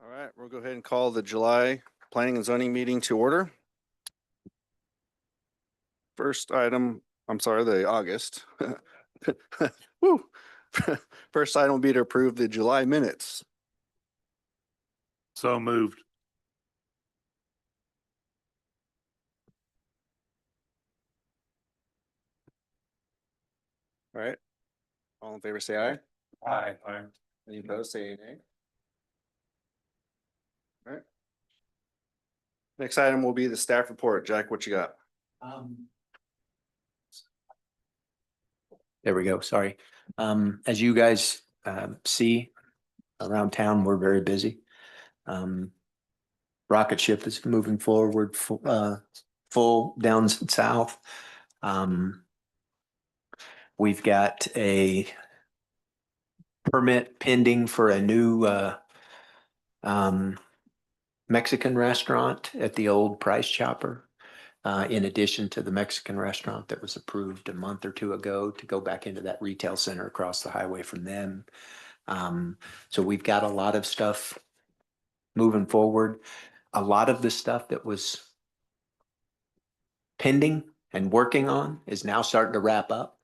All right, we'll go ahead and call the July Planning and Zoning meeting to order. First item, I'm sorry, the August. Woo. First item will be to approve the July minutes. So moved. All right. All in favor, say aye. Aye. Any opposed, say nay. All right. Next item will be the staff report. Jack, what you got? There we go. Sorry. As you guys see around town, we're very busy. Rocket ship is moving forward full down south. We've got a permit pending for a new Mexican restaurant at the old Price Chopper. In addition to the Mexican restaurant that was approved a month or two ago to go back into that retail center across the highway from them. So we've got a lot of stuff moving forward. A lot of the stuff that was pending and working on is now starting to wrap up.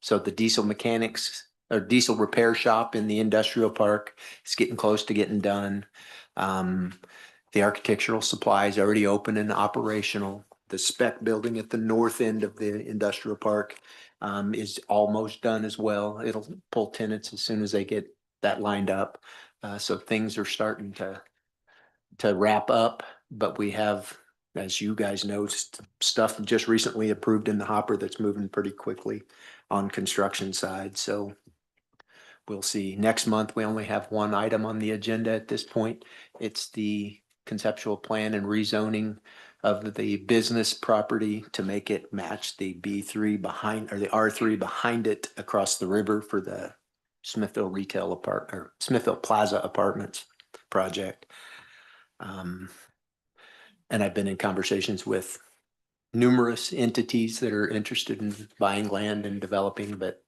So the diesel mechanics or diesel repair shop in the industrial park is getting close to getting done. The architectural supply is already open and operational. The spec building at the north end of the industrial park is almost done as well. It'll pull tenants as soon as they get that lined up. So things are starting to wrap up, but we have, as you guys know, stuff just recently approved in the hopper that's moving pretty quickly on construction side. So we'll see. Next month, we only have one item on the agenda at this point. It's the conceptual plan and rezoning of the business property to make it match the B3 behind, or the R3 behind it across the river for the Smithville Retail Apartment or Smithville Plaza Apartments project. And I've been in conversations with numerous entities that are interested in buying land and developing, but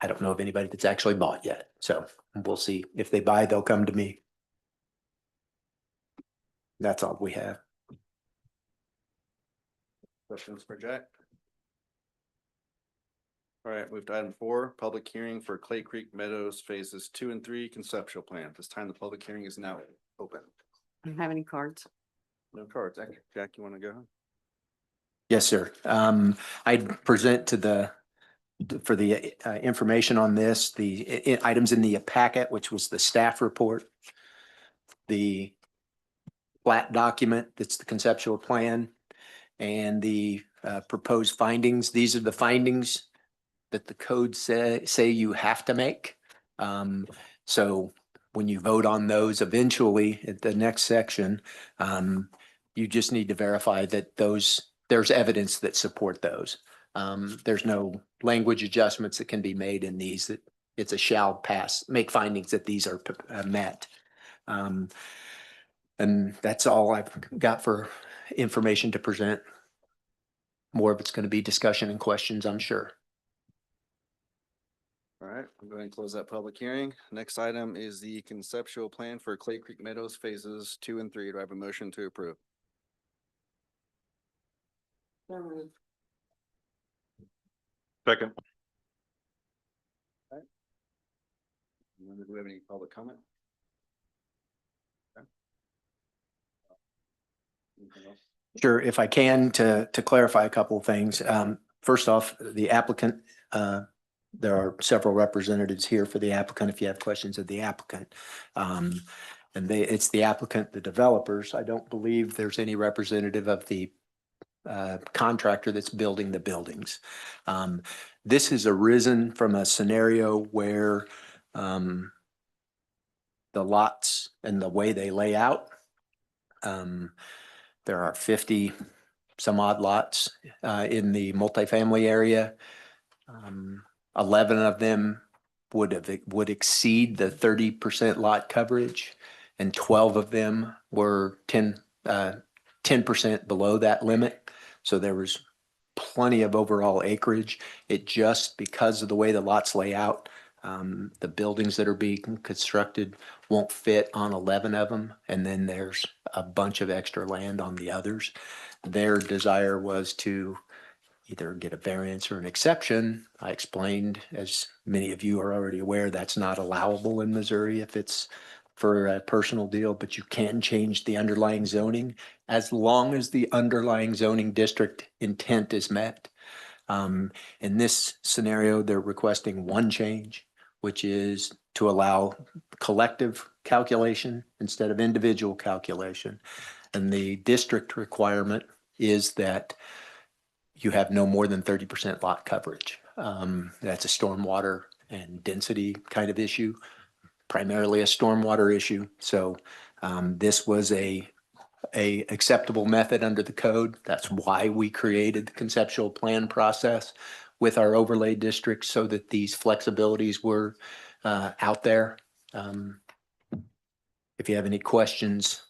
I don't know of anybody that's actually bought yet. So we'll see. If they buy, they'll come to me. That's all we have. Questions for Jack? All right, move to item 4, public hearing for Clay Creek Meadows phases 2 and 3 conceptual plan. This time the public hearing is now open. Do you have any cards? No cards. Jack, you want to go? Yes, sir. I'd present to for the information on this, the items in the packet, which was the staff report, the plat document, that's the conceptual plan, and the proposed findings. These are the findings that the code say you have to make. So when you vote on those eventually at the next section, you just need to verify that there's evidence that support those. There's no language adjustments that can be made in these. That it's a shall pass, make findings that these are met. And that's all I've got for information to present. More of it's going to be discussion and questions, I'm sure. All right, I'm going to close that public hearing. Next item is the conceptual plan for Clay Creek Meadows phases 2 and 3. Do I have a motion to approve? Second. Do we have any public comment? Okay. Anything else? Sure, if I can, to clarify a couple of things. First off, the applicant, there are several representatives here for the applicant if you have questions of the applicant. And it's the applicant, the developers. I don't believe there's any representative of the contractor that's building the buildings. This has arisen from a scenario where the lots and the way they lay out, there are 50 some odd lots in the multifamily area. 11 of them would exceed the 30% lot coverage, and 12 of them were 10% below that limit. So there was plenty of overall acreage. It just, because of the way the lots lay out, The buildings that are being constructed won't fit on 11 of them, and then there's a bunch of extra land on the others. Their desire was to either get a variance or an exception. I explained, as many of you are already aware, that's not allowable in Missouri if it's for a personal deal, but you can change the underlying zoning as long as the underlying zoning district intent is met. In this scenario, they're requesting one change, which is to allow collective calculation instead of individual calculation. And the district requirement is that you have no more than 30% lot coverage. That's a stormwater and density kind of issue, primarily a stormwater issue. So this was a acceptable method under the code. That's why we created the conceptual plan process with our overlay districts, so that these flexibilities were out there. If you have any questions,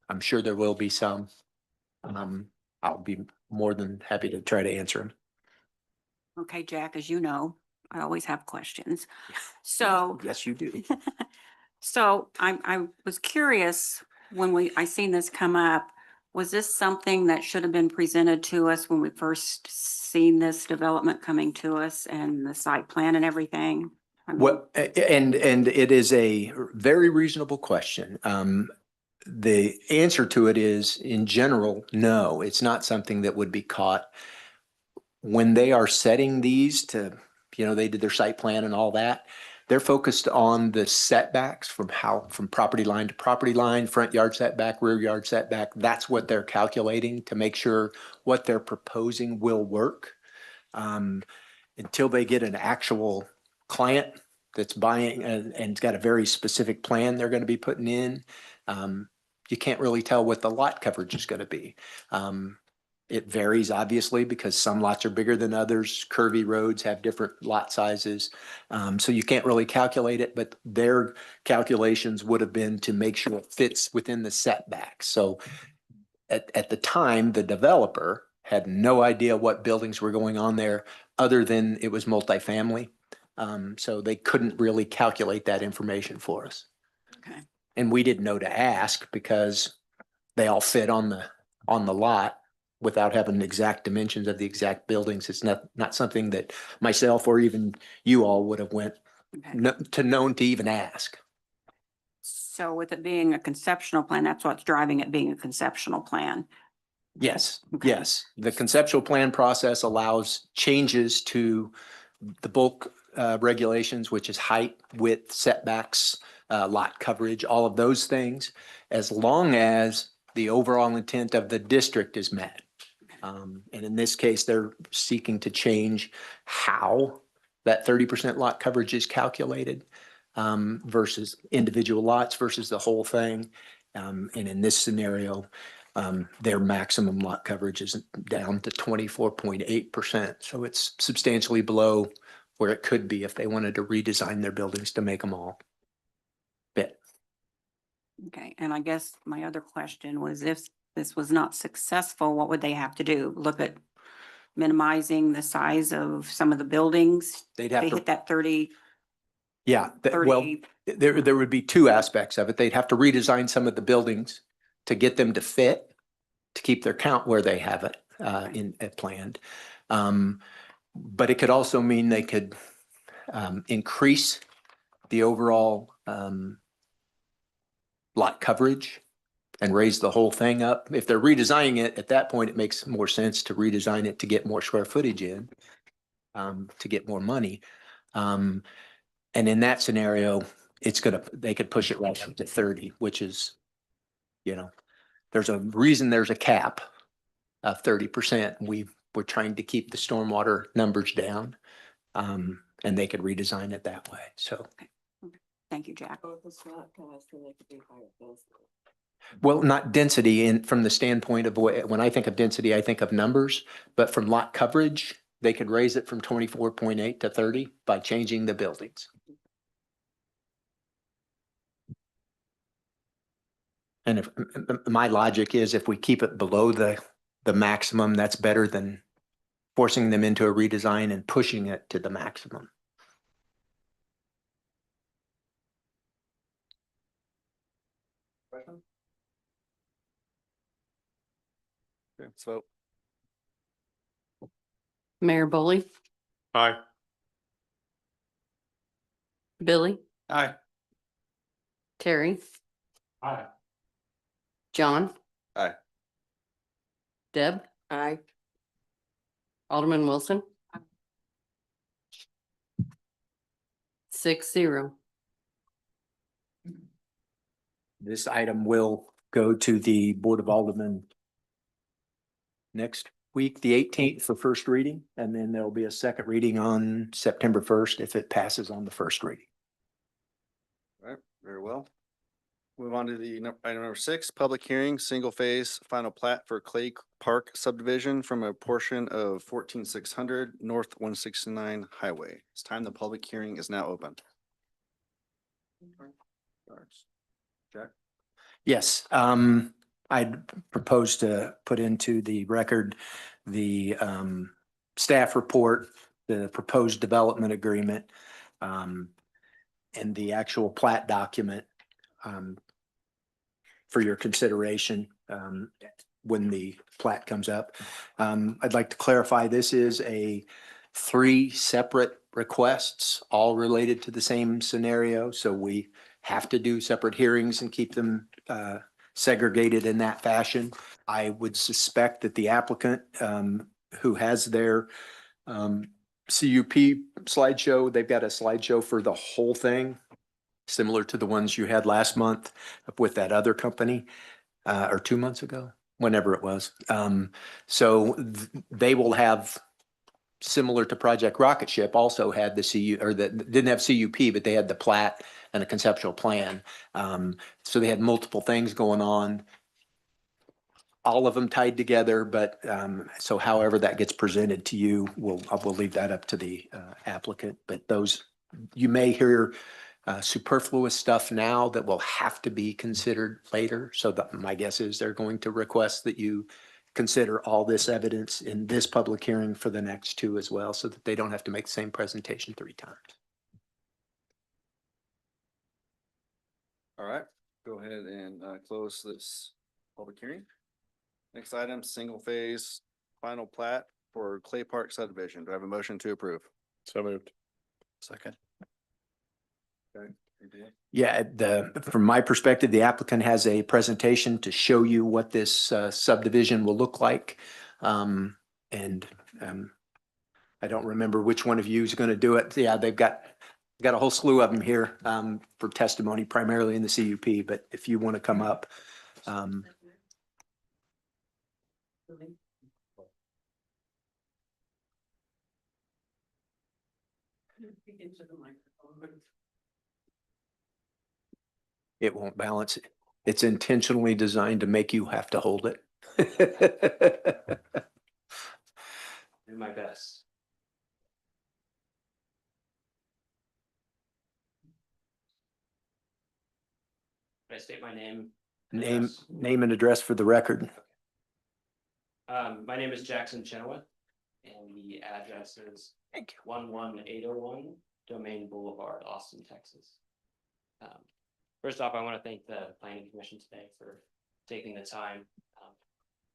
I'm sure there will be some. I'll be more than happy to try to answer them. Okay, Jack, as you know, I always have questions. So, Yes, you do. so I was curious when I seen this come up, was this something that should have been presented to us when we first seen this development coming to us and the site plan and everything? I mean, Well, and it is a very reasonable question. The answer to it is, in general, no, it's not something that would be caught when they are setting these to, they did their site plan and all that. They're focused on the setbacks from property line to property line, front yard setback, rear yard setback. That's what they're calculating to make sure what they're proposing will work. Until they get an actual client that's buying and it's got a very specific plan they're going to be putting in, you can't really tell what the lot coverage is going to be. It varies, obviously, because some lots are bigger than others. Curvy roads have different lot sizes. So you can't really calculate it, but their calculations would have been to make sure it fits within the setbacks. So at the time, the developer had no idea what buildings were going on there other than it was multifamily. So they couldn't really calculate that information for us. Okay. And we didn't know to ask because they all fit on the lot without having exact dimensions of the exact buildings. It's not something that myself or even you all would have went Okay. known to even ask. So with it being a conceptual plan, that's what's driving it being a conceptual plan. Yes, Okay. yes. The conceptual plan process allows changes to the bulk regulations, which is height, width, setbacks, lot coverage, all of those things, as long as the overall intent of the district is met. And in this case, they're seeking to change how that 30% lot coverage is calculated versus individual lots versus the whole thing. And in this scenario, their maximum lot coverage is down to 24.8%. So it's substantially below where it could be if they wanted to redesign their buildings to make them all fit. Okay, and I guess my other question was, if this was not successful, what would they have to do? Look at minimizing the size of some of the buildings? They'd They have to, hit that 30, yeah, well, 30, there would be two aspects of it. They'd have to redesign some of the buildings to get them to fit, to keep their count where they have it planned. But it could also mean they could increase the overall lot coverage and raise the whole thing up. If they're redesigning it, at that point, it makes more sense to redesign it to get more square footage in, to get more money. And in that scenario, they could push it right up to 30, which is, there's a reason there's a cap of 30%. We're trying to keep the stormwater numbers down, and they could redesign it that way. So, thank you, Jack. well, not density from the standpoint of when I think of density, I think of numbers, but from lot coverage, they could raise it from 24.8 to 30 by changing the buildings. And if my logic is, if we keep it below the maximum, that's better than forcing them into a redesign and pushing it to the maximum. Question? Okay, let's vote. Mayor Bully, Aye. Billy, Aye. Terry, Aye. John. Aye. Deb. Aye. Alderman Wilson. 6-0. This item will go to the Board of Aldermen next week, the 18th for first reading, and then there'll be a second reading on September 1st if it passes on the first reading. All right, very well. Move on to the item number 6, public hearing, single phase, final plat for Clay Park subdivision from a portion of 14600 North 169 Highway. It's time the public hearing is now open. Jack? Yes, I'd propose to put into the record the staff report, the proposed development agreement, and the actual plat document for your consideration when the plat comes up. I'd like to clarify, this is 3 separate requests, all related to the same scenario. So we have to do separate hearings and keep them segregated in that fashion. I would suspect that the applicant who has their CUP slideshow, they've got a slideshow for the whole thing, similar to the ones you had last month with that other company, or 2 months ago, whenever it was. They will have, similar to Project Rocket Ship, also had the CU, or that didn't have CUP, but they had the plat and a conceptual plan. So they had multiple things going on, all of them tied together, but so however that gets presented to you, we'll leave that up to the applicant. But those, you may hear superfluous stuff now that will have to be considered later. So my guess is they're going to request that you consider all this evidence in this public hearing for the next 2 as well, so that they don't have to make the same presentation 3 times. All right, go ahead and close this public hearing. Next item, single phase, final plat for Clay Park subdivision. Do I have a motion to approve? So moved. Second. Okay. Yeah, from my perspective, the applicant has a presentation to show you what this subdivision will look like. I don't remember which one of you is going to do it. Yeah, they've got a whole slew of them here for testimony, primarily in the CUP. But if you want to come up, it won't balance it. It's intentionally designed to make you have to hold it. Do my best. Can I state my name? and address? Name and address for the record. My name is Jackson Chenoweth, and the address is 11801 Domain Boulevard, Austin, Texas. First off, I want to thank the Planning Commission today for taking the time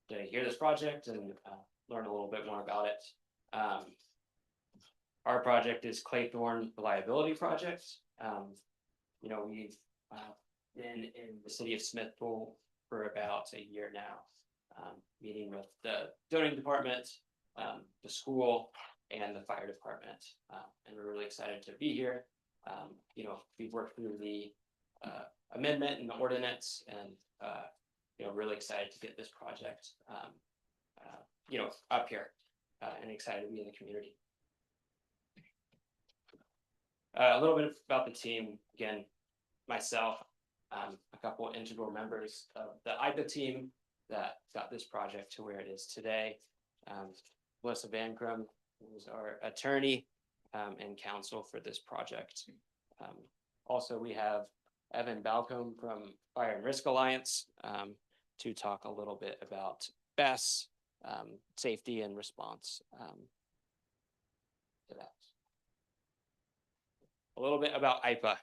to hear this project and learn a little bit more about it. Our project is Claythorne Reliability Project. You know, we've been in the city of Smithville for about a year now, meeting with the zoning department, the school, and the fire department. And we're really excited to be here. You know, we've worked through the amendment and the ordinance, and you know, really excited to get this project you know, up here, and excited to be in the community. A little bit about the team. Again, myself, a couple of integral members of the IPA team that got this project to where it is today. Melissa Van Krum, who is our attorney and counsel for this project. Also, we have Evan Balcombe from Fire and Risk Alliance to talk a little bit about BESS, safety and response to that. A little bit about IPA.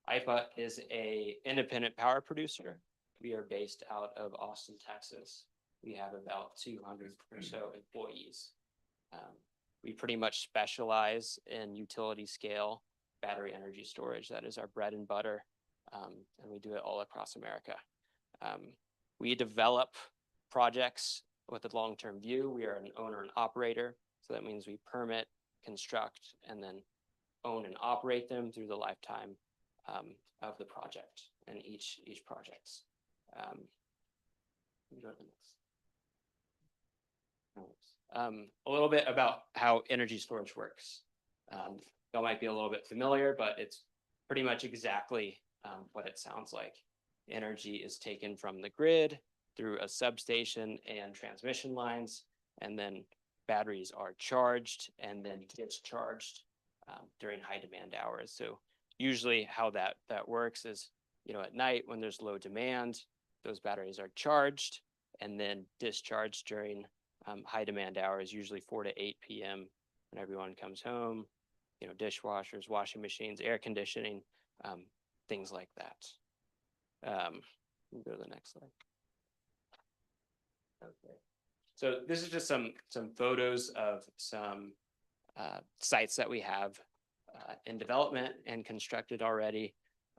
IPA is a independent power producer. We are based out of Austin, Texas. We have about 200 or so employees. We pretty much specialize in utility scale battery energy storage. That is our bread and butter. And we do it all across America. We develop projects with a long-term view. We are an owner and operator. So that means we permit, construct, and then own and operate them through the lifetime of the project and each project's. Go to the next. A little bit about how energy storage works. Y'all might be a little bit familiar, but it's pretty much exactly what it sounds like. Energy is taken from the grid through a substation and transmission lines, and then batteries are charged and then discharged during high demand hours. So usually how that works is, at night when there's low demand, those batteries are charged and then discharged during high demand hours, usually 4 to 8 p.m. when everyone comes home, dishwashers, washing machines, air conditioning, things like that. Go to the next slide. Okay. So this is just some photos of some sites that we have in development and constructed already.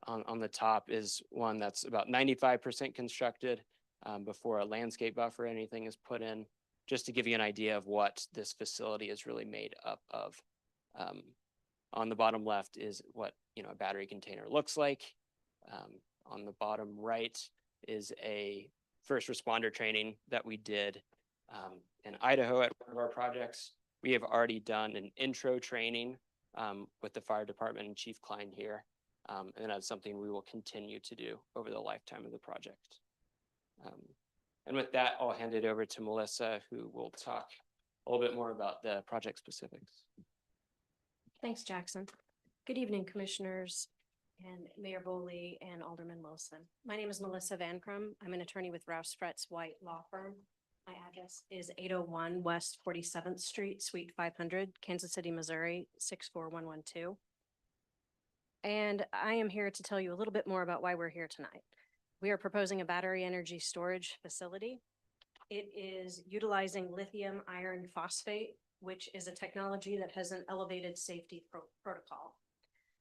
On the top is one that's about 95% constructed before a landscape buffer or anything is put in, just to give you an idea of what this facility is really made up of. On the bottom left is what a battery container looks like. On the bottom right is a first responder training that we did in Idaho at one of our projects. We have already done an intro training with the fire department and Chief Klein here. And that's something we will continue to do over the lifetime of the project. And with that, I'll hand it over to Melissa, who will talk a little bit more about the project specifics. Thanks, Jackson. Good evening, Commissioners and Mayor Boley and Alderman Wilson. My name is Melissa Van Crum. I'm an attorney with Rouse Fretz White Law Firm. My address is 801 West 47th Street, Suite 500, Kansas City, Missouri, 64112. And I am here to tell you a little bit more about why we're here tonight. We are proposing a battery energy storage facility. It is utilizing lithium iron phosphate, which is a technology that has an elevated safety protocol.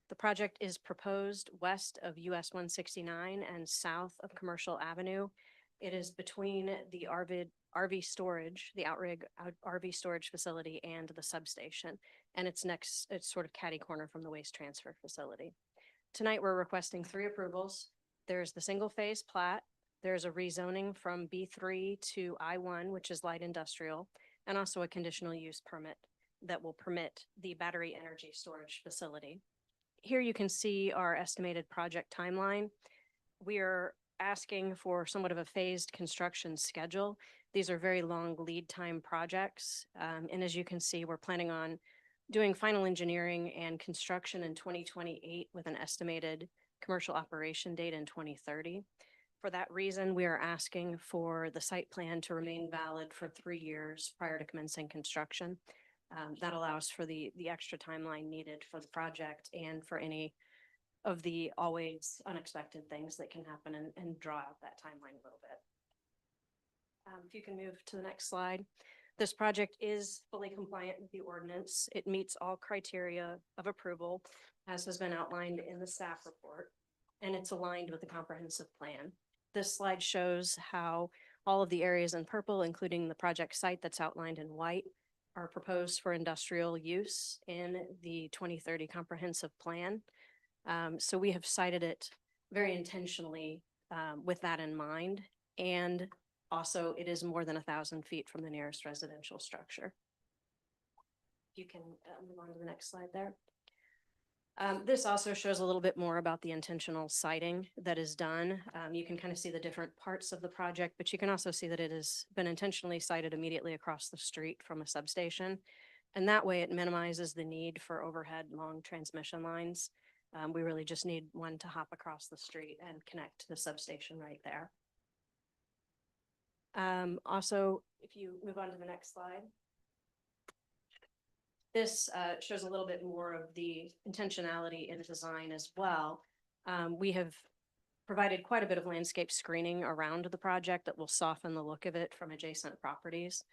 The project is proposed west of US 169 and south of Commercial Avenue. It is between the RV storage, the Outrigg RV storage facility and the substation. And it's sort of catty corner from the waste transfer facility. Tonight, we're requesting 3 approvals. There's the single phase plat. There's a rezoning from B3 to I1, which is light industrial, and also a conditional use permit that will permit the battery energy storage facility. Here you can see our estimated project timeline. We are asking for somewhat of a phased construction schedule. These are very long lead time projects. And as you can see, we're planning on doing final engineering and construction in 2028 with an estimated commercial operation date in 2030. For that reason, we are asking for the site plan to remain valid for 3 years prior to commencing construction. That allows for the extra timeline needed for the project and for any of the always unexpected things that can happen and draw out that timeline a little bit. If you can move to the next slide. This project is fully compliant with the ordinance. It meets all criteria of approval, as has been outlined in the staff report, and it's aligned with the comprehensive plan. This slide shows how all of the areas in purple, including the project site that's outlined in white, are proposed for industrial use in the 2030 comprehensive plan. So we have cited it very intentionally with that in mind. And also, it is more than 1,000 feet from the nearest residential structure. You can move on to the next slide there. This also shows a little bit more about the intentional siting that is done. You can kind of see the different parts of the project, but you can also see that it has been intentionally sited immediately across the street from a substation. And that way it minimizes the need for overhead long transmission lines. We really just need one to hop across the street and connect to the substation right there. Also, if you move on to the next slide. This shows a little bit more of the intentionality in design as well. We have provided quite a bit of landscape screening around the project that will soften the look of it from adjacent properties.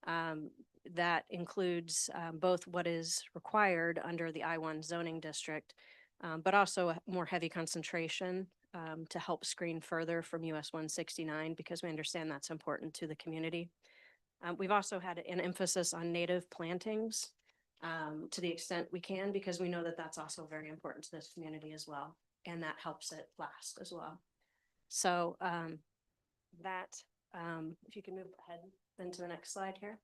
That includes both what is required under the I-1 zoning district, but also a more heavy concentration to help screen further from US 169 because we understand that's important to the community. We've also had an emphasis on native plantings to the extent we can because we know that that's also very important to this community as well. And that helps it last as well. So if you can move ahead then to the next slide here.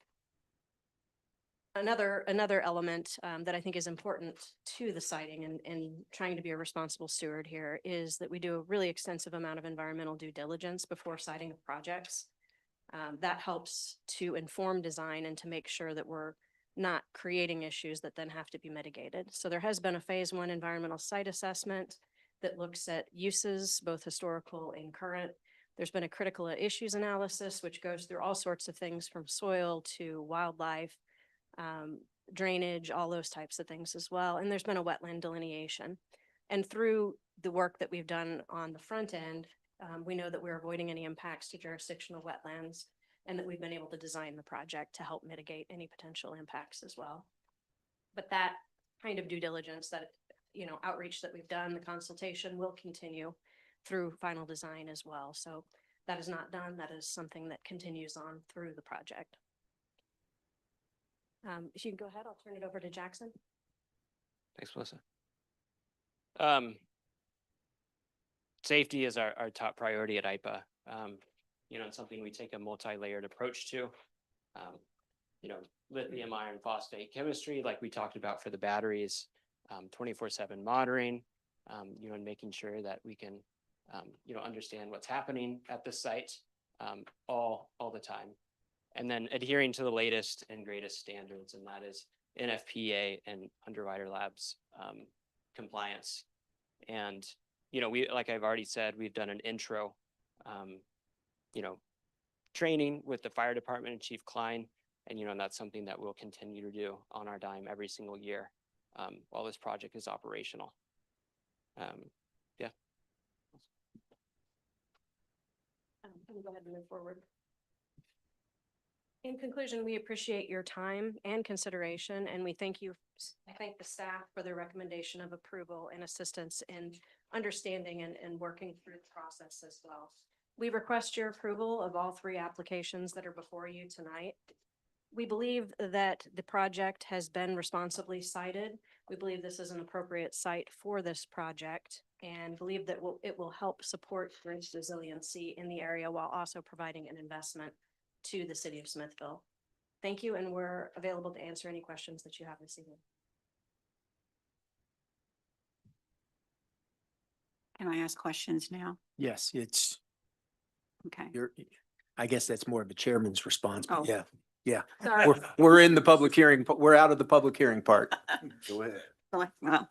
Another element that I think is important to the siting and trying to be a responsible steward here is that we do a really extensive amount of environmental due diligence before siting of projects. That helps to inform design and to make sure that we're not creating issues that then have to be mitigated. So there has been a phase 1 environmental site assessment that looks at uses, both historical and current. There's been a critical issues analysis, which goes through all sorts of things from soil to wildlife, drainage, all those types of things as well. And there's been a wetland delineation. And through the work that we've done on the front end, we know that we're avoiding any impacts to jurisdictional wetlands and that we've been able to design the project to help mitigate any potential impacts as well. But that kind of due diligence, that outreach that we've done, the consultation will continue through final design as well. So that is not done. That is something that continues on through the project. If you can go ahead, I'll turn it over to Jackson. Thanks, Melissa. Safety is our top priority at IPA. It's something we take a multi-layered approach to. Lithium iron phosphate chemistry, like we talked about for the batteries, 24/7 monitoring, and making sure that we can, understand what's happening at the site all the time. And then adhering to the latest and greatest standards, and that is NFPA and Underwriter Labs compliance. And, like I've already said, we've done an intro, training with the fire department and Chief Klein. And, that's something that we'll continue to do on our dime every single year while this project is operational. Yeah. Can we go ahead and move forward? In conclusion, we appreciate your time and consideration, and we thank the staff for their recommendation of approval and assistance in understanding and working through the process as well. We request your approval of all 3 applications that are before you tonight. We believe that the project has been responsibly sited. We believe this is an appropriate site for this project and believe that it will help support grid resiliency in the area while also providing an investment to the city of Smithville. Thank you, and we're available to answer any questions that you have this evening. Can I ask questions now? Yes, it's Okay. I guess that's more of a chairman's response, but Oh. yeah. Yeah, Sorry. we're in the public hearing, but we're out of the public hearing part. Go ahead. Well,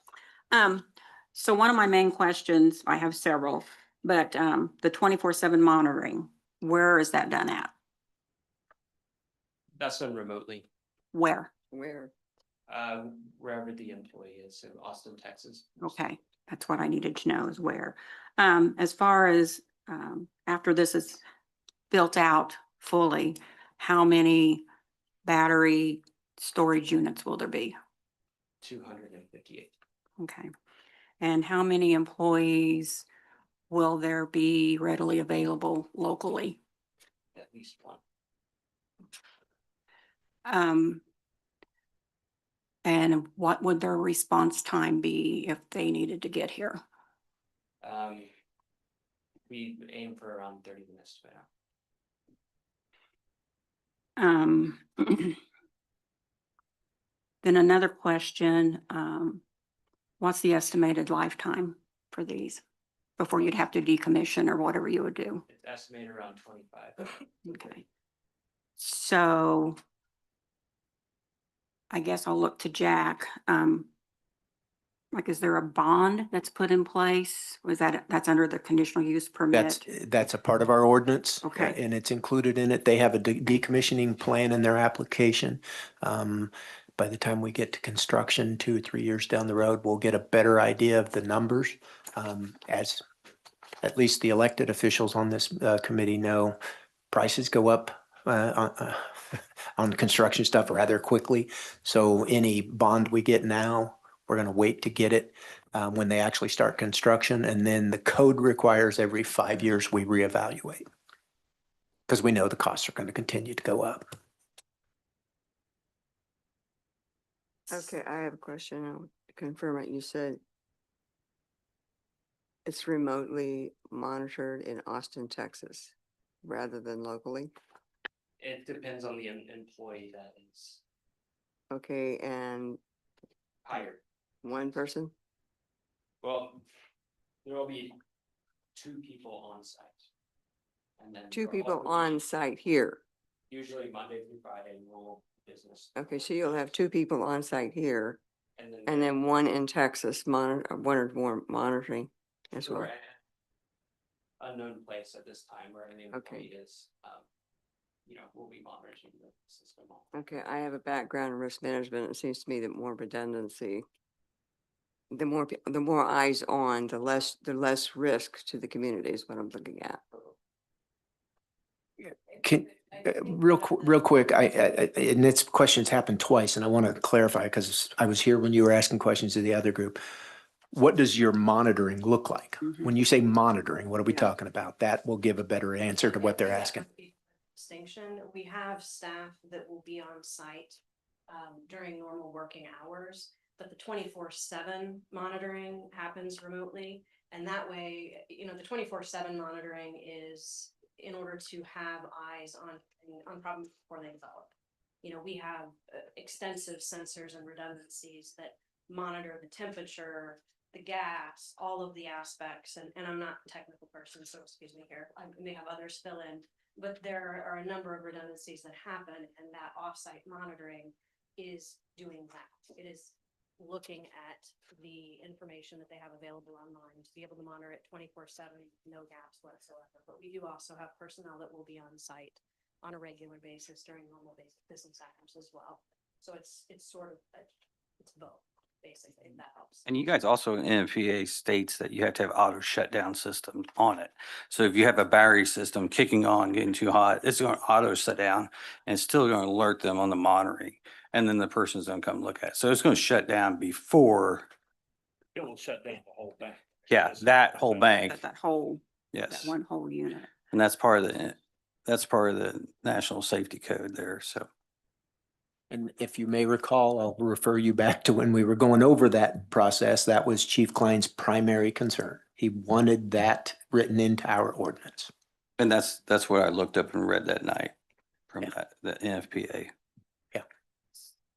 so one of my main questions, I have several, but the 24/7 monitoring, where is that done at? That's done remotely, Where? wherever the employee is in Austin, Texas. Okay, that's what I needed to know is where. As far as after this is built out fully, how many battery storage units will there be? 258. Okay. And how many employees will there be readily available locally? At least one. And what would their response time be if they needed to get here? We aim for around 30 minutes to an hour. Then another question, what's the estimated lifetime for these before you'd have to decommission or whatever you would do? It's estimated around 25. Okay. So I guess I'll look to Jack. Is there a bond that's put in place? That's under the conditional use permit? That's a part of our ordinance. Okay. And it's included in it. They have a decommissioning plan in their application. But by the time we get to construction 2 or 3 years down the road, we'll get a better idea of the numbers. As at least the elected officials on this committee know, prices go up on the construction stuff rather quickly. So any bond we get now, we're going to wait to get it when they actually start construction. And then the code requires every 5 years we reevaluate because we know the costs are going to continue to go up. Okay, I have a question. I'll confirm it. You said it's remotely monitored in Austin, Texas, rather than locally? It depends on the employee that is Okay, and hired. one person? Well, there will be 2 people on site. And then. Two for people all on positions, site here. Usually Monday through Friday, normal business. Okay, so you'll have 2 people on site here and there- then one in Texas monitor, one or more monitoring as well. we're at unknown place at this time where the Okay. employee is, we'll be monitoring the system. Okay, I have a background in risk management. It seems to me that more redundancy, the more eyes on, the less risk to the community is what I'm looking at. Can, real quick, and this question's happened twice and I want to clarify because I was here when you were asking questions to the other group. What does your monitoring look like? When you say monitoring, what are we Yeah. talking about? That will give a better answer to what they're asking. Distinction, we have staff that will be on site during normal working hours, but the 24/7 monitoring happens remotely. And that way, the 24/7 monitoring is in order to have eyes on problems before they develop. We have extensive sensors and redundancies that monitor the temperature, the gas, all of the aspects, and I'm not a technical person, so excuse me here, I may have others fill in. But there are a number of redundancies that happen, and that offsite monitoring is doing that. It is looking at the information that they have available online to be able to monitor it 24/7, no gaps whatsoever. But we do also have personnel that will be on site on a regular basis during normal business hours as well. So it's sort of, it's both, basically, if that helps. And you guys also, NFPA states that you have to have auto shutdown system on it. So if you have a battery system kicking on, getting too hot, it's going to auto shut down and it's still going to alert them on the monitoring. And then the person's going to come look at it. So it's going to shut down before, It will shut down the whole bank. yeah, that whole bank. That whole, that Yes. one whole unit. And that's part of the national safety code there. So. And if you may recall, I'll refer you back to when we were going over that process. That was Chief Klein's primary concern. He wanted that written into our ordinance. And that's what I looked up and read that night from Yeah. the NFPA.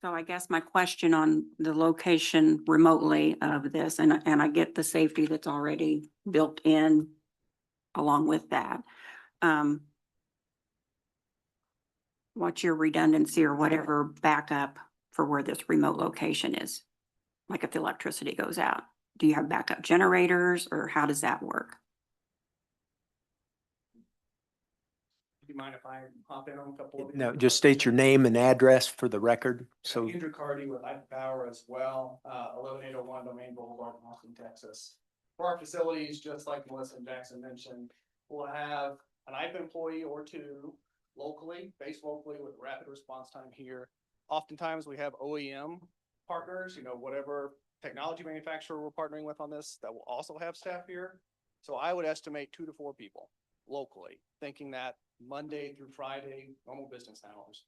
So I guess my question on the location remotely of this, and I get the safety that's already built in along with that. What's your redundancy or whatever backup for where this remote location is? Like if the electricity goes out, do you have backup generators or how does that work? Do you mind if I hop in on a couple of these? No, just state your name and address for the record. So Andrew Cardy with Life Power as well, 11801 Domain Boulevard, Austin, Texas. For our facilities, just like Melissa and Jackson mentioned, we'll have an IPA employee or 2 locally, based locally with rapid response time here. Oftentimes we have OEM partners, whatever technology manufacturer we're partnering with on this, that will also have staff here. So I would estimate 2 to 4 people locally, thinking that Monday through Friday, normal business hours.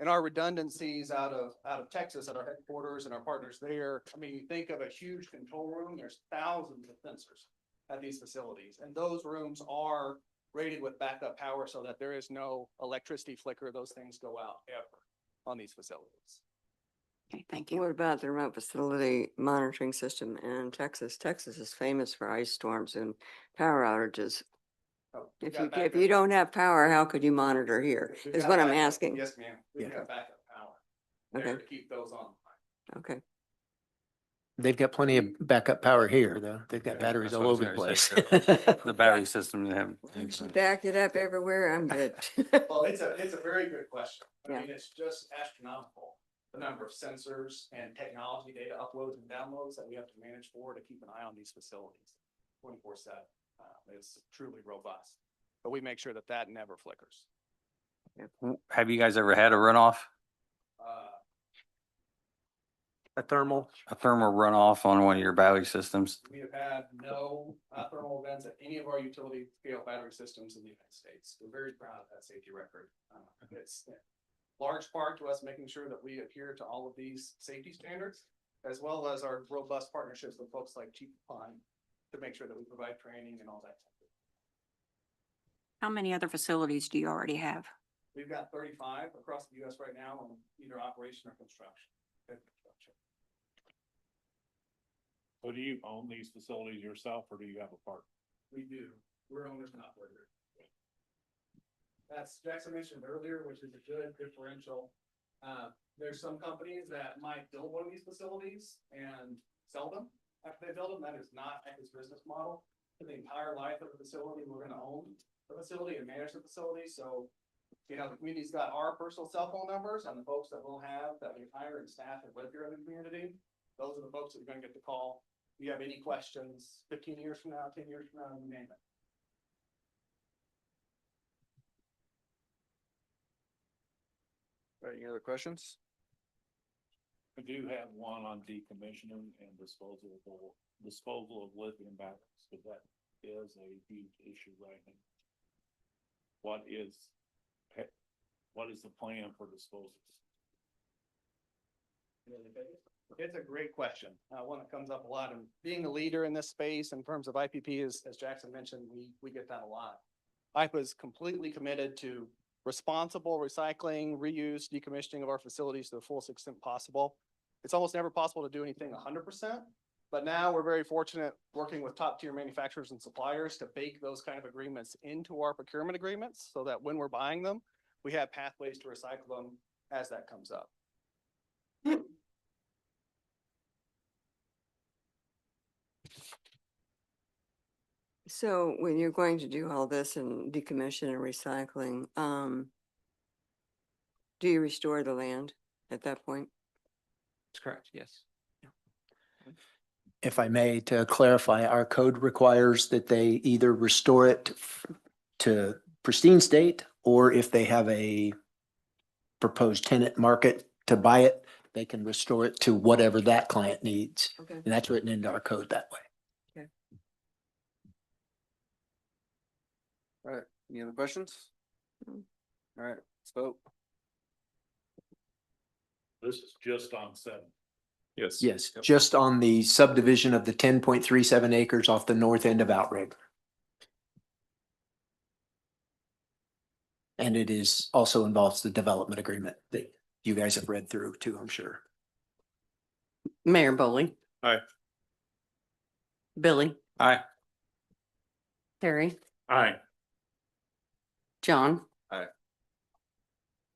And our redundancies out of Texas at our headquarters and our partners there, you think of a huge control room, there's thousands of sensors at these facilities. And those rooms are rated with backup power so that there is no electricity flicker. Those things go out ever on these facilities. Okay, thank you. What about the remote facility monitoring system in Texas? Texas is famous for ice storms and power outages. Oh, we've If got you backup- don't have power, how could you monitor here? we've Is got what I'm backup- asking. Yes, ma'am. We've Yeah. got backup power there Okay. to keep those on. Okay. they've got plenty of backup power here, though. They've got Yeah, batteries that's all what I over the was place. gonna say. The battery system they have. Back it up everywhere. I'm good. Well, it's a very good question. Yeah. It's just astronomical. the number of sensors and technology data uploads and downloads that we have to manage for to keep an eye on these facilities 24/7. It's truly robust, but we make sure that that never flickers. Have you guys ever had a runoff, A thermal? a thermal runoff on one of your battery systems? We have had no thermal events at any of our utility scale battery systems in the United States. We're very proud of that safety record. It's large part to us making sure that we adhere to all of these safety standards, as well as our robust partnerships with folks like Chief Pine to make sure that we provide training and all that. How many other facilities do you already have? We've got 35 across the US right now in either operation or construction. So do you own these facilities yourself or do you have a partner? We do. We're owners and operators. As Jackson mentioned earlier, which is a good differential. There's some companies that might build one of these facilities and sell them after they build them. That is not Echo's business model. For the entire life of the facility, we're gonna own the facility and manage the facility. So, you know, the community's got our personal cell phone numbers and the folks that we'll have that we hire and staff and live here in the community. Those are the folks that are gonna get the call. If you have any questions 15 years from now, 10 years from now, you name it. All right, any other questions? I do have one on decommissioning and disposal of lithium batteries, because that is a huge issue right now. What is the plan for disposal? It's a great question. One that comes up a lot, and being a leader in this space in terms of IPP is, as Jackson mentioned, we get that a lot. IPA is completely committed to responsible recycling, reuse, decommissioning of our facilities to the fullest extent possible. It's almost never possible to do anything 100%, but now we're very fortunate working with top tier manufacturers and suppliers to bake those kind of agreements into our procurement agreements so that when we're buying them, we have pathways to recycle them as that comes up. So when you're going to do all this and decommission and recycling, do you restore the land at that point? That's correct, yes. If I may, to clarify, our code requires that they either restore it to pristine state, or if they have a proposed tenant market to buy it, they can restore it to whatever that client needs. Okay. And that's written into our code that way. All right, any other questions? No. All right, let's vote. This is just on 7. Yes. Yes, just on the subdivision of the 10.37 acres off the north end of Outrigger. And it is also involves the development agreement that you guys have read through too, I'm sure. Mayor Boley. Aye. Billy, Aye. Terry, Aye. John. Aye.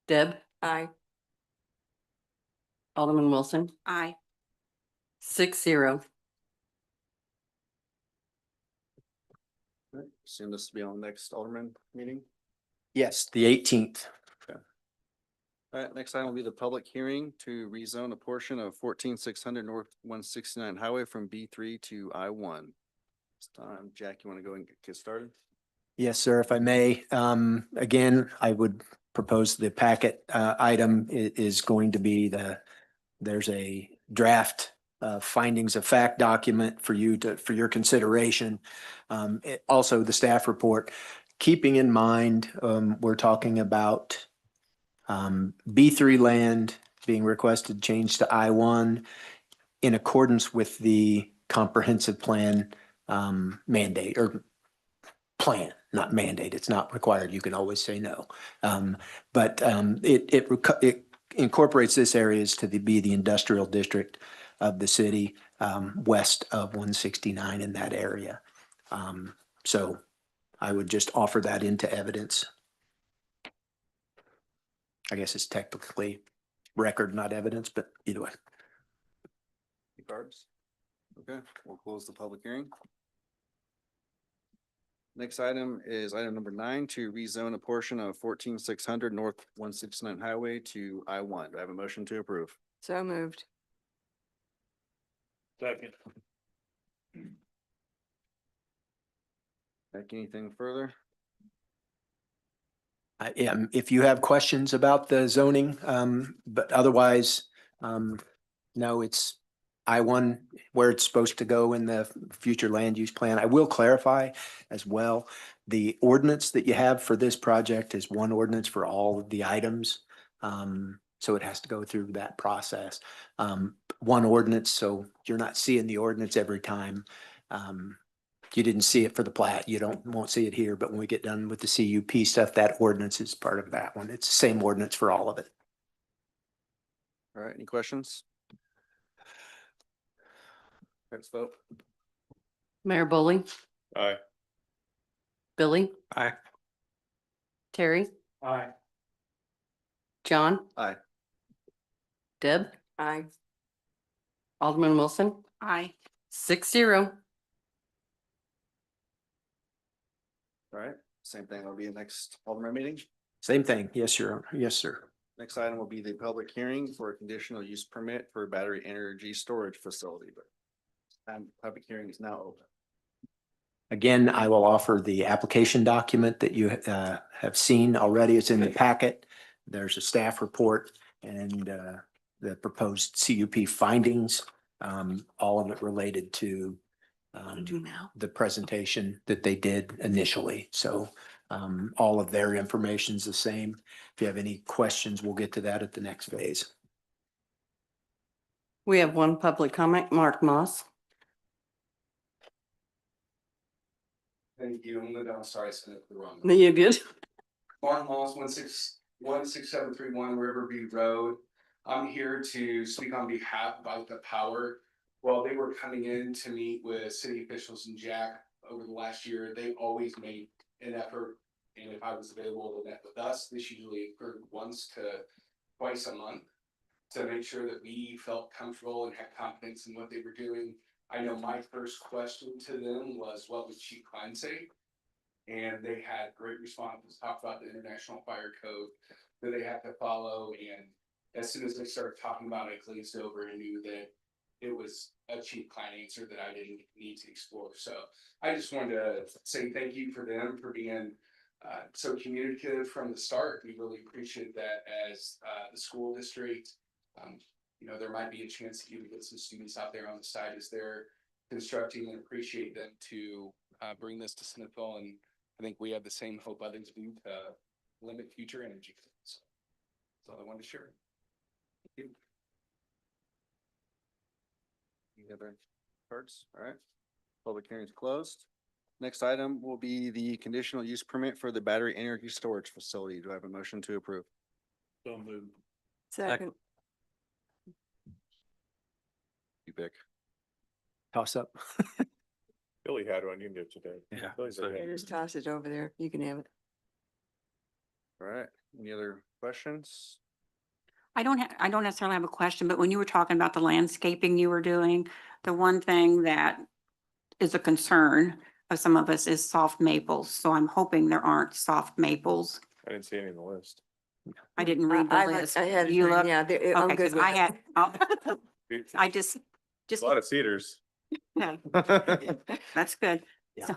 Deb, Aye. Alderman Wilson, Aye. 6-0. Assume this will be on the next Alderman meeting. Yes, the 18th. All right, next item will be the public hearing to rezone a portion of 14,600 North 169 Highway from B3 to I1. It's time. Jack, you want to go and get started? Yes, sir, if I may. Again, I would propose the packet item is going to be there's a draft findings of fact document for your consideration. Also, the staff report, keeping in mind, we're talking about B3 land being requested changed to I1 in accordance with the comprehensive plan mandate or plan, not mandate. It's not required. You can always say no. But it incorporates this areas to be the industrial district of the city west of 169 in that area. So I would just offer that into evidence. I guess it's technically record, not evidence, but either way. Cards? Okay, we'll close the public hearing. Next item is item number 9 to rezone a portion of 14,600 North 169 Highway to I1. Do I have a motion to approve? So moved. Second. Becky, anything further? If you have questions about the zoning, but otherwise, no, it's I-1 where it's supposed to go in the future land use plan. I will clarify as well, the ordinance that you have for this project is one ordinance for all of the items. So it has to go through that process. One ordinance, so you're not seeing the ordinance every time. You didn't see it for the plat, won't see it here, but when we get done with the CUP stuff, that ordinance is part of that one. It's the same ordinance for all of it. All right, any questions? Let's vote. Mayor Boley, Aye. Billy, Aye. Terry, Aye. John, Aye. Deb, Aye. Alderman Wilson, Aye. 6-0. All right, same thing. That'll be the next Alderman meeting. Same thing. Yes, sir. Yes, sir. Next item will be the public hearing for a conditional use permit for a battery energy storage facility, but public hearing is now open. Again, I will offer the application document that you have seen already. It's in the packet. There's a staff report and the proposed CUP findings, all of it related to the presentation that they did initially. So all of their information's the same. If you have any questions, we'll get to that at the next phase. We have one public comment, Mark Moss. Thank you. I'm Linda. I'm sorry, I said it the wrong. No, you're good. Martin Moss, 16731 Riverview Road. I'm here to speak on behalf of the power. While they were coming in to meet with city officials and Jack over the last year, they always made an effort. And if I was available to met with us, this usually occurred once to twice a month to make sure that we felt comfortable and had confidence in what they were doing. I know my first question to them was, what would Chief Klein say? And they had great responses, talked about the International Fire Code that they have to follow. And as soon as they started talking about it, I glazed over and knew that it was a Chief Klein answer that I didn't need to explore. So I just wanted to say thank you for them for being so communicative from the start. We really appreciate that as the school district. You know, there might be a chance that you would get some students out there on the side as they're constructing, and appreciate them to bring this to Smithville. And I think we have the same hope others do to limit future energy. So that's all I wanted to share. Thank you. Any other cards? All right. Public hearing is closed. Next item will be the conditional use permit for the battery energy storage facility. Do I have a motion to approve? So moved. Second. You pick. Toss up. Billy had one, you can do it today. Yeah. Yeah, just toss it over there. You can have it. All right. Any other questions? I don't necessarily have a question, but when you were talking about the landscaping you were doing, the one thing that is a concern of some of us is soft maples. So I'm hoping there aren't soft maples. I didn't see any on the list. I didn't read the I list. had, You look, yeah, I'm okay, good because with I it. had, I just, of cedars. okay, that's good. Yeah. So,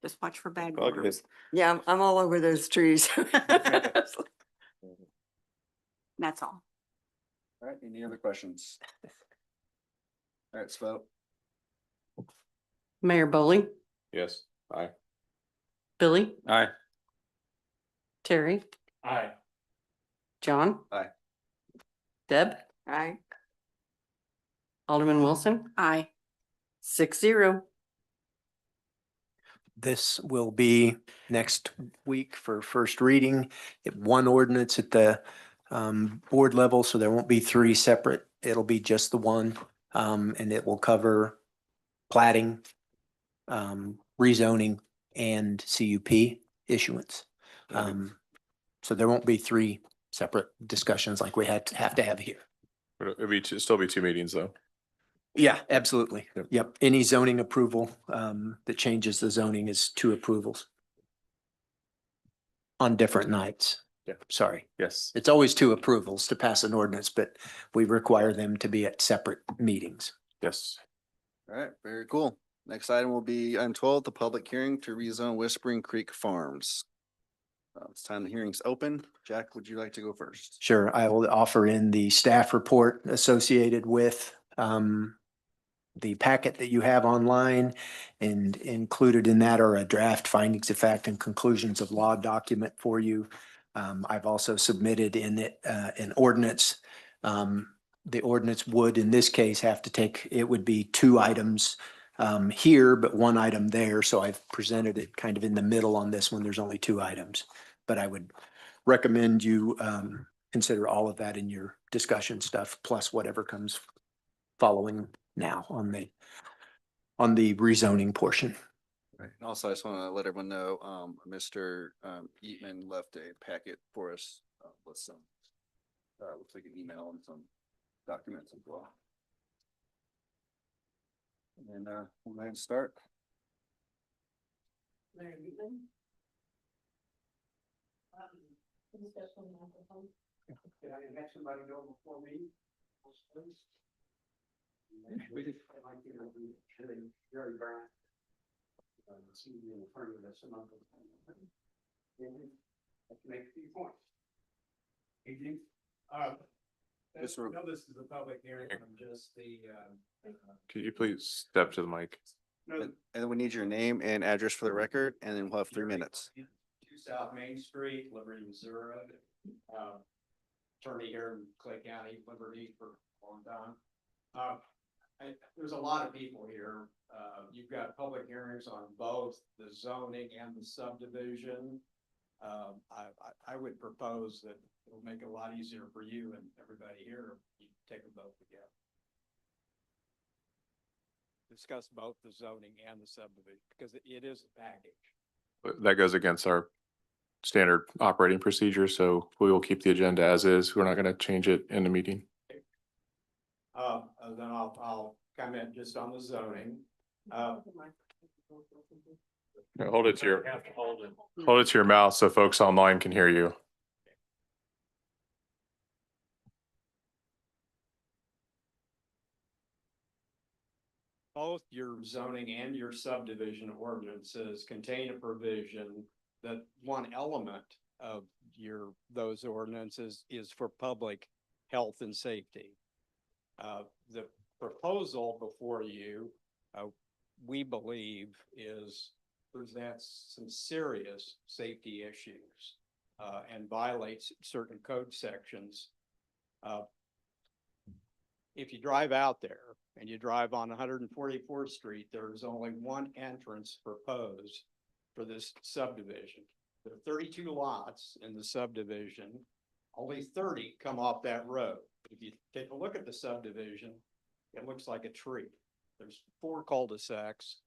just watch for bad Look at worms. Yeah, I'm all over those trees. That's all. All right. Any other questions? All right, let's vote. Mayor Boley, Yes. Aye. Billy, Aye. Terry, Aye. John. Aye. Deb, Aye. Alderman Wilson, Aye. 6-0. This will be next week for first reading. One ordinance at the board level, so there won't be three separate. It'll be just the one. And it will cover platting, rezoning, and CUP issuance. So there won't be three separate discussions like we have to have here. It'll be still be two meetings though. Yeah, absolutely. Yep. Any zoning approval that changes the zoning is two approvals on different nights. Yeah. Sorry. Yes. It's always two approvals to pass an ordinance, but we require them to be at separate meetings. Yes. All right, very cool. Next item will be item 12, the public hearing to rezone Whispering Creek Farms. It's time the hearing's open. Jack, would you like to go first? Sure, I will offer in the staff report associated with the packet that you have online, and included in that are a draft findings of fact and conclusions of law document for you. I've also submitted in it an ordinance. The ordinance would, in this case, have to take, it would be two items here, but one item there. So I've presented it kind of in the middle on this one. There's only two items. But I would recommend you consider all of that in your discussion stuff, plus whatever comes following now on the rezoning portion. Right. And also, I just want to let everyone know, Mr. Eatman left a packet for us with some, looks like an email and some documents as well. And we'll go ahead and start. Did I have somebody go before me? Very brown. See you in front of us. Make a few points. Evening. Just re- No, this is a public hearing from just the, Could you please step to the mic? And then we need your name and address for the record, and then we'll have 3 minutes. 2 South Main Street, Liberty, Missouri. Attorney here in Clay County, Liberty for a long time. There's a lot of people here. You've got public hearings on both the zoning and the subdivision. I would propose that it'll make it a lot easier for you and everybody here if you take a vote together. Discuss both the zoning and the subdivision, because it is a package. That goes against our standard operating procedure, so we will keep the agenda as is. We're not going to change it in the meeting. Then I'll comment just on the zoning. No, hold it to your mouth so folks online can hear you. Both your zoning and your subdivision ordinances contain a provision that one element of those ordinances is for public health and safety. The proposal before you, we believe, presents some serious safety issues and violates certain code sections. If you drive out there and you drive on 144th Street, there's only one entrance proposed for this subdivision. There are 32 lots in the subdivision. Only 30 come off that road. If you take a look at the subdivision, it looks like a tree. There's 4 cul-de-sacs.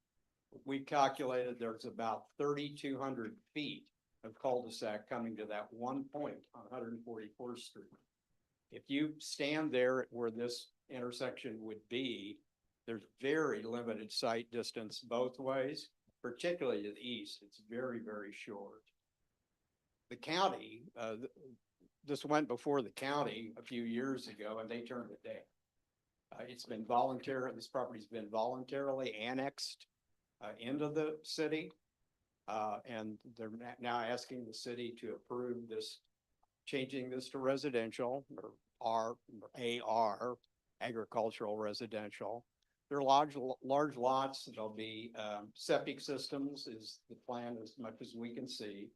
We calculated there's about 3,200 feet of cul-de-sac coming to that one point on 144th Street. If you stand there where this intersection would be, there's very limited sight distance both ways, particularly to the east. It's very, very short. The county, this went before the county a few years ago and they turned it down. It's been voluntary, this property's been voluntarily annexed into the city. And they're now asking the city to approve this, changing this to residential or AR, agricultural residential. They're large lots. There'll be septic systems is the plan as much as we can see.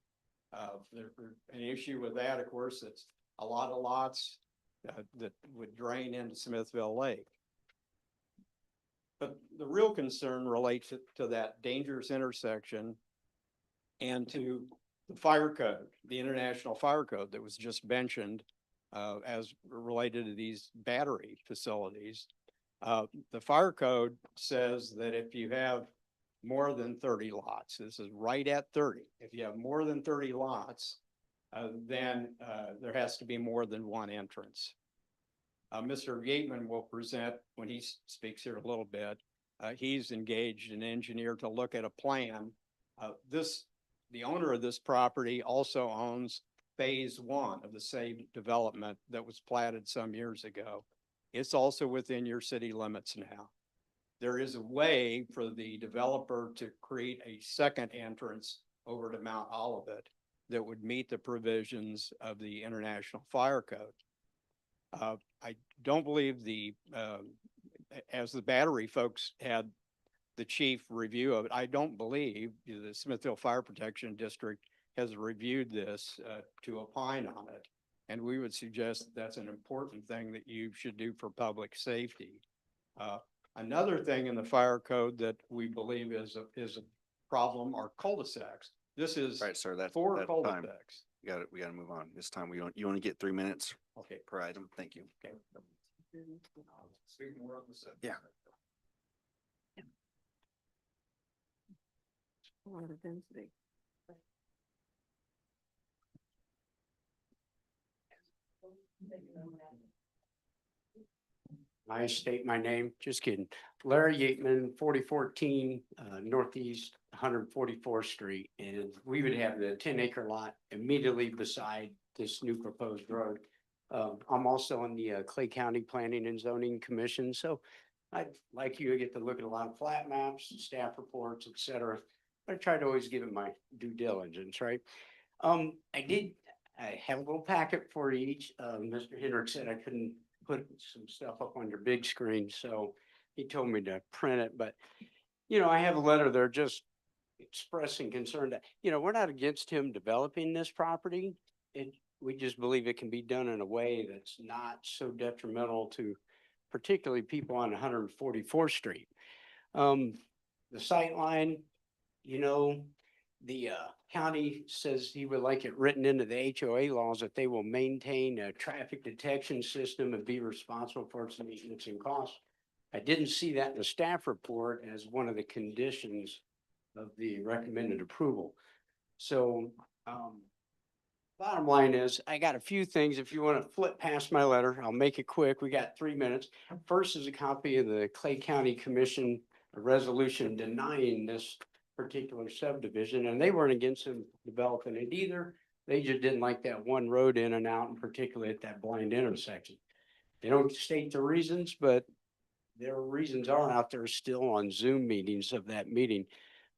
An issue with that, of course, it's a lot of lots that would drain into Smithville Lake. But the real concern relates to that dangerous intersection and to the fire code, the International Fire Code that was just mentioned as related to these battery facilities. The fire code says that if you have more than 30 lots, this is right at 30. If you have more than 30 lots, then there has to be more than one entrance. Mr. Gateman will present when he speaks here a little bit. He's engaged an engineer to look at a plan. The owner of this property also owns phase one of the same development that was platted some years ago. It's also within your city limits now. There is a way for the developer to create a second entrance over to Mount Olivet that would meet the provisions of the International Fire Code. I don't believe as the battery folks had the chief review of it, I don't believe the Smithfield Fire Protection District has reviewed this to opine on it. And we would suggest that's an important thing that you should do for public safety. Another thing in the fire code that we believe is a problem are cul-de-sacs. This is Right, sir, that's four time. cul-de-sacs. We gotta move on. This time you only get 3 minutes Okay. per item. Thank you. Okay. Yeah. What a density. I state my name, just kidding. Larry Yateman, 4014 Northeast 144th Street. And we would have the 10-acre lot immediately beside this new proposed road. I'm also on the Clay County Planning and Zoning Commission, so I'd like you to get to look at a lot of plat maps, staff reports, et cetera. I try to always give it my due diligence, right? I have a little packet for each. Mr. Hendrick said I couldn't put some stuff up on your big screen, so he told me to print it, but I have a letter there just expressing concern that, we're not against him developing this property. We just believe it can be done in a way that's not so detrimental to particularly people on 144th Street. The sightline, the county says he would like it written into the HOA laws that they will maintain a traffic detection system and be responsible for its maintenance and costs. I didn't see that in the staff report as one of the conditions of the recommended approval. So, bottom line is, I got a few things. If you want to flip past my letter, I'll make it quick. We got 3 minutes. First is a copy of the Clay County Commission resolution denying this particular subdivision, and they weren't against him developing it either. They just didn't like that one road in and out, and particularly at that blind intersection. They don't state the reasons, but their reasons are out there still on Zoom meetings of that meeting.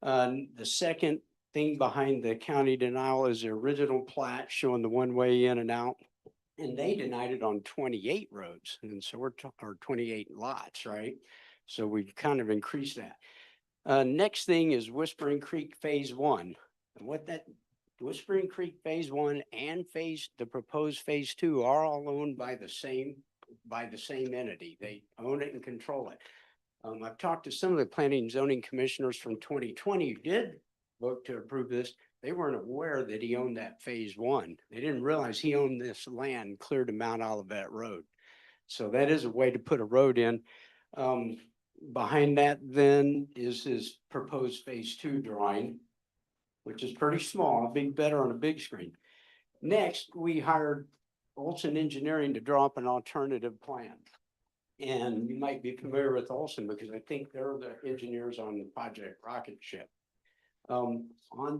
The second thing behind the county denial is the original plat showing the one-way in and out. And they denied it on 28 roads. And so or 28 lots, right? So we've kind of increased that. Next thing is Whispering Creek Phase 1. And what that Whispering Creek Phase 1 and the proposed Phase 2 are all owned by the same entity. They own it and control it. I've talked to some of the planning and zoning commissioners from 2020 who did vote to approve this. They weren't aware that he owned that Phase 1. They didn't realize he owned this land clear to Mount Olivet Road. So that is a way to put a road in. Behind that then is his proposed Phase 2 drawing, which is pretty small, better on a big screen. Next, we hired Olson Engineering to draw up an alternative plan. And you might be familiar with Olson because I think they're the engineers on the Project Rocket Ship. On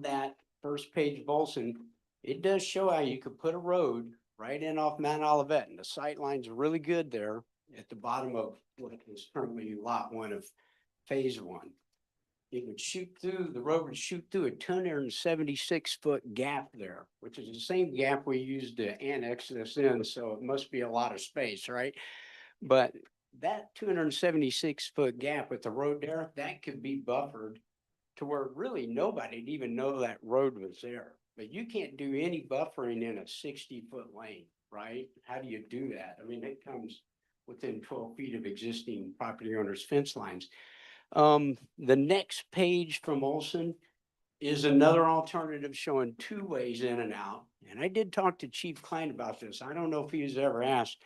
that first page of Olson, it does show how you could put a road right in off Mount Olivet, and the sight lines are really good there at the bottom of what is currently lot 1 of Phase 1. It would shoot through, the road would shoot through a 276-foot gap there, which is the same gap we used to annex this in, so it must be a lot of space, right? But that 276-foot gap with the road there, that could be buffered to where really nobody'd even know that road was there. But you can't do any buffering in a 60-foot lane, right? How do you do that? I mean, it comes within 12 feet of existing property owners' fence lines. The next page from Olson is another alternative showing 2 ways in and out. And I did talk to Chief Klein about this. I don't know if he was ever asked,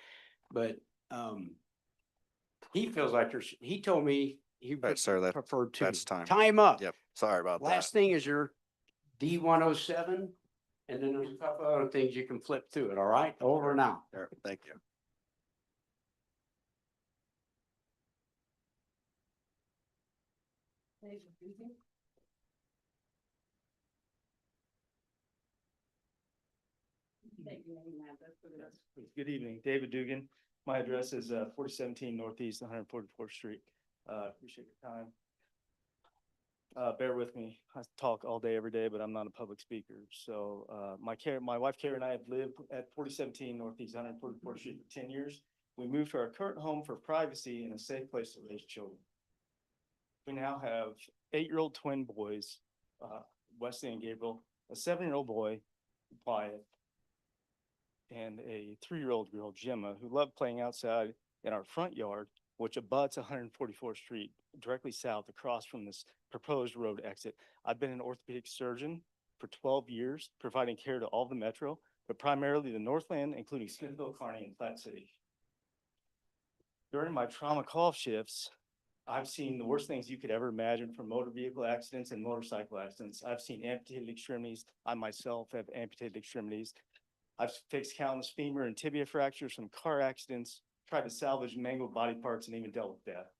but he feels like he told me he Right, sir, preferred 2. that's time. Time up. Yep, sorry about that. Last thing is your D107, and then there's a couple other things you can flip through it, all right? Over and out. Sure, thank you. Good evening, David Dugan. My address is 4017 Northeast, 144th Street. Appreciate your time. Bear with me. I talk all day, every day, but I'm not a public speaker. So my wife Carrie and I have lived at 4017 Northeast, 144th Street for 10 years. We moved to our current home for privacy and a safe place to raise children. We now have 8-year-old twin boys, Wesley and Gabriel, a 7-year-old boy, Wyatt, and a 3-year-old girl, Gemma, who loved playing outside in our front yard, which abuts 144th Street, directly south across from this proposed road exit. I've been an orthopedic surgeon for 12 years, providing care to all the metro, but primarily the Northland, including Smithville, Kearney, and Platte City. During my trauma call shifts, I've seen the worst things you could ever imagine, from motor vehicle accidents and motorcycle accidents. I've seen amputated extremities. I myself have amputated extremities. I've fixed countless femur and tibia fractures from car accidents, tried to salvage mangled body parts, and even dealt with death.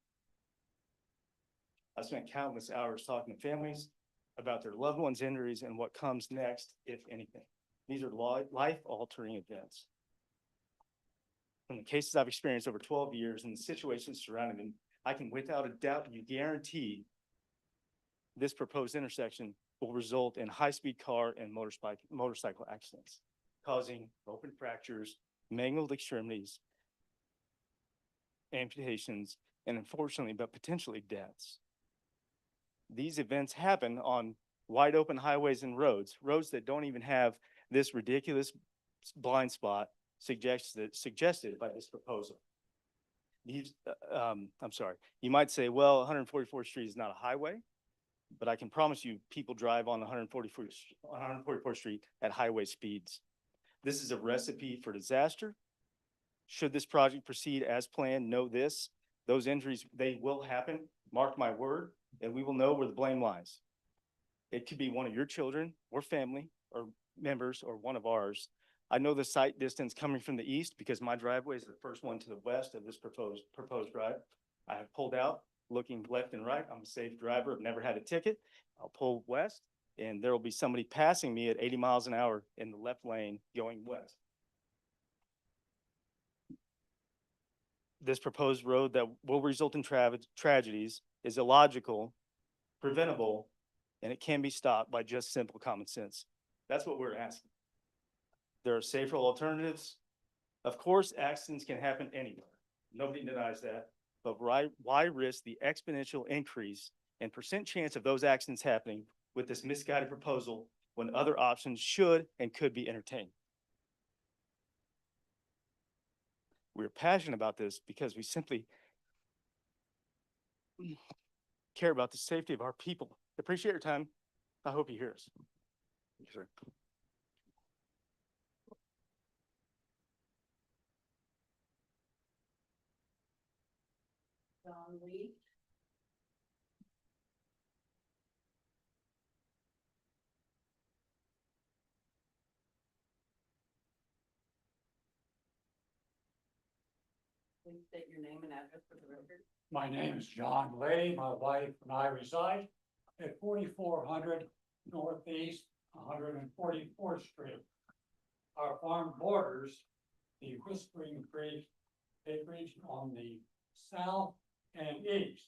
I've spent countless hours talking to families about their loved ones' injuries and what comes next, if anything. These are life-altering events. From the cases I've experienced over 12 years and the situations surrounding them, I can without a doubt guarantee this proposed intersection will result in high-speed car and motorcycle accidents, causing open fractures, mangled extremities, amputations, and unfortunately, but potentially deaths. These events happen on wide open highways and roads that don't even have this ridiculous blind spot suggested by this proposal. I'm sorry, you might say, well, 144th Street is not a highway, but I can promise you people drive on 144th Street at highway speeds. This is a recipe for disaster. Should this project proceed as planned, know this, those injuries, they will happen, mark my word, and we will know where the blame lies. It could be one of your children or family or members or one of ours. I know the sight distance coming from the east because my driveway is the first one to the west of this proposed drive. I have pulled out, looking left and right. I'm a safe driver. I've never had a ticket. I'll pull west, and there will be somebody passing me at 80 miles an hour in the left lane going west. This proposed road that will result in tragedies is illogical, preventable, and it can be stopped by just simple common sense. That's what we're asking. There are safer alternatives. Of course, accidents can happen anywhere. Nobody denies that. But why risk the exponential increase and percent chance of those accidents happening with this misguided proposal when other options should and could be entertained? We're passionate about this because we simply care about the safety of our people. Appreciate your time. I hope you hear us. Yes, sir. Don Lee. Please state your name and address for the record. My name is John Lay. My wife and I reside at 4400 Northeast 144th Street. Our farm borders the Whispering Creek acreage on the south and east.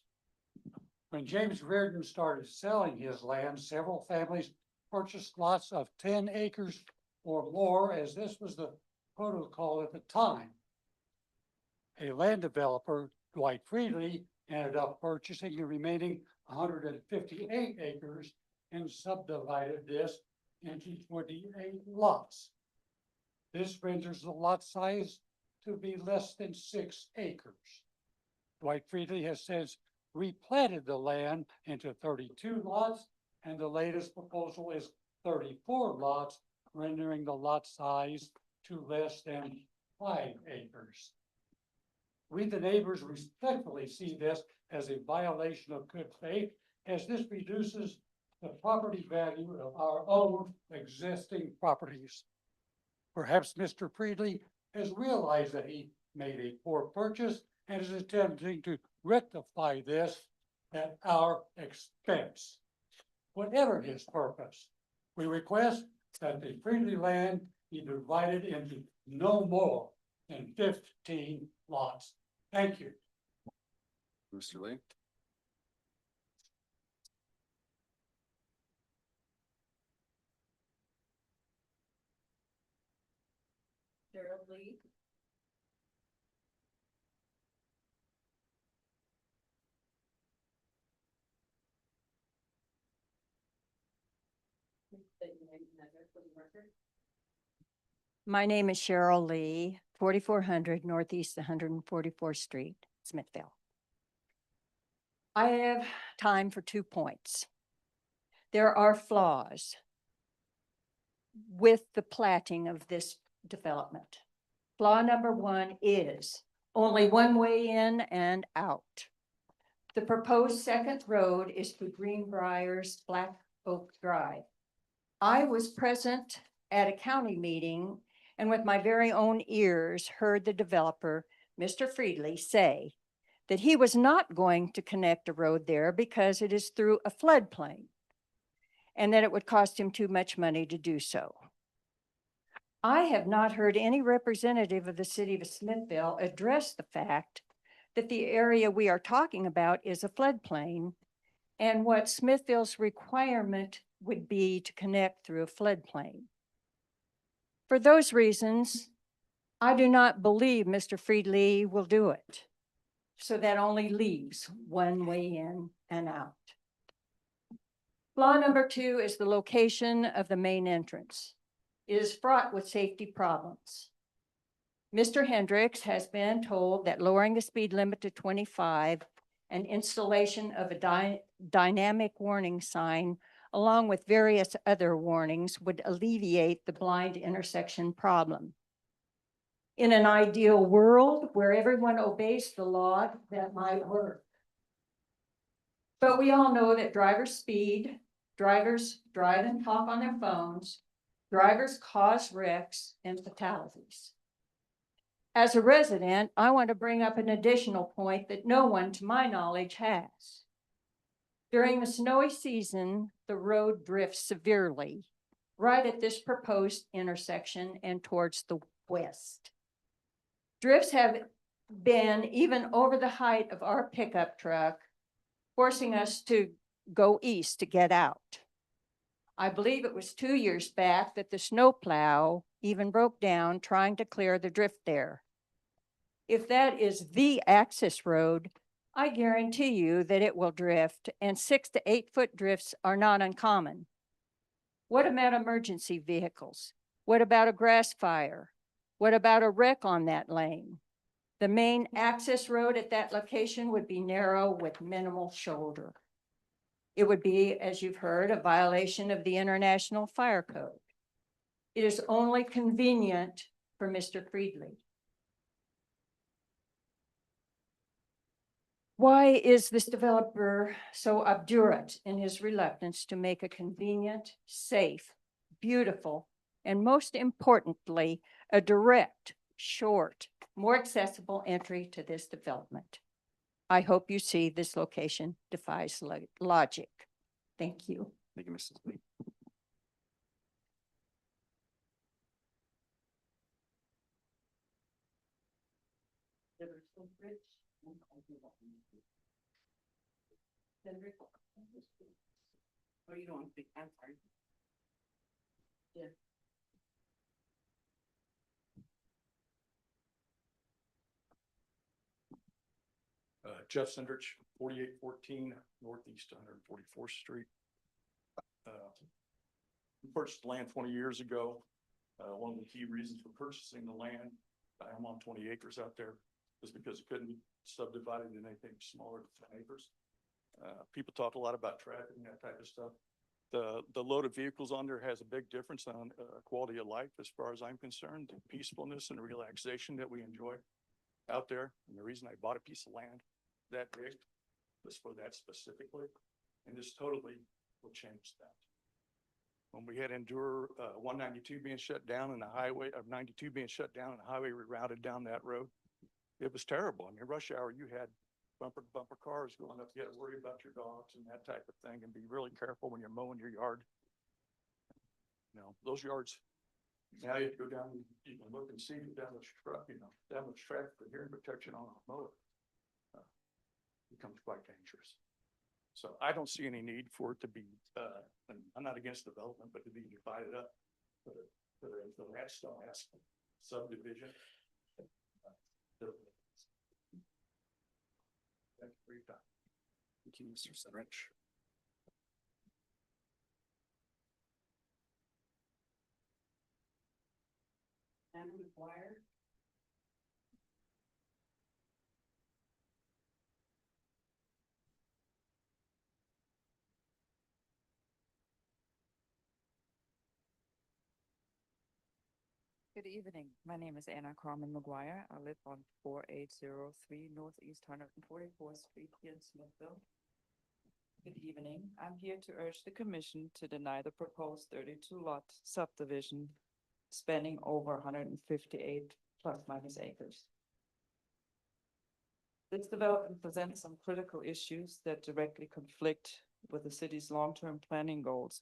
When James Reardon started selling his land, several families purchased lots of 10 acres or more, as this was the protocol at the time. A land developer, Dwight Friedley, ended up purchasing the remaining 158 acres and subdivided this into 28 lots. This renders the lot size to be less than 6 acres. Dwight Friedley has since replatted the land into 32 lots, and the latest proposal is 34 lots, rendering the lot size to less than 5 acres. We, the neighbors, respectfully see this as a violation of good faith, as this reduces the property value of our own existing properties. Perhaps Mr. Friedley has realized that he made a poor purchase and is attempting to rectify this at our expense. Whatever his purpose, we request that the Friedley land be divided into no more than 15 lots. Thank you. Mr. Lee? Gerald Lee. My name is Cheryl Lee, 4400 Northeast 144th Street, Smithville. I have time for 2 points. There are flaws with the platting of this development. Flaw number 1 is only one way in and out. The proposed second road is through Greenbriers Black Oak Drive. I was present at a county meeting and with my very own ears heard the developer, Mr. Friedley, say that he was not going to connect a road there because it is through a floodplain and that it would cost him too much money to do so. I have not heard any representative of the city of Smithville address the fact that the area we are talking about is a floodplain and what Smithville's requirement would be to connect through a floodplain. For those reasons, I do not believe Mr. Friedley will do it. So that only leaves one way in and out. Flaw number 2 is the location of the main entrance. It is fraught with safety problems. Mr. Hendricks has been told that lowering the speed limit to 25 and installation of a dynamic warning sign along with various other warnings would alleviate the blind intersection problem. In an ideal world where everyone obeys the law, that might work. But we all know that drivers speed, drivers drive and talk on their phones, drivers cause wrecks and fatalities. As a resident, I want to bring up an additional point that no one to my knowledge has. During the snowy season, the road drifts severely right at this proposed intersection and towards the west. Drifts have been even over the height of our pickup truck, forcing us to go east to get out. I believe it was 2 years back that the snowplow even broke down trying to clear the drift there. If that is the access road, I guarantee you that it will drift, and 6 to 8 foot drifts are not uncommon. What about emergency vehicles? What about a grass fire? What about a wreck on that lane? The main access road at that location would be narrow with minimal shoulder. It would be, as you've heard, a violation of the International Fire Code. It is only convenient for Mr. Friedley. Why is this developer so obdurate in his reluctance to make a convenient, safe, beautiful, and most importantly, a direct, short, more accessible entry to this development? I hope you see this location defies logic. Thank you. Thank you, Mrs. Lee. What are you doing? I'm sorry. Yeah. Jeff Sendrich, 4814 Northeast 144th Street. We purchased land 20 years ago. One of the key reasons for purchasing the land, I'm on 20 acres out there, is because it couldn't be subdivided in anything smaller than 10 acres. People talk a lot about traffic and that type of stuff. The load of vehicles on there has a big difference on quality of life as far as I'm concerned, the peacefulness and the relaxation that we enjoy out there. And the reason I bought a piece of land that big was for that specifically, and this totally will change that. When we had Endure 192 being shut down and the highway of 92 being shut down and the highway rerouted down that road, it was terrible. I mean, rush hour, you had bumper to bumper cars going up. You had to worry about your dogs and that type of thing, and be really careful when you're mowing your yard. You know, those yards Now you go down, you can look and see down the truck, down the track for hearing protection on a mower. Becomes quite dangerous. So I don't see any need for it to be, and I'm not against development, but to be divided up. For the rest of us subdivision. Thank you for your time. Thank you, Mr. Senrich. And required. Good evening. My name is Anna Carmen McGuire. I live on 4803 Northeast 144th Street here in Smithville. Good evening. I'm here to urge the commission to deny the proposed 32-lot subdivision spanning over 158 plus minus acres. This development presents some critical issues that directly conflict with the city's long-term planning goals: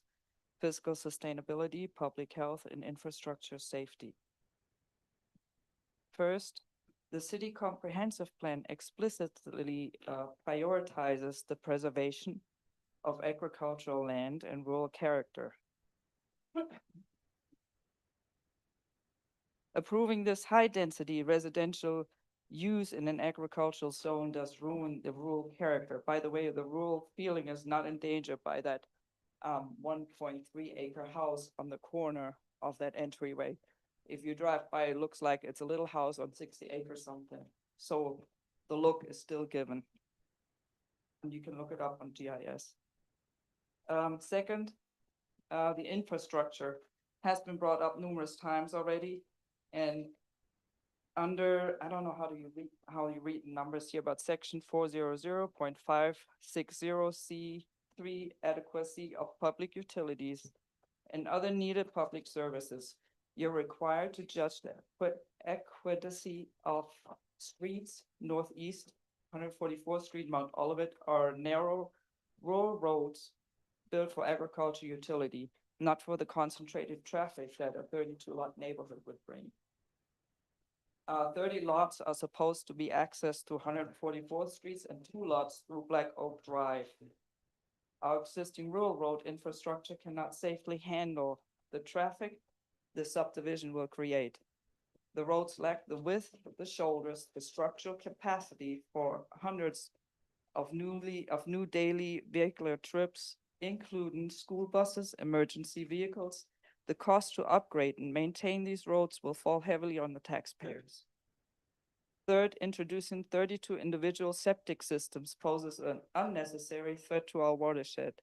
fiscal sustainability, public health, and infrastructure safety. First, the city comprehensive plan explicitly prioritizes the preservation of agricultural land and rural character. Approving this high-density residential use in an agricultural zone does ruin the rural character. By the way, the rural feeling is not endangered by that 1.3 acre house on the corner of that entryway. If you drive by, it looks like it's a little house on 60 acres something. So the look is still given. And you can look it up on GIS. Second, the infrastructure has been brought up numerous times already. And under, I don't know how you read the numbers here, but section 400.560C3, adequacy of public utilities and other needed public services, you're required to judge the adequacy of streets. Northeast 144th Street, Mount Olivet, are narrow rural roads built for agriculture utility, not for the concentrated traffic that a 32-lot neighborhood would bring. 30 lots are supposed to be accessed to 144th Streets and 2 lots through Black Oak Drive. Our existing rural road infrastructure cannot safely handle the traffic the subdivision will create. The roads lack the width, the shoulders, the structural capacity for hundreds of new daily vehicular trips, including school buses, emergency vehicles. The cost to upgrade and maintain these roads will fall heavily on the taxpayers. Third, introducing 32 individual septic systems poses an unnecessary threat to our watershed.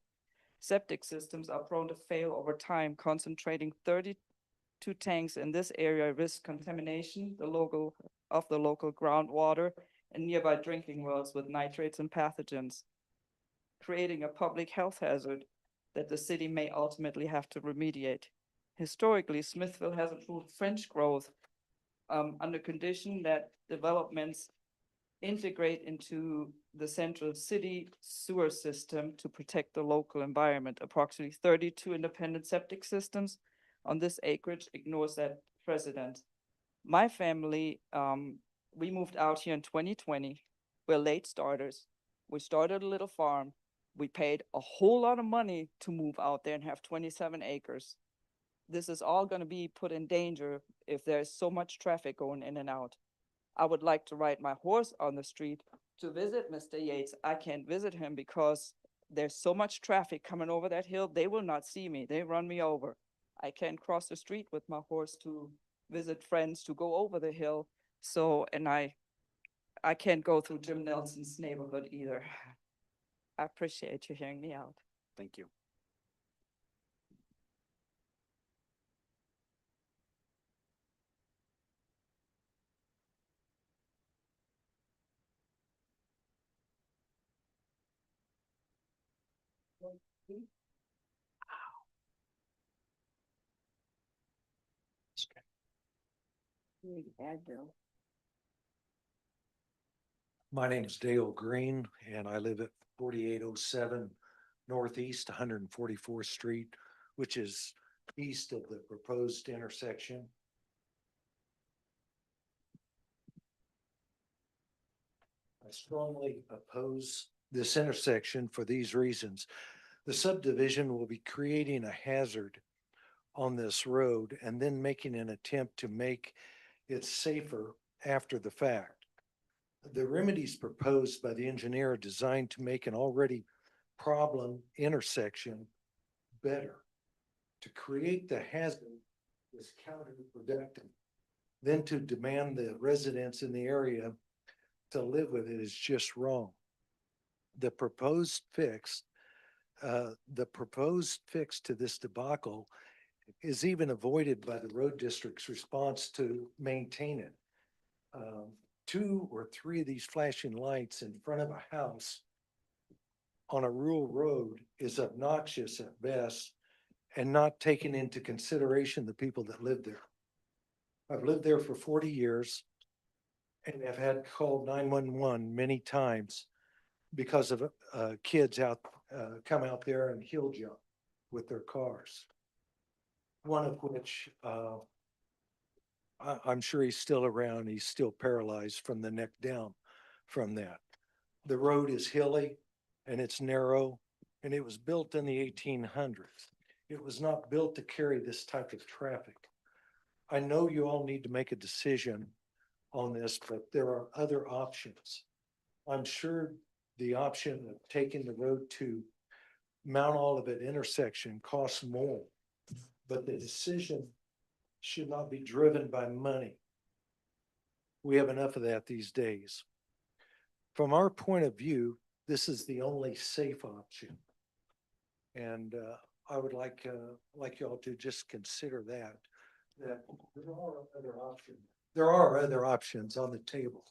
Septic systems are prone to fail over time. Concentrating 32 tanks in this area risk contamination of the local groundwater and nearby drinking wells with nitrates and pathogens, creating a public health hazard that the city may ultimately have to remediate. Historically, Smithville has approved French growth under condition that developments integrate into the central city sewer system to protect the local environment. Approximately 32 independent septic systems on this acreage ignores that precedent. My family, we moved out here in 2020. We're late starters. We started a little farm. We paid a whole lot of money to move out there and have 27 acres. This is all going to be put in danger if there's so much traffic going in and out. I would like to ride my horse on the street to visit Mr. Yates. I can't visit him because there's so much traffic coming over that hill. They will not see me. They run me over. I can't cross the street with my horse to visit friends to go over the hill. So, and I can't go through Jim Nelson's neighborhood either. I appreciate you hearing me out. Thank you. My name is Dale Green and I live at 4807 Northeast 144th Street, which is east of the proposed intersection. I strongly oppose this intersection for these reasons. The subdivision will be creating a hazard on this road and then making an attempt to make it safer after the fact. The remedies proposed by the engineer are designed to make an already problem intersection better. To create the hazard is counterproductive. Then to demand the residents in the area to live with it is just wrong. The proposed fix to this debacle is even avoided by the road district's response to maintain it. 2 or 3 of these flashing lights in front of a house on a rural road is obnoxious at best and not taking into consideration the people that live there. I've lived there for 40 years and have had called 911 many times because of kids come out there and hill jump with their cars. One of which I'm sure he's still around. He's still paralyzed from the neck down from that. The road is hilly and it's narrow, and it was built in the 1800s. It was not built to carry this type of traffic. I know you all need to make a decision on this, but there are other options. I'm sure the option of taking the road to Mount Olivet intersection costs more, but the decision should not be driven by money. We have enough of that these days. From our point of view, this is the only safe option. And I would like y'all to just consider that there are other options. There are other options on the table,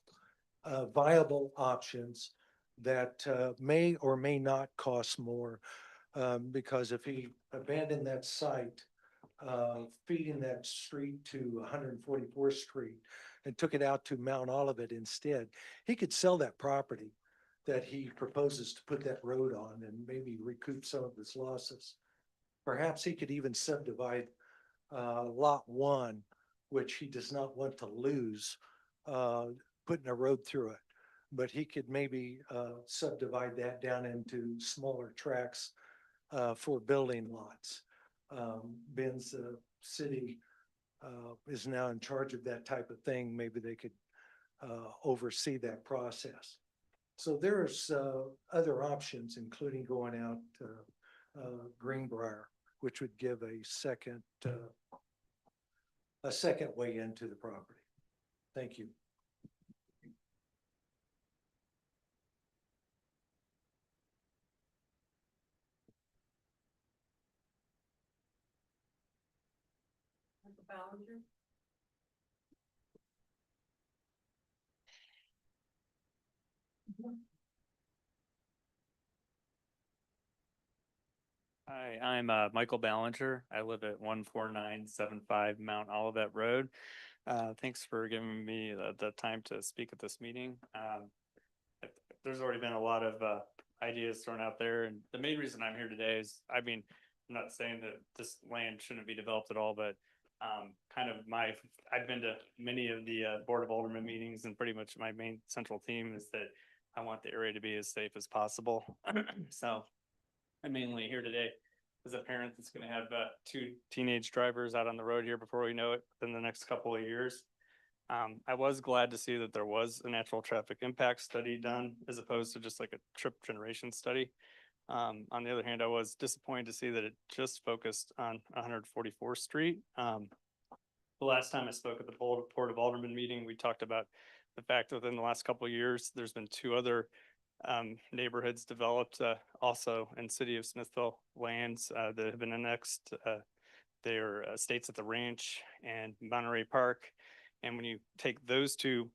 viable options that may or may not cost more. Because if he abandoned that site, feeding that street to 144th Street and took it out to Mount Olivet instead, he could sell that property that he proposes to put that road on and maybe recoup some of his losses. Perhaps he could even subdivide lot 1, which he does not want to lose, putting a road through it. But he could maybe subdivide that down into smaller tracts for building lots. Ben's city is now in charge of that type of thing. Maybe they could oversee that process. So there's other options, including going out Greenbrier, which would give a second way into the property. Thank you. Ballinger? Hi, I'm Michael Ballinger. I live at 14975 Mount Olivet Road. Thanks for giving me the time to speak at this meeting. There's already been a lot of ideas thrown out there, and the main reason I'm here today is, I mean, I'm not saying that this land shouldn't be developed at all, but I've been to many of the Board of Alderman meetings, and pretty much my main central theme is that I want the area to be as safe as possible. So I'm mainly here today as a parent that's going to have 2 teenage drivers out on the road here before we know it in the next couple of years. I was glad to see that there was a natural traffic impact study done as opposed to just like a trip generation study. On the other hand, I was disappointed to see that it just focused on 144th Street. The last time I spoke at the Board of Alderman meeting, we talked about the fact that within the last couple of years, there's been 2 other neighborhoods developed also in City of Smithville lands that have been annexed. They're Estates at the Ranch and Monterey Park. And when you take those 2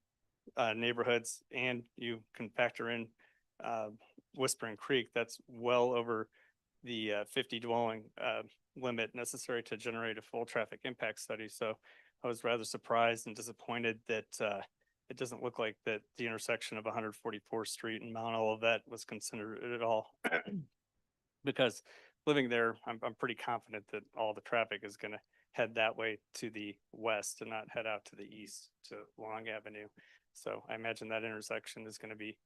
neighborhoods and you can factor in Whispering Creek, that's well over the 50 dwelling limit necessary to generate a full traffic impact study. So I was rather surprised and disappointed that it doesn't look like that the intersection of 144th Street and Mount Olivet was considered at all. Because living there, I'm pretty confident that all the traffic is gonna head that way to the west and not head out to the east to Long Avenue. So I imagine that intersection is gonna be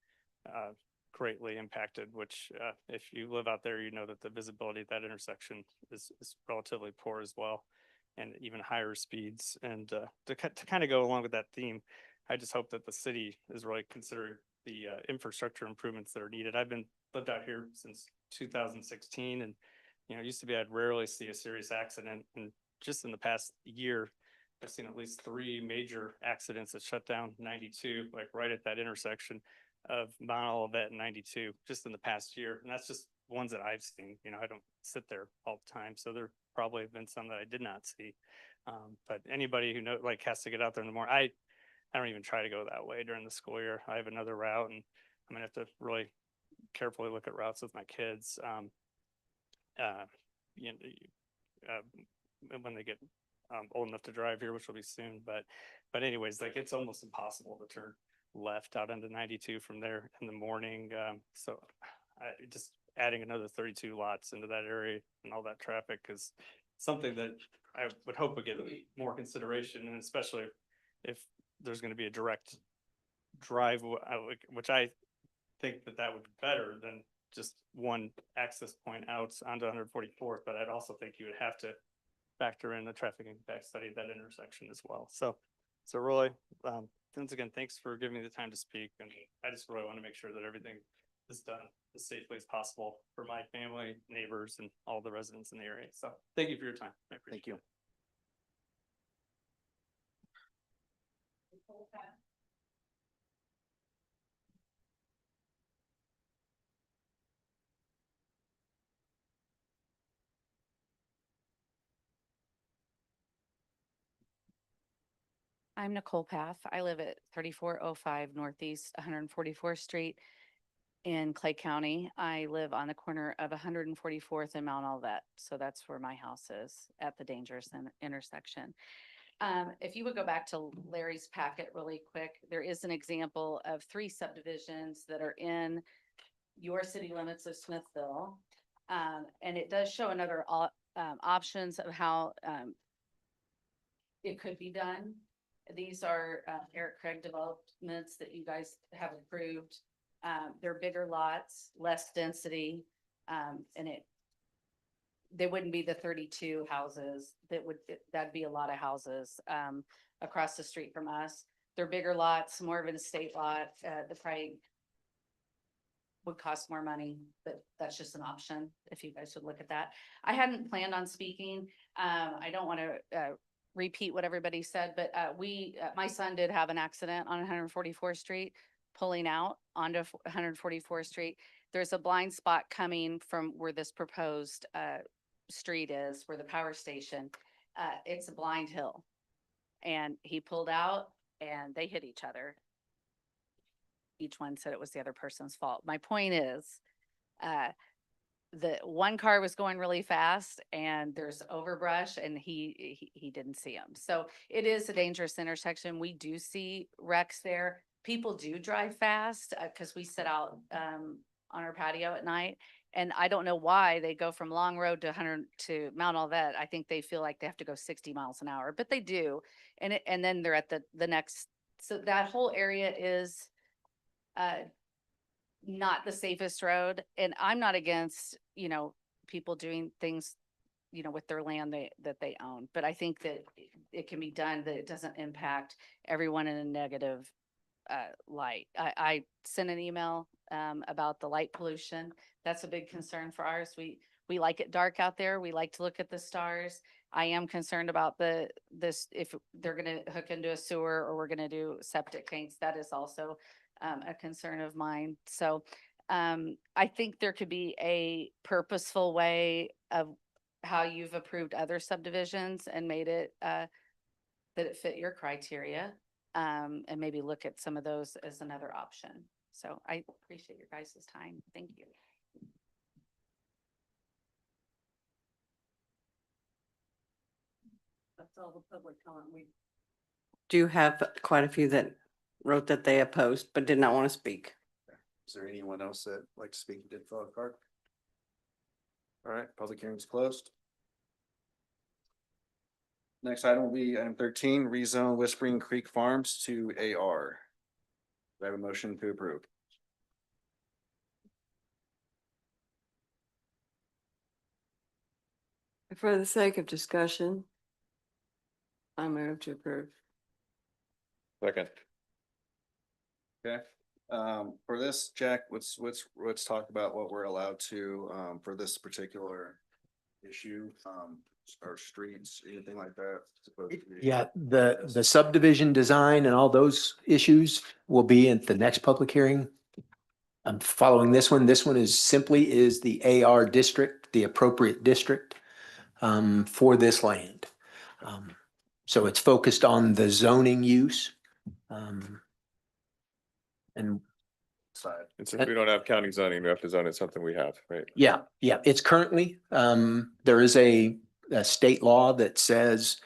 greatly impacted, which if you live out there, you know that the visibility at that intersection is relatively poor as well, and even higher speeds. And to kind of go along with that theme, I just hope that the city is really considering the infrastructure improvements that are needed. I've lived out here since 2016, and it used to be I'd rarely see a serious accident, and just in the past year, I've seen at least 3 major accidents that shut down 92, like right at that intersection of Mount Olivet and 92, just in the past year. And that's just ones that I've seen. I don't sit there all the time, so there probably have been some that I did not see. But anybody who has to get out there in the morning, I don't even try to go that way during the school year. I have another route, and I'm gonna have to really carefully look at routes with my kids. When they get old enough to drive here, which will be soon. But anyways, it's almost impossible to turn left out into 92 from there in the morning. So just adding another 32 lots into that area and all that traffic is something that I would hope would get more consideration, and especially if there's going to be a direct drive, which I think that would be better than just one access point out onto 144th. But I'd also think you would have to factor in the traffic impact study at that intersection as well. So really, once again, thanks for giving me the time to speak. And I just really want to make sure that everything is done as safely as possible for my family, neighbors, and all the residents in the area. So thank you for your time. I appreciate it. I'm Nicole Path. I live at 3405 Northeast 144th Street in Clay County. I live on the corner of 144th and Mount Olivet. So that's where my house is, at the dangerous intersection. If you would go back to Larry's packet really quick, there is an example of 3 subdivisions that are in your city limits of Smithville. And it does show another options of how it could be done. These are Eric Craig developments that you guys have approved. They're bigger lots, less density, and they wouldn't be the 32 houses. That'd be a lot of houses across the street from us. They're bigger lots, more of an estate lot. The price would cost more money, but that's just an option if you guys would look at that. I hadn't planned on speaking. I don't want to repeat what everybody said, but my son did have an accident on 144th Street, pulling out onto 144th Street. There's a blind spot coming from where this proposed street is, where the power station. It's a blind hill, and he pulled out and they hit each other. Each one said it was the other person's fault. My point is, the one car was going really fast, and there's overbrush, and he didn't see him. So it is a dangerous intersection. We do see wrecks there. People do drive fast because we sit out on our patio at night. And I don't know why they go from Long Road to Mount Olivet. I think they feel like they have to go 60 miles an hour, but they do. And then they're at the next. So that whole area is not the safest road. And I'm not against, people doing things, with their land that they own. But I think that it can be done, that it doesn't impact everyone in a negative light. I sent an email about the light pollution. That's a big concern for ours. We like it dark out there. We like to look at the stars. I am concerned about this, if they're gonna hook into a sewer or we're gonna do septic tanks. That is also a concern of mine. So I think there could be a purposeful way of how you've approved other subdivisions and made it that it fit your criteria, and maybe look at some of those as another option. So I appreciate your guys' time. Thank you. That's all the public comment. We Do have quite a few that wrote that they opposed, but did not want to speak. Is there anyone else that would like to speak and did fill out a card? All right, public hearing is closed. Next item will be item 13, rezone Whispering Creek Farms to AR. Do I have a motion to approve? For the sake of discussion, I move to approve. Second. Okay, for this, Jack, let's talk about what we're allowed to, for this particular issue, or streets, anything like that. Yeah, the subdivision design and all those issues will be at the next public hearing. I'm following this one. This one is simply is the AR district, the appropriate district for this land. So it's focused on the zoning use. And Side. And since we don't have county zoning, we have to zone it something we have, right? yeah, it's currently, there is a state law that says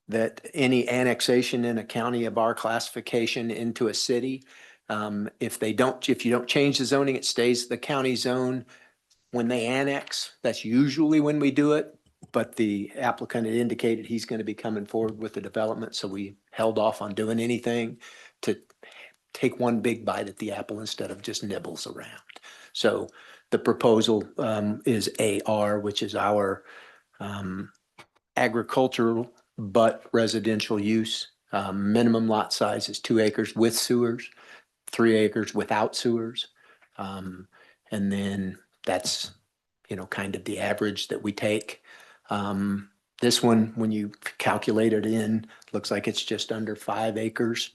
that any annexation in a county of our classification into a city, if you don't change the zoning, it stays the county zone. When they annex, that's usually when we do it, but the applicant had indicated he's going to be coming forward with the development, so we held off on doing anything to take one big bite at the apple instead of just nibbles around. So the proposal is AR, which is our agricultural but residential use. Minimum lot size is 2 acres with sewers, 3 acres without sewers. And then that's, kind of the average that we take. This one, when you calculate it in, looks like it's just under 5 acres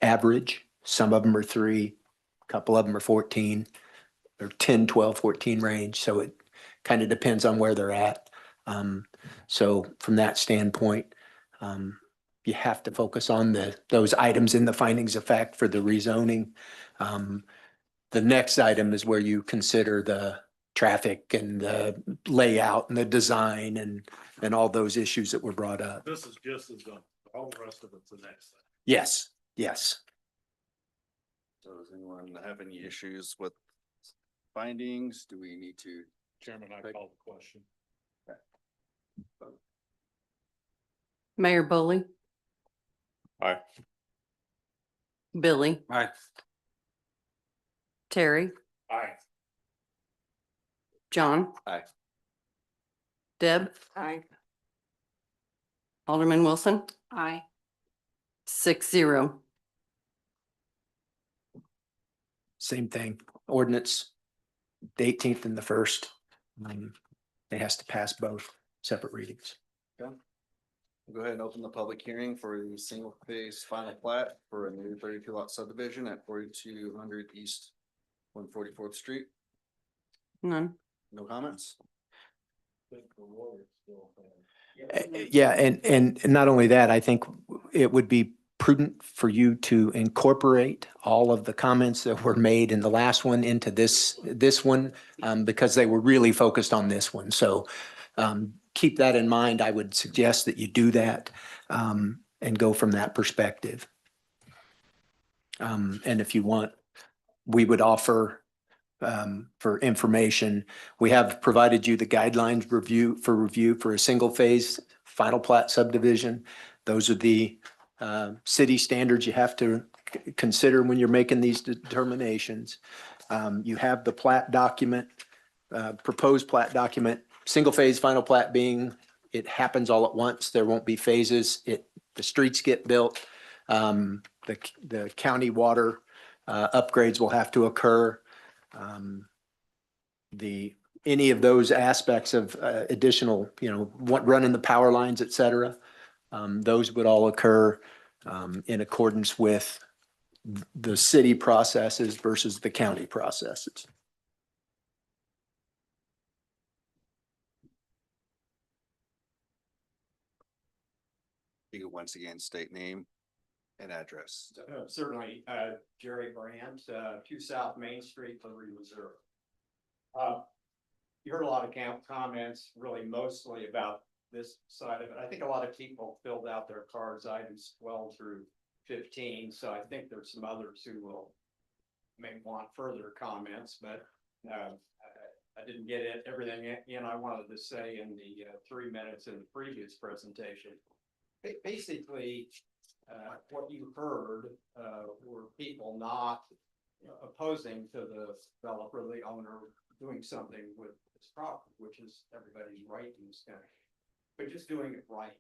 average. Some of them are 3, a couple of them are 14, or 10, 12, 14 range. So it kind of depends on where they're at. So from that standpoint, you have to focus on those items in the findings of fact for the rezoning. The next item is where you consider the traffic and the layout and the design and all those issues that were brought up. This is just as done. All the rest of it's the next thing. Yes. So does anyone have any issues with findings? Do we need to? Chairman, I call the question. Mayor Boley, Aye. Billy, Aye. Terry, Aye. John. Aye. Deb, Aye. Alderman Wilson, Aye. 6-0. Same thing. Ordinance, the 18th and the 1st. It has to pass both separate readings. Okay. Go ahead and open the public hearing for the single phase final plat for a new 32 lot subdivision at 4200 East 144th Street. None. No comments? Yeah, and not only that, I think it would be prudent for you to incorporate all of the comments that were made in the last one into this one, because they were really focused on this one. So keep that in mind. I would suggest that you do that and go from that perspective. And if you want, we would offer for information. We have provided you the guidelines review for a single phase final plat subdivision. Those are the city standards you have to consider when you're making these determinations. You have the plat document, proposed plat document, single phase final plat being it happens all at once. There won't be phases. The streets get built. The county water upgrades will have to occur. Any of those aspects of additional, running the power lines, et cetera, those would all occur in accordance with the city processes versus the county processes. You could once again state name and address. Certainly, Jerry Brandt, 2 South Main Street, Liberty, Missouri. You heard a lot of comments, really mostly about this side of it. I think a lot of people filled out their cards items 12 through 15, so I think there's some others who may want further comments, but I didn't get everything in I wanted to say in the 3 minutes in the previous presentation. Basically, what you heard were people not opposing to the developer, the owner, doing something with this property, which is everybody's right in this country, but just doing it right.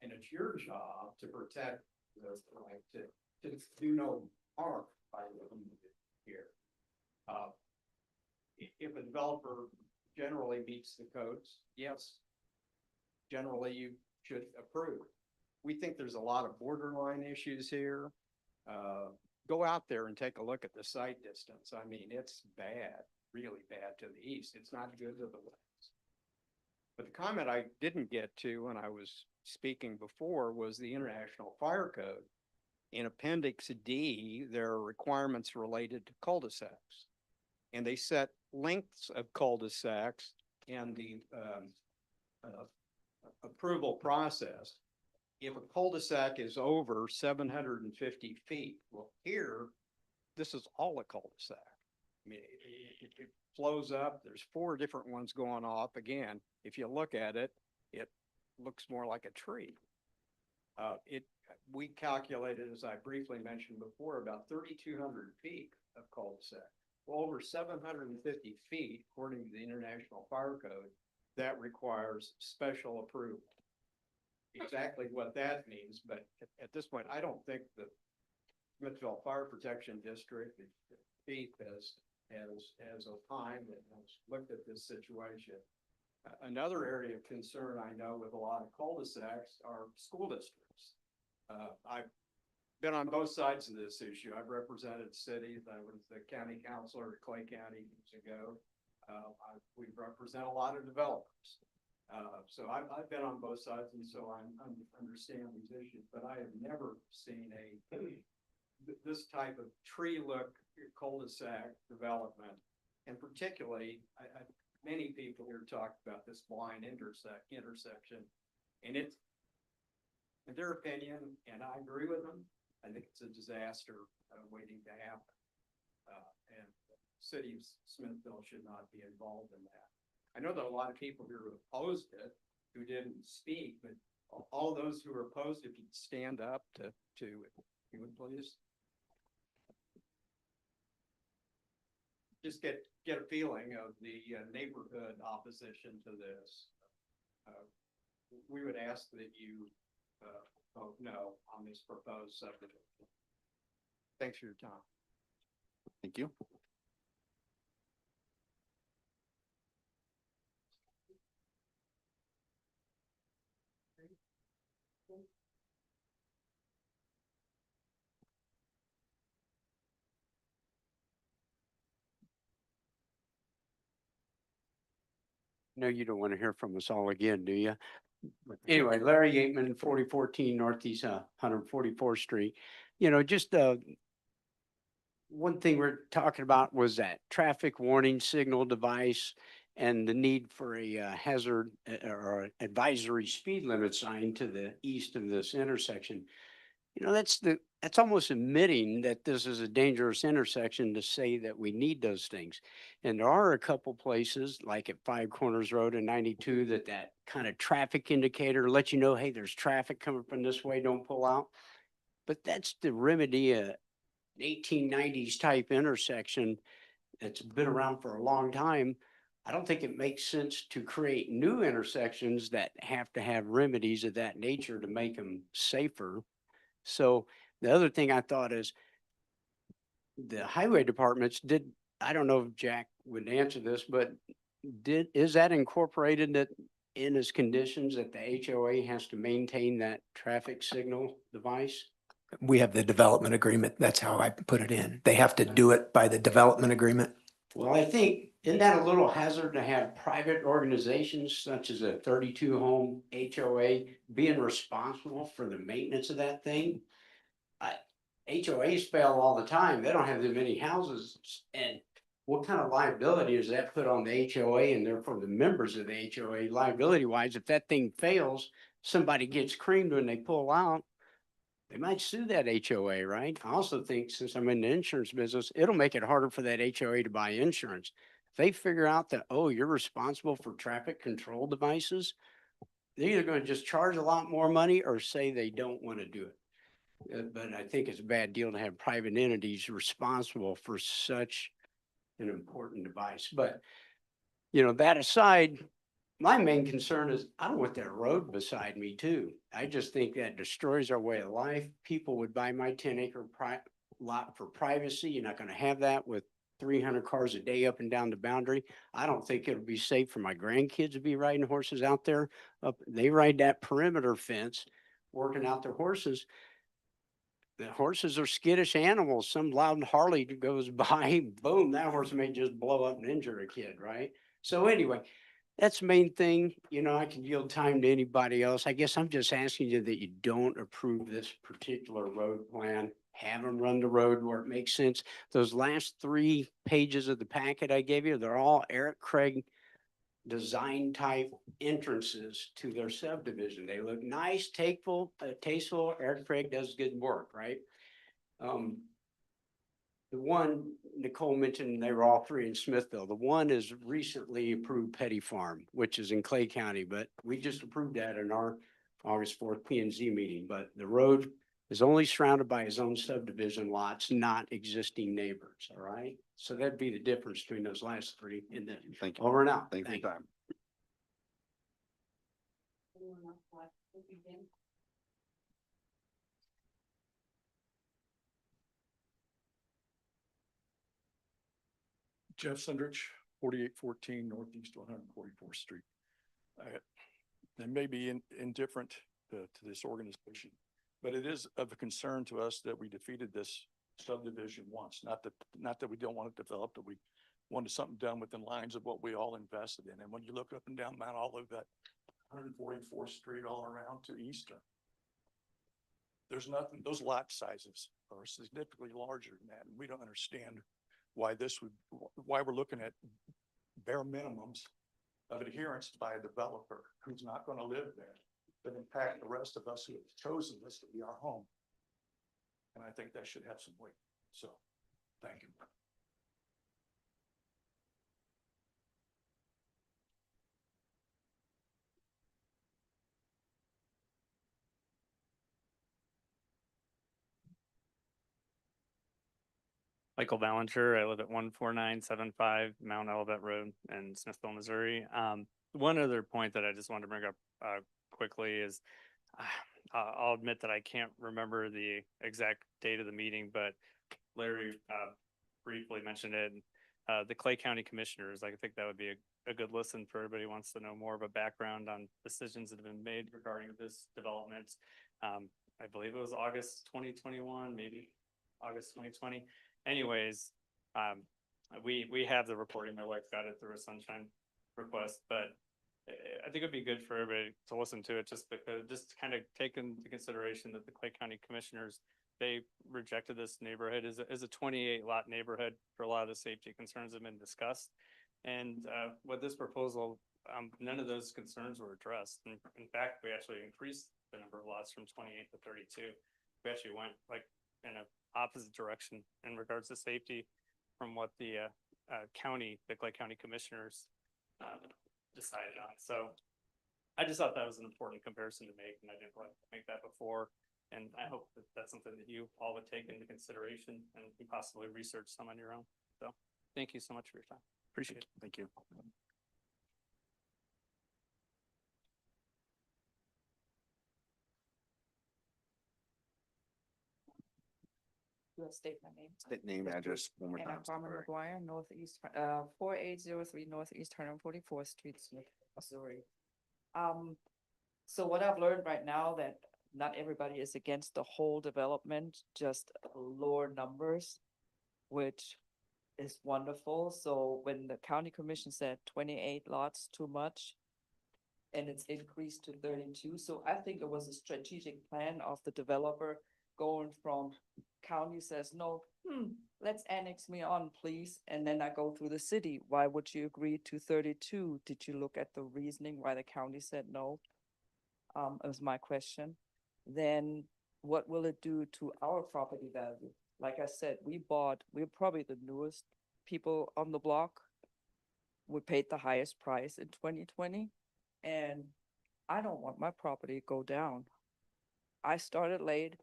And it's your job to protect the right to do no harm by living here. If a developer generally meets the codes, yes, generally you should approve. We think there's a lot of borderline issues here. Go out there and take a look at the site distance. I mean, it's bad, really bad to the east. It's not good to the west. But the comment I didn't get to when I was speaking before was the International Fire Code. In Appendix D, there are requirements related to cul-de-sacs. And they set lengths of cul-de-sacs and the approval process. If a cul-de-sac is over 750 feet, well, here, this is all a cul-de-sac. I mean, it flows up. There's 4 different ones going off. Again, if you look at it, it looks more like a tree. We calculated, as I briefly mentioned before, about 3,200 feet of cul-de-sac. Well, over 750 feet, according to the International Fire Code, that requires special approval. Exactly what that means, but at this point, I don't think the Smithville Fire Protection District, FEEP, has opined and has looked at this situation. Another area of concern I know with a lot of cul-de-sacs are school districts. I've been on both sides of this issue. I've represented cities. I was the county councilor at Clay County years ago. We represent a lot of developers. So I've been on both sides, and so I understand these issues, but I have never seen this type of tree look cul-de-sac development. And particularly, many people here talked about this blind intersection, and it's, in their opinion, and I agree with them, I think it's a disaster waiting to happen. And the city of Smithville should not be involved in that. I know that a lot of people here who opposed it, who didn't speak, but all those who are opposed, if you'd stand up to you would please. Just get a feeling of the neighborhood opposition to this. We would ask that you vote no on this proposed subdivision. Thanks for your time. Thank you. No, you don't want to hear from us all again, do you? Anyway, Larry Yateman, 4014 Northeast 144th Street. You know, just one thing we're talking about was that traffic warning signal device and the need for a hazard or advisory speed limit sign to the east of this intersection. You know, that's almost admitting that this is a dangerous intersection to say that we need those things. And there are a couple places like at 5 Corners Road and 92 that kind of traffic indicator lets you know, hey, there's traffic coming from this way, don't pull out. But that's to remedy a 1890s type intersection that's been around for a long time. I don't think it makes sense to create new intersections that have to have remedies of that nature to make them safer. So the other thing I thought is the highway departments I don't know if Jack would answer this, but is that incorporated in its conditions that the HOA has to maintain that traffic signal device? We have the development agreement. That's how I put it in. They have to do it by the development agreement. Well, I think, isn't that a little hazard to have private organizations such as a 32 home HOA being responsible for the maintenance of that thing? HOAs fail all the time. They don't have that many houses. And what kind of liability does that put on the HOA and therefore the members of the HOA liability wise? If that thing fails, somebody gets creamed when they pull out, they might sue that HOA, right? I also think since I'm in the insurance business, it'll make it harder for that HOA to buy insurance. If they figure out that, oh, you're responsible for traffic control devices, they're either gonna just charge a lot more money or say they don't want to do it. But I think it's a bad deal to have private entities responsible for such an important device. But, you know, that aside, my main concern is I don't want that road beside me too. I just think that destroys our way of life. People would buy my 10-acre lot for privacy. You're not gonna have that with 300 cars a day up and down the boundary. I don't think it'll be safe for my grandkids to be riding horses out there. They ride that perimeter fence, working out their horses. The horses are skittish animals. Some loud Harley goes by, boom, that horse may just blow up and injure a kid, right? So anyway, that's the main thing. You know, I can yield time to anybody else. I guess I'm just asking you that you don't approve this particular road plan. Have them run the road where it makes sense. Those last 3 pages of the packet I gave you, they're all Eric Craig design type entrances to their subdivision. They look nice, tasteful. Eric Craig does good work, right? The one Nicole mentioned, they were all 3 in Smithville. The one is recently approved Petty Farm, which is in Clay County, but we just approved that in our August 4th P and Z meeting. But the road is only surrounded by his own subdivision lots, not existing neighbors, all right? So that'd be the difference between those last 3 and then Thank you. over and out. Thank you for your time. Jeff Sundrich, 4814 Northeast 144th Street. They may be indifferent to this organization, but it is of a concern to us that we defeated this subdivision once. Not that we don't want it developed, but we wanted something done within lines of what we all invested in. And when you look up and down Mount Olive, that 144th Street all around to Eastern, there's nothing, those lot sizes are significantly larger than that. And we don't understand why why we're looking at bare minimums of adherence by a developer who's not going to live there, but impact the rest of us who have chosen this to be our home. And I think that should have some weight. So, thank you. Michael Ballinger. I live at 14975 Mount Olivet Road in Smithville, Missouri. One other point that I just wanted to bring up quickly is I'll admit that I can't remember the exact date of the meeting, but Larry briefly mentioned it. The Clay County Commissioners, I think that would be a good listen for everybody who wants to know more of a background on decisions that have been made regarding this development. I believe it was August 2021, maybe August 2020. Anyways, we have the recording. My wife got it through a sunshine request, but I think it'd be good for everybody to listen to it just because, just kind of take into consideration that the Clay County Commissioners, they rejected this neighborhood as a 28 lot neighborhood for a lot of the safety concerns that have been discussed. And with this proposal, none of those concerns were addressed. In fact, we actually increased the number of lots from 28 to 32. We actually went like in a opposite direction in regards to safety from what the Clay County Commissioners decided on. So I just thought that was an important comparison to make, and I didn't want to make that before. And I hope that that's something that you all would take into consideration and you possibly research some on your own. So thank you so much for your time. Appreciate it. Thank you. Do I state my name? State name, address one more And time. I'm Carmen Sorry. McGuire, Northeast, 4803 Northeast 144th Street, Smith, Missouri. So what I've learned right now that not everybody is against the whole development, just lower numbers, which is wonderful. So when the county commission said 28 lots too much, and it's increased to 32, so I think it was a strategic plan of the developer going from county says, no, let's annex me on, please. And then I go through the city. Why would you agree to 32? Did you look at the reasoning why the county said no? Was my question. Then what will it do to our property value? Like I said, we're probably the newest people on the block. we paid the highest price in 2020. And I don't want my property to go down. I started late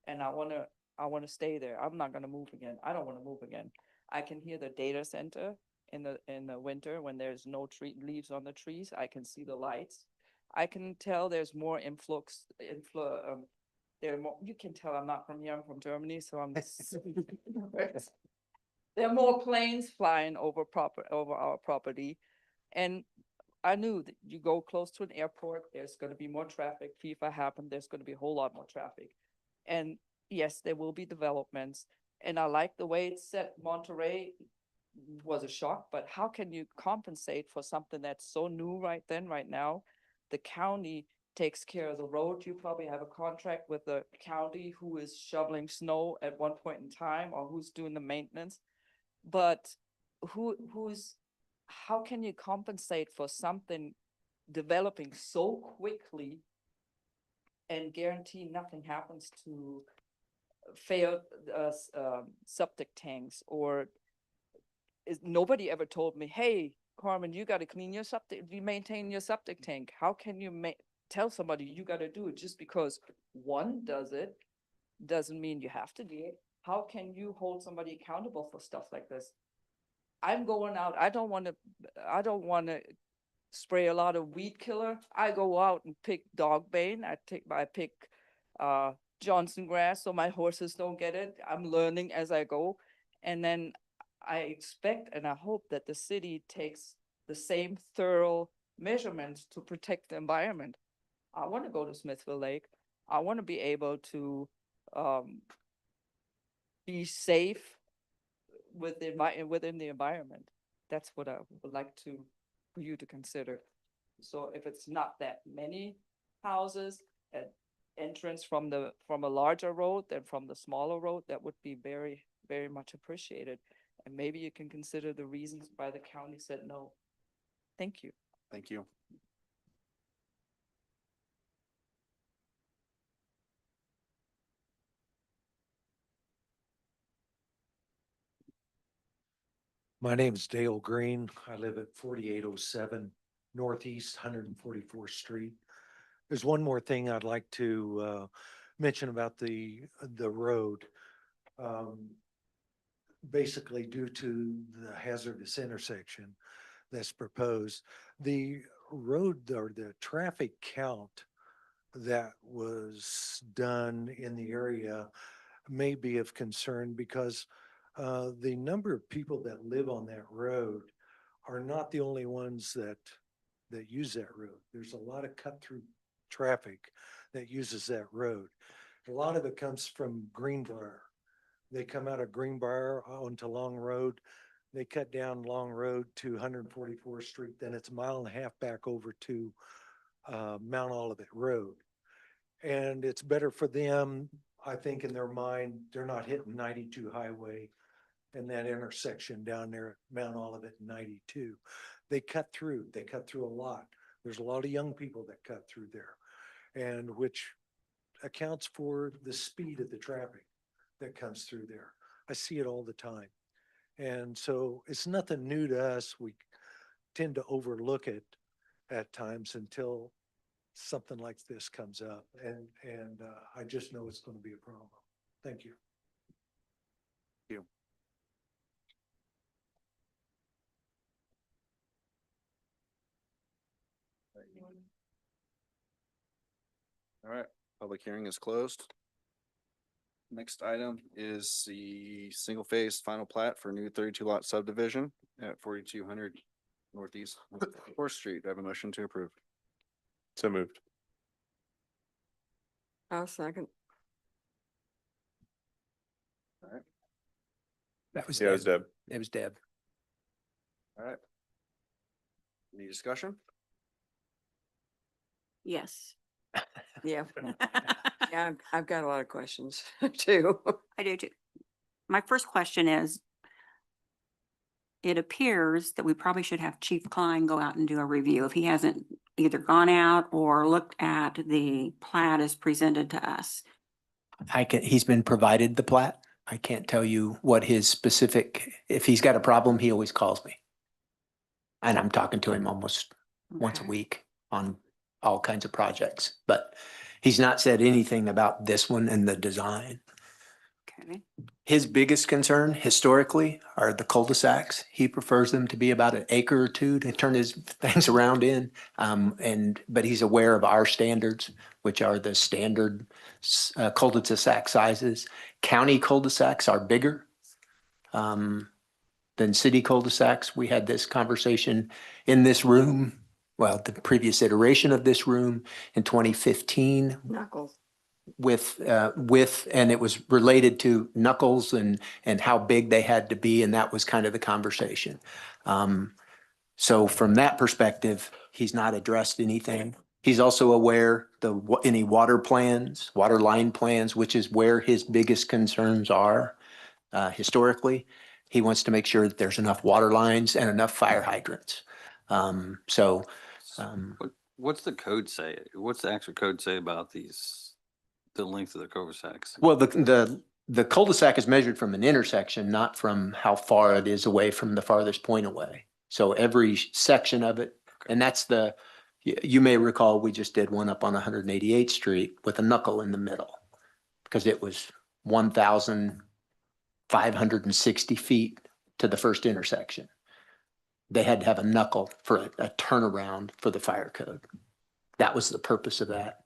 and I wanna stay there. I'm not gonna move again. I don't wanna move again. I can hear the data center in the winter when there's no leaves on the trees. I can see the lights. I can tell there's more there are more, you can tell I'm not from here, I'm from Germany, so I'm. There are more planes flying over our property. And I knew that you go close to an airport, there's gonna be more traffic. FIFA happened, there's gonna be a whole lot more traffic. And yes, there will be developments. And I like the way it's set. Monterey was a shock, but how can you compensate for something that's so new right now? The county takes care of the road. You probably have a contract with the county who is shoveling snow at one point in time or who's doing the maintenance. But how can you compensate for something developing so quickly and guarantee nothing happens to failed septic tanks? Or nobody ever told me, hey, Carmen, you got to clean your septic, you maintain your septic tank. How can you tell somebody you got to do it? Just because one does it doesn't mean you have to do it. How can you hold somebody accountable for stuff like this? I'm going out. I don't want to spray a lot of weed killer. I go out and pick dog bane. I pick Johnson grass so my horses don't get it. I'm learning as I go. And then I expect and I hope that the city takes the same thorough measurements to protect the environment. I want to go to Smithville Lake. I want to be able to be safe within the environment. That's what I would like for you to consider. So if it's not that many houses at entrance from a larger road than from the smaller road, that would be very, very much appreciated. And maybe you can consider the reasons why the county said no. Thank you. Thank you. My name's Dale Green. I live at 4807 Northeast 144th Street. There's one more thing I'd like to mention about the road. Basically, due to the hazardous intersection that's proposed, the road or the traffic count that was done in the area may be of concern because the number of people that live on that road are not the only ones that use that road. There's a lot of cut through traffic that uses that road. A lot of it comes from Greenbrier. They come out of Greenbrier onto Long Road. They cut down Long Road to 144th Street. Then it's a mile and a half back over to Mount Olivet Road. And it's better for them, I think, in their mind. They're not hitting 92 highway and that intersection down there at Mount Olivet and 92. They cut through a lot. There's a lot of young people that cut through there, and which accounts for the speed of the traffic that comes through there. I see it all the time. And so it's nothing new to us. We tend to overlook it at times until something like this comes up. And I just know it's going to be a problem. Thank you. Thank you. All right, public hearing is closed. Next item is the single phase final plat for new 32 lot subdivision at 4200 Northeast 4th Street. Do I have a motion to approve? So moved. I'll second. All right, That was Yeah, it was Deb. Deb. It was Deb. all right. Any discussion? Yes. Yeah. Yeah, I've got a lot of questions too. I do too. My first question is, it appears that we probably should have Chief Klein go out and do a review if he hasn't either gone out or looked at the plat as presented to us. He's been provided the plat. I can't tell you what his specific, if he's got a problem, he always calls me. And I'm talking to him almost once a Okay. week on all kinds of projects, but he's not said anything about this one and the design. Okay. His biggest concern historically are the cul-de-sacs. He prefers them to be about an acre or two to turn his things around in. But he's aware of our standards, which are the standard cul-de-sac sizes. County cul-de-sacs are bigger than city cul-de-sacs. We had this conversation in this room, well, the previous iteration of this room in 2015 Knuckles. and it was related to Knuckles and how big they had to be, and that was kind of the conversation. So from that perspective, he's not addressed anything. He's also aware any water plans, water line plans, which is where his biggest concerns are historically. He wants to make sure that there's enough water lines and enough fire hydrants. What's the code say? What's the actual code say about these, the length of the cul-de-sacs? Well, the cul-de-sac is measured from an intersection, not from how far it is away from the farthest point away. So every section of it, and that's you may recall, we just did one up on 188th Street with a knuckle in the middle because it was 1,560 feet to the first intersection. They had to have a knuckle for a turnaround for the fire code. That was the purpose of that.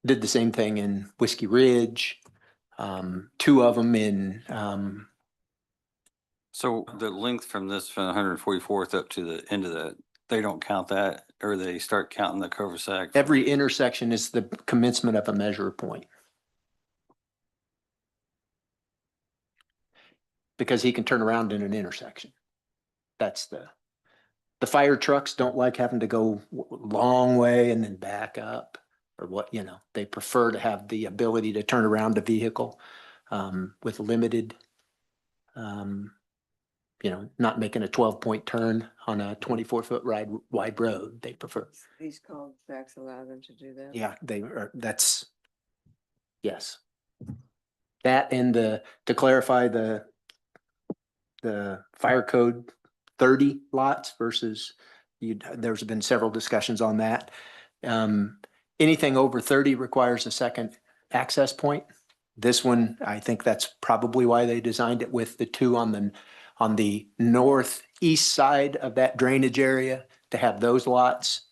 Did the same thing in Whiskey Ridge, two of them in. So the length from this, from 144th up to the end of that, they don't count that, or they start counting the cul-de-sac? Every intersection is the commencement of a measure point. Because he can turn around in an intersection. That's the fire trucks don't like having to go long way and then back up or what, they prefer to have the ability to turn around the vehicle with limited, not making a 12-point turn on a 24-foot wide road. They prefer. These cul-de-sacs allow them to do that? Yeah, yes. That and to clarify the fire code 30 lots versus there's been several discussions on that. Anything over 30 requires a second access point. This one, I think that's probably why they designed it with the two on the northeast side of that drainage area to have those lots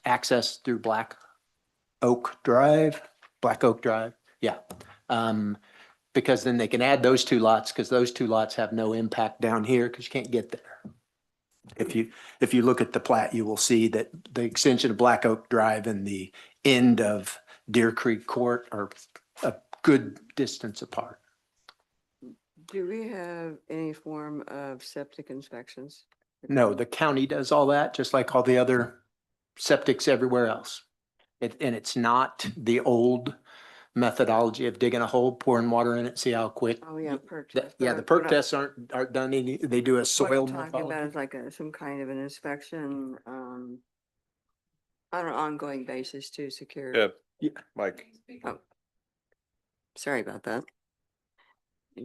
access through Black Oak Drive. Yeah. Because then they can add those two lots because those two lots have no impact down here because you can't get there. If you look at the plat, you will see that the extension of Black Oak Drive and the end of Deer Creek Court are a good distance apart. Do we have any form of septic inspections? No, the county does all that, just like all the other septics everywhere else. And it's not the old methodology of digging a hole, pouring water in it, see how quick. Oh, yeah, perk The- test. Yeah, the perk tests aren't done any, they do a What soil I'm talking about morphology. is like some kind of an inspection, on an ongoing basis to secure. Yeah, Mike. Oh. Sorry about that.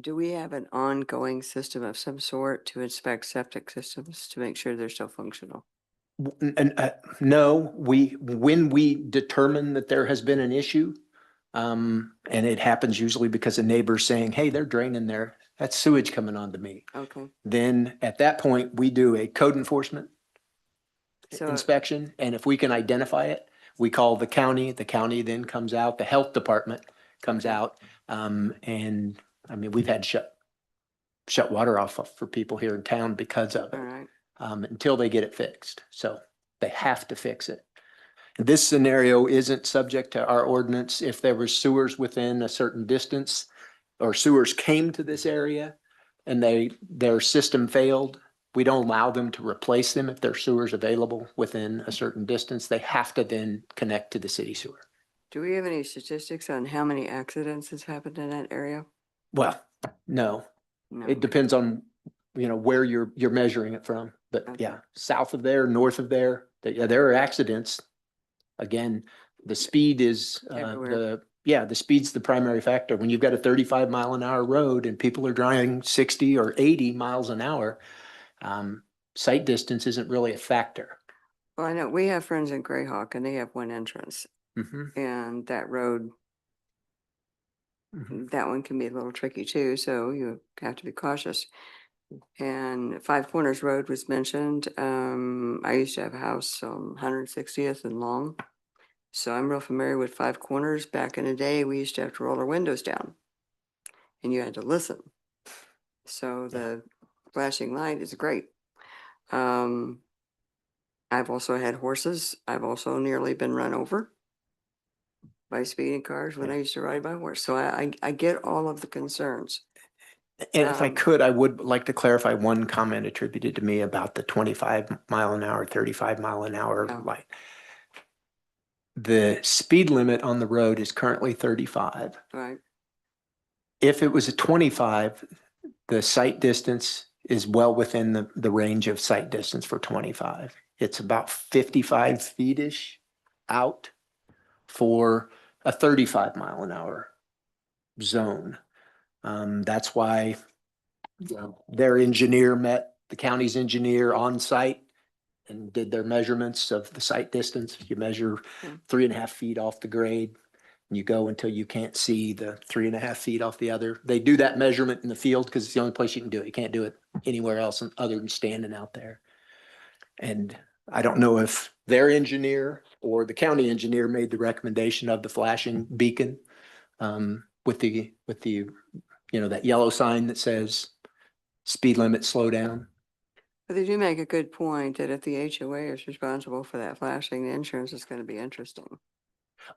Do we have an ongoing system of some sort to inspect septic systems to make sure they're still functional? No, when we determine that there has been an issue, and it happens usually because a neighbor's saying, hey, they're draining there, that's sewage coming onto me. Okay. Then at that point, we do a code enforcement So- inspection, and if we can identify it, we call the county then comes out, the health department comes out, and I mean, we've had shut water off for people here in town because of it. All right. Until they get it fixed. So they have to fix it. This scenario isn't subject to our ordinance. If there were sewers within a certain distance or sewers came to this area and their system failed, we don't allow them to replace them if their sewer's available within a certain distance. They have to then connect to the city sewer. Do we have any statistics on how many accidents has happened in that area? Well, no, No. it depends on, where you're measuring it from. But yeah, south of there, north of there, there are accidents. Again, the speed is, Everywhere. the speed's the primary factor. When you've got a 35-mile-an-hour road and people are driving 60 or 80 miles an hour, Sight distance isn't really a factor. Well, I know, we have friends in Greyhawk and they have one entrance Mhm, and that road, mhm. that one can be a little tricky too, so you have to be cautious. And Five Corners Road was mentioned. I used to have a house on 160th and Long. So I'm real familiar with Five Corners. Back in the day, we used to have to roll our windows down and you had to listen. So the flashing light is great. I've also had horses. I've also nearly been run over by speeding cars when I used to ride my horse. So I get all of the concerns. And if I Um, could, I would like to clarify one comment attributed to me about the 25 mph, 35 mph Oh. light. The speed limit on the road is currently 35. Right. If it was a 25, the sight distance is well within the range of sight distance for 25. It's about 55 feet-ish out for a 35 mph zone. That's why their engineer met the county's engineer on site and did their measurements of the sight distance. You measure 3.5 feet off the grade. And you go until you can't see the 3.5 feet off the other. They do that measurement in the field because it's the only place you can do it. You can't do it anywhere else other than standing out there. And I don't know if their engineer or the county engineer made the recommendation of the flashing beacon with the, that yellow sign that says speed limit, slow down. But they do make a good point that if the HOA is responsible for that flashing, the insurance is going to be interesting.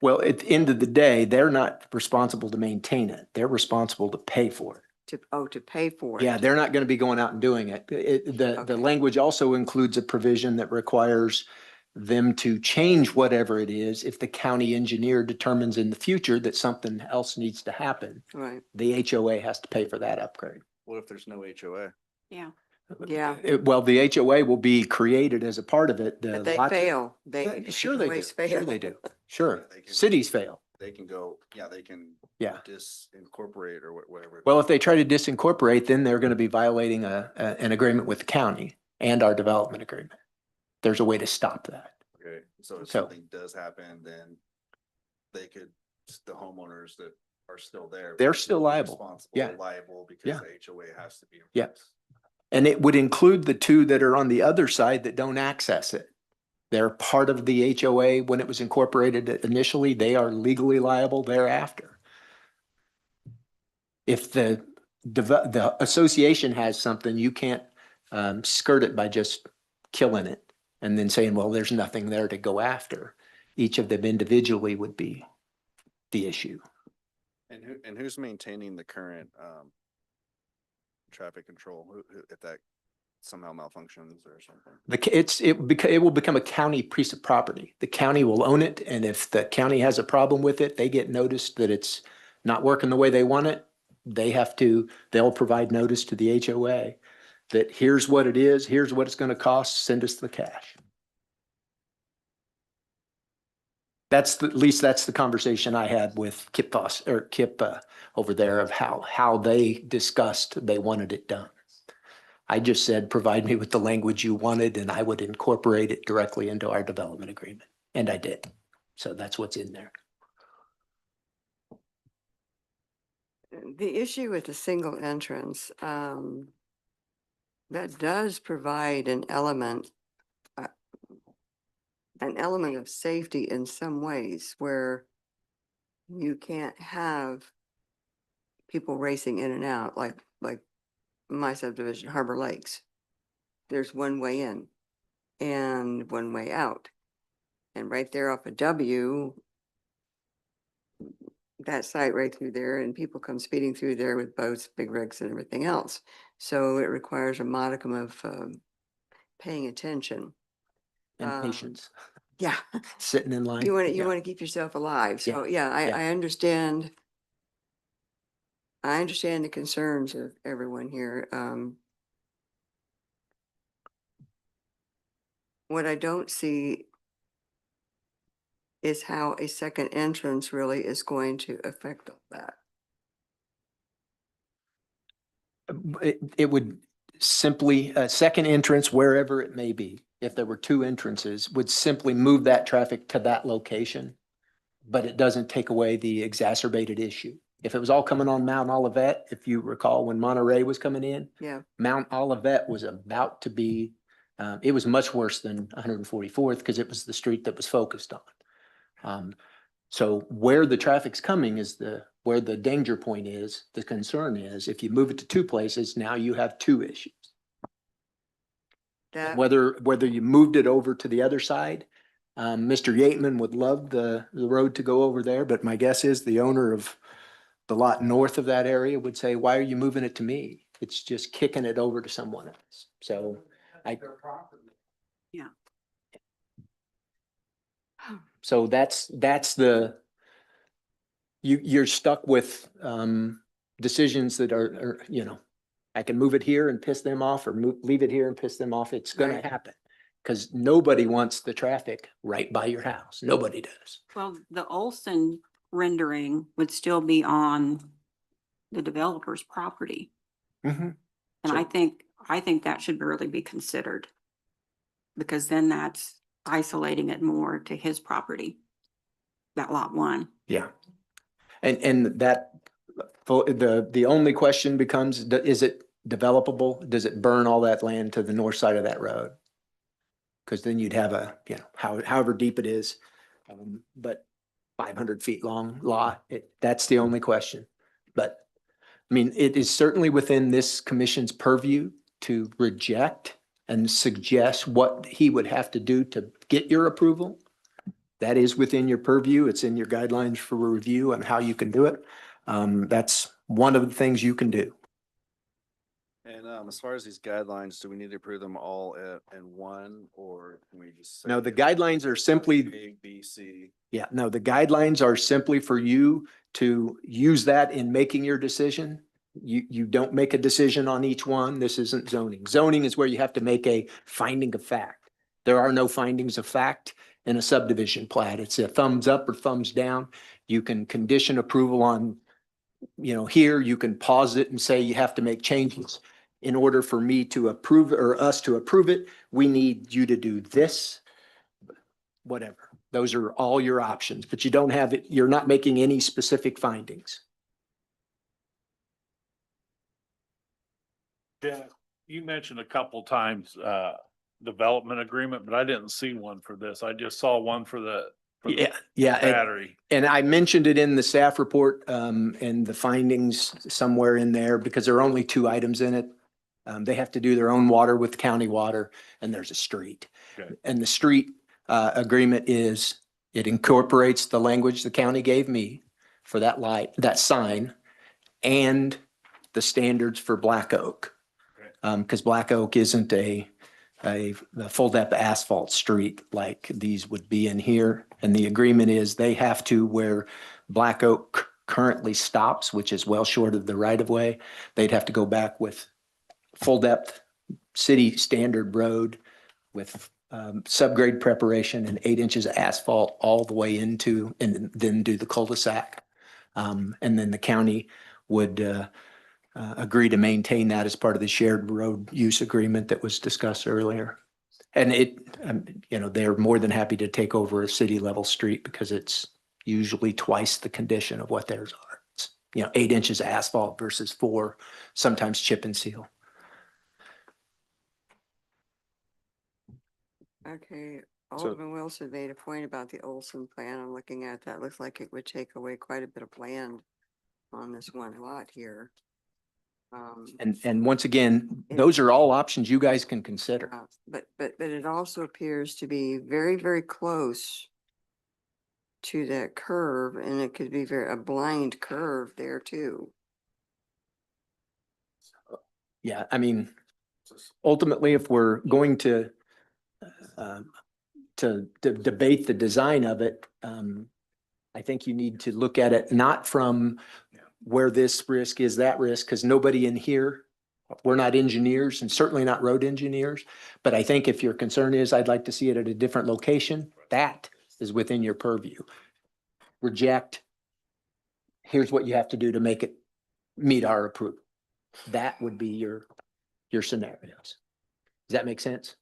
Well, at the end of the day, they're not responsible to maintain it. They're responsible to pay for it. To pay for it. Yeah, they're not going to be going out and doing it. The language also includes a provision that requires them to change whatever it is if the county engineer determines in the future that something else needs to happen. Right. The HOA has to pay for that upgrade. What if there's no HOA? Yeah. Yeah. Well, the HOA will be created as a part of it. But they fail. They Sure they do. HOAs fail. Sure they do. Sure. Cities fail. They can go, they can. Yeah. Disincorporate or whatever. Well, if they try to disincorporate, then they're going to be violating an agreement with the county and our development agreement. There's a way to stop that. Okay, so if So- something does happen, then the homeowners that are still there. They're still liable. Responsible, Yeah. liable because Yeah. the HOA has to be. in Yeah. place. And it would include the two that are on the other side that don't access it. They're part of the HOA when it was incorporated initially. They are legally liable thereafter. If the association has something, you can't skirt it by just killing it and then saying, well, there's nothing there to go after. Each of them individually would be the issue. And who's maintaining the current traffic control? If that somehow malfunctions or something? It will become a county piece of property. The county will own it, and if the county has a problem with it, they get noticed that it's not working the way they want it. They'll provide notice to the HOA that here's what it is, here's what it's gonna cost, send us the cash. At least that's the conversation I had with Kip over there of how they discussed they wanted it done. I just said, provide me with the language you wanted and I would incorporate it directly into our development agreement. And I did. So that's what's in there. The issue with the single entrance, that does provide an element of safety in some ways where you can't have people racing in and out like my subdivision, Harbor Lakes. There's one way in and one way out. And right there off of W, that site right through there, and people come speeding through there with boats, big rigs and everything else. So it requires a modicum of paying attention. And patience, Yeah. sitting in line. You want to, Yeah. keep yourself alive. So, Yeah. I understand. I understand the concerns of everyone here. What I don't see is how a second entrance really is going to affect all that. It would, simply a second entrance wherever it may be. If there were two entrances, would simply move that traffic to that location. But it doesn't take away the exacerbated issue. If it was all coming on Mount Olivet, if you recall when Monterey was coming in, Yeah. Mount Olivet was about to be, it was much worse than 144th because it was the street that was focused on. So where the traffic's coming is where the danger point is, the concern is, if you move it to two places, now you have two issues. That, Whether you moved it over to the other side, Mr. Yateman would love the road to go over there, but my guess is the owner of the lot north of that area would say, why are you moving it to me? It's just kicking it over to someone else. So Yeah. So that's you're stuck with, decisions that are, I can move it here and piss them off or leave it here and piss them off. It's gonna Right. happen. Cause nobody wants the traffic right by your house. Nobody does. Well, the Olson rendering would still be on the developer's property. Mm-hmm. And I think that should really be considered. Because then that's isolating it more to his property. That lot one. Yeah. And that, the only question becomes, is it developable? Does it burn all that land to the north side of that road? Cause then you'd have however deep it is, but 500 feet long lot, that's the only question. But I mean, it is certainly within this commission's purview to reject and suggest what he would have to do to get your approval. That is within your purview. It's in your guidelines for review on how you can do it. That's one of the things you can do. And as far as these guidelines, do we need to approve them all in one, or can we just? No, say the guidelines are simply, A, B, C? yeah, no, the guidelines are simply for you to use that in making your decision. You don't make a decision on each one. This isn't zoning. Zoning is where you have to make a finding of fact. There are no findings of fact in a subdivision plat. It's a thumbs up or thumbs down. You can condition approval on, here you can pause it and say you have to make changes. In order for me to approve or us to approve it, we need you to do this, whatever. Those are all your options, but you don't have it, you're not making any specific findings. Yeah, you mentioned a couple times, development agreement, but I didn't see one for this. I just saw one for the Yeah. battery. And I mentioned it in the staff report, and the findings somewhere in there, because there are only two items in it. They have to do their own water with county water, and there's a street. Okay. And the street, agreement it incorporates the language the county gave me for that light, that sign, and the standards for Black Oak. Cause Black Oak isn't a full depth asphalt street like these would be in here. And the agreement is they have to, where Black Oak currently stops, which is well short of the right of way, they'd have to go back with full depth city standard road with subgrade preparation and 8 inches of asphalt all the way into, and then do the cul-de-sac. And then the county would agree to maintain that as part of the shared road use agreement that was discussed earlier. And they're more than happy to take over a city level street because it's usually twice the condition of what theirs are. It's, 8 inches of asphalt versus 4, sometimes chip and seal. okay, Alderman Wilson made a point about the Olson plan. I'm looking at that. Looks like it would take away quite a bit of land on this one lot here. And once again, those are all options you guys can consider. But it also appears to be very, very close to that curve, and it could be a blind curve there too. Yeah, I mean, ultimately, if we're going to debate the design of it, I think you need to look at it not from where this risk is, that risk, because nobody in here, we're not engineers and certainly not road engineers. But I think if your concern is, I'd like to see it at a different location, that is within your purview. Reject. Here's what you have to do to make it meet our approval. That would be your your scenarios. Does that make sense?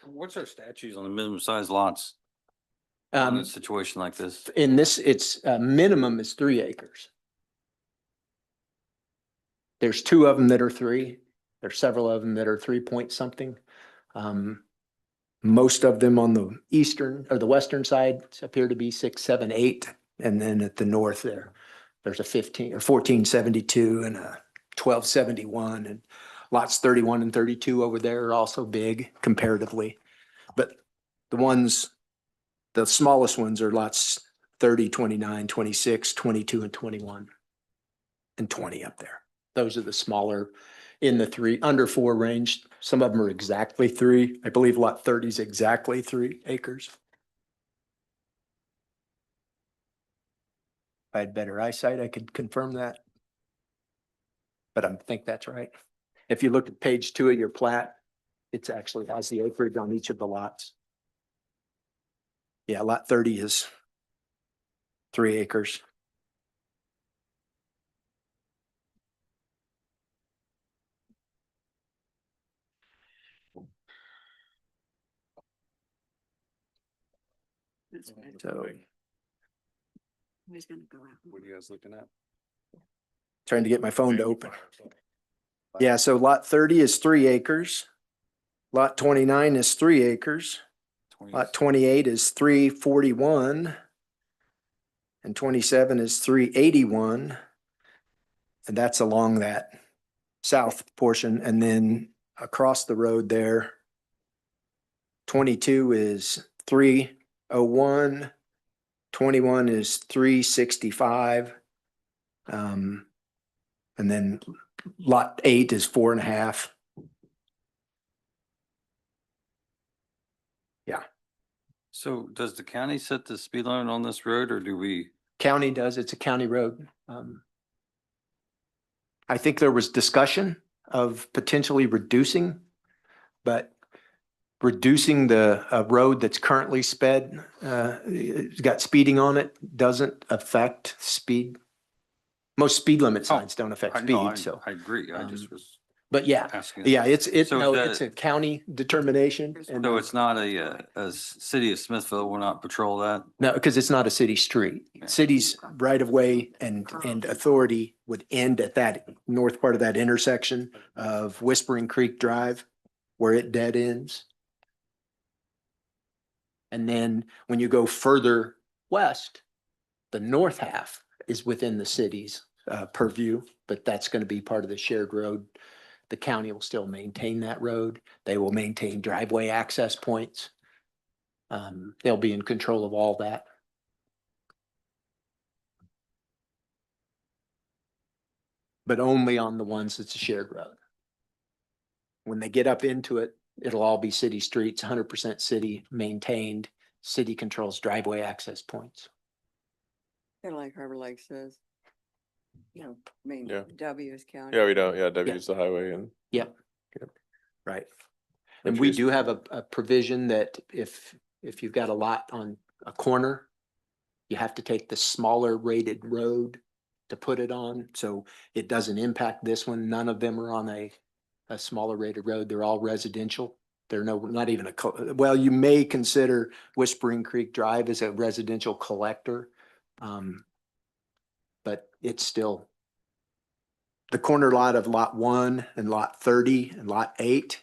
What's our statutes on the minimum size lots in Um, a situation like this? in this, it's, minimum is 3 acres. There's 2 of them that are 3. There's several of them that are 3 point something. Most of them on the eastern or the western side appear to be 6, 7, 8. And then at the north there's a 15 or 1472 and a 1271, and lots 31 and 32 over there are also big comparatively. But the smallest ones are lots 30, 29, 26, 22, and 21, and 20 up there. Those are the smaller in the 3, under 4 range. Some of them are exactly 3. I believe lot 30 is exactly 3 acres. If I had better eyesight, I could confirm that. But I think that's right. If you look at page 2 of your plat, it actually has the acreage on each of the lots. Yeah, lot 30 is 3 acres. So Who's gonna go out? What are you guys looking at? trying to get my phone to open. Yeah, so lot 30 is 3 acres. Lot 29 is 3 acres. Lot 28 is 341. And 27 is 381. And that's along that south portion. And then across the road there, 22 is 301. 21 is 365. And then lot 8 is 4.5. Yeah. So does the county set the speed limit on this road, or do we? County does, it's a county road. I think there was discussion of potentially reducing, but reducing the road that's currently sped, it's got speeding on it, doesn't affect speed. Most speed limit signs don't affect No, speed, so. I agree. I just was But yeah, asking. yeah, it's So the- it's a county determination. And So it's not a city of Smithville will not patrol that? no, because it's not a city street. City's right of way and authority would end at that north part of that intersection of Whispering Creek Drive, where it dead ends. And then when you go further west, the north half is within the city's purview, but that's going to be part of the shared road. The county will still maintain that road. They will maintain driveway access points. They'll be in control of all that. But only on the ones that's a shared road. When they get up into it, it'll all be city streets, 100% city maintained. City controls driveway access points. Kind of like Harbor Lake says. You know, I mean, Yeah. W is county. Yeah, we don't. Yeah, W is the highway and. Yep. Right. Which And we is- do have a provision that if you've got a lot on a corner, you have to take the smaller rated road to put it on. So it doesn't impact this one. None of them are on a smaller rated road. They're all residential. They're not even well, you may consider Whispering Creek Drive as a residential collector. But it's still the corner lot of lot 1 and lot 30 and lot 8.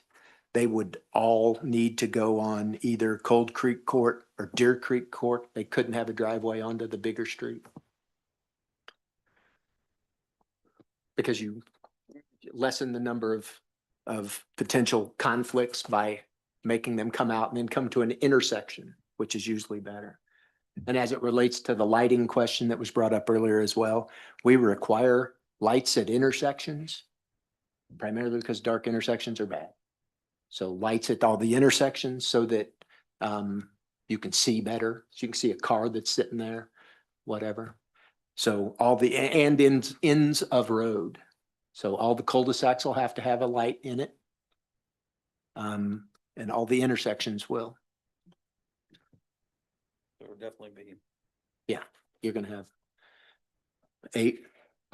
They would all need to go on either Cold Creek Court or Deer Creek Court. They couldn't have a driveway onto the bigger street. Because you lessen the number of potential conflicts by making them come out and then come to an intersection, which is usually better. And as it relates to the lighting question that was brought up earlier as well, we require lights at intersections, primarily because dark intersections are bad. So lights at all the intersections so that you can see better. So you can see a car that's sitting there, whatever. So all the and ends of road. So all the cul-de-sacs will have to have a light in it. And all the intersections will. There will definitely be. Yeah, you're gonna have 8,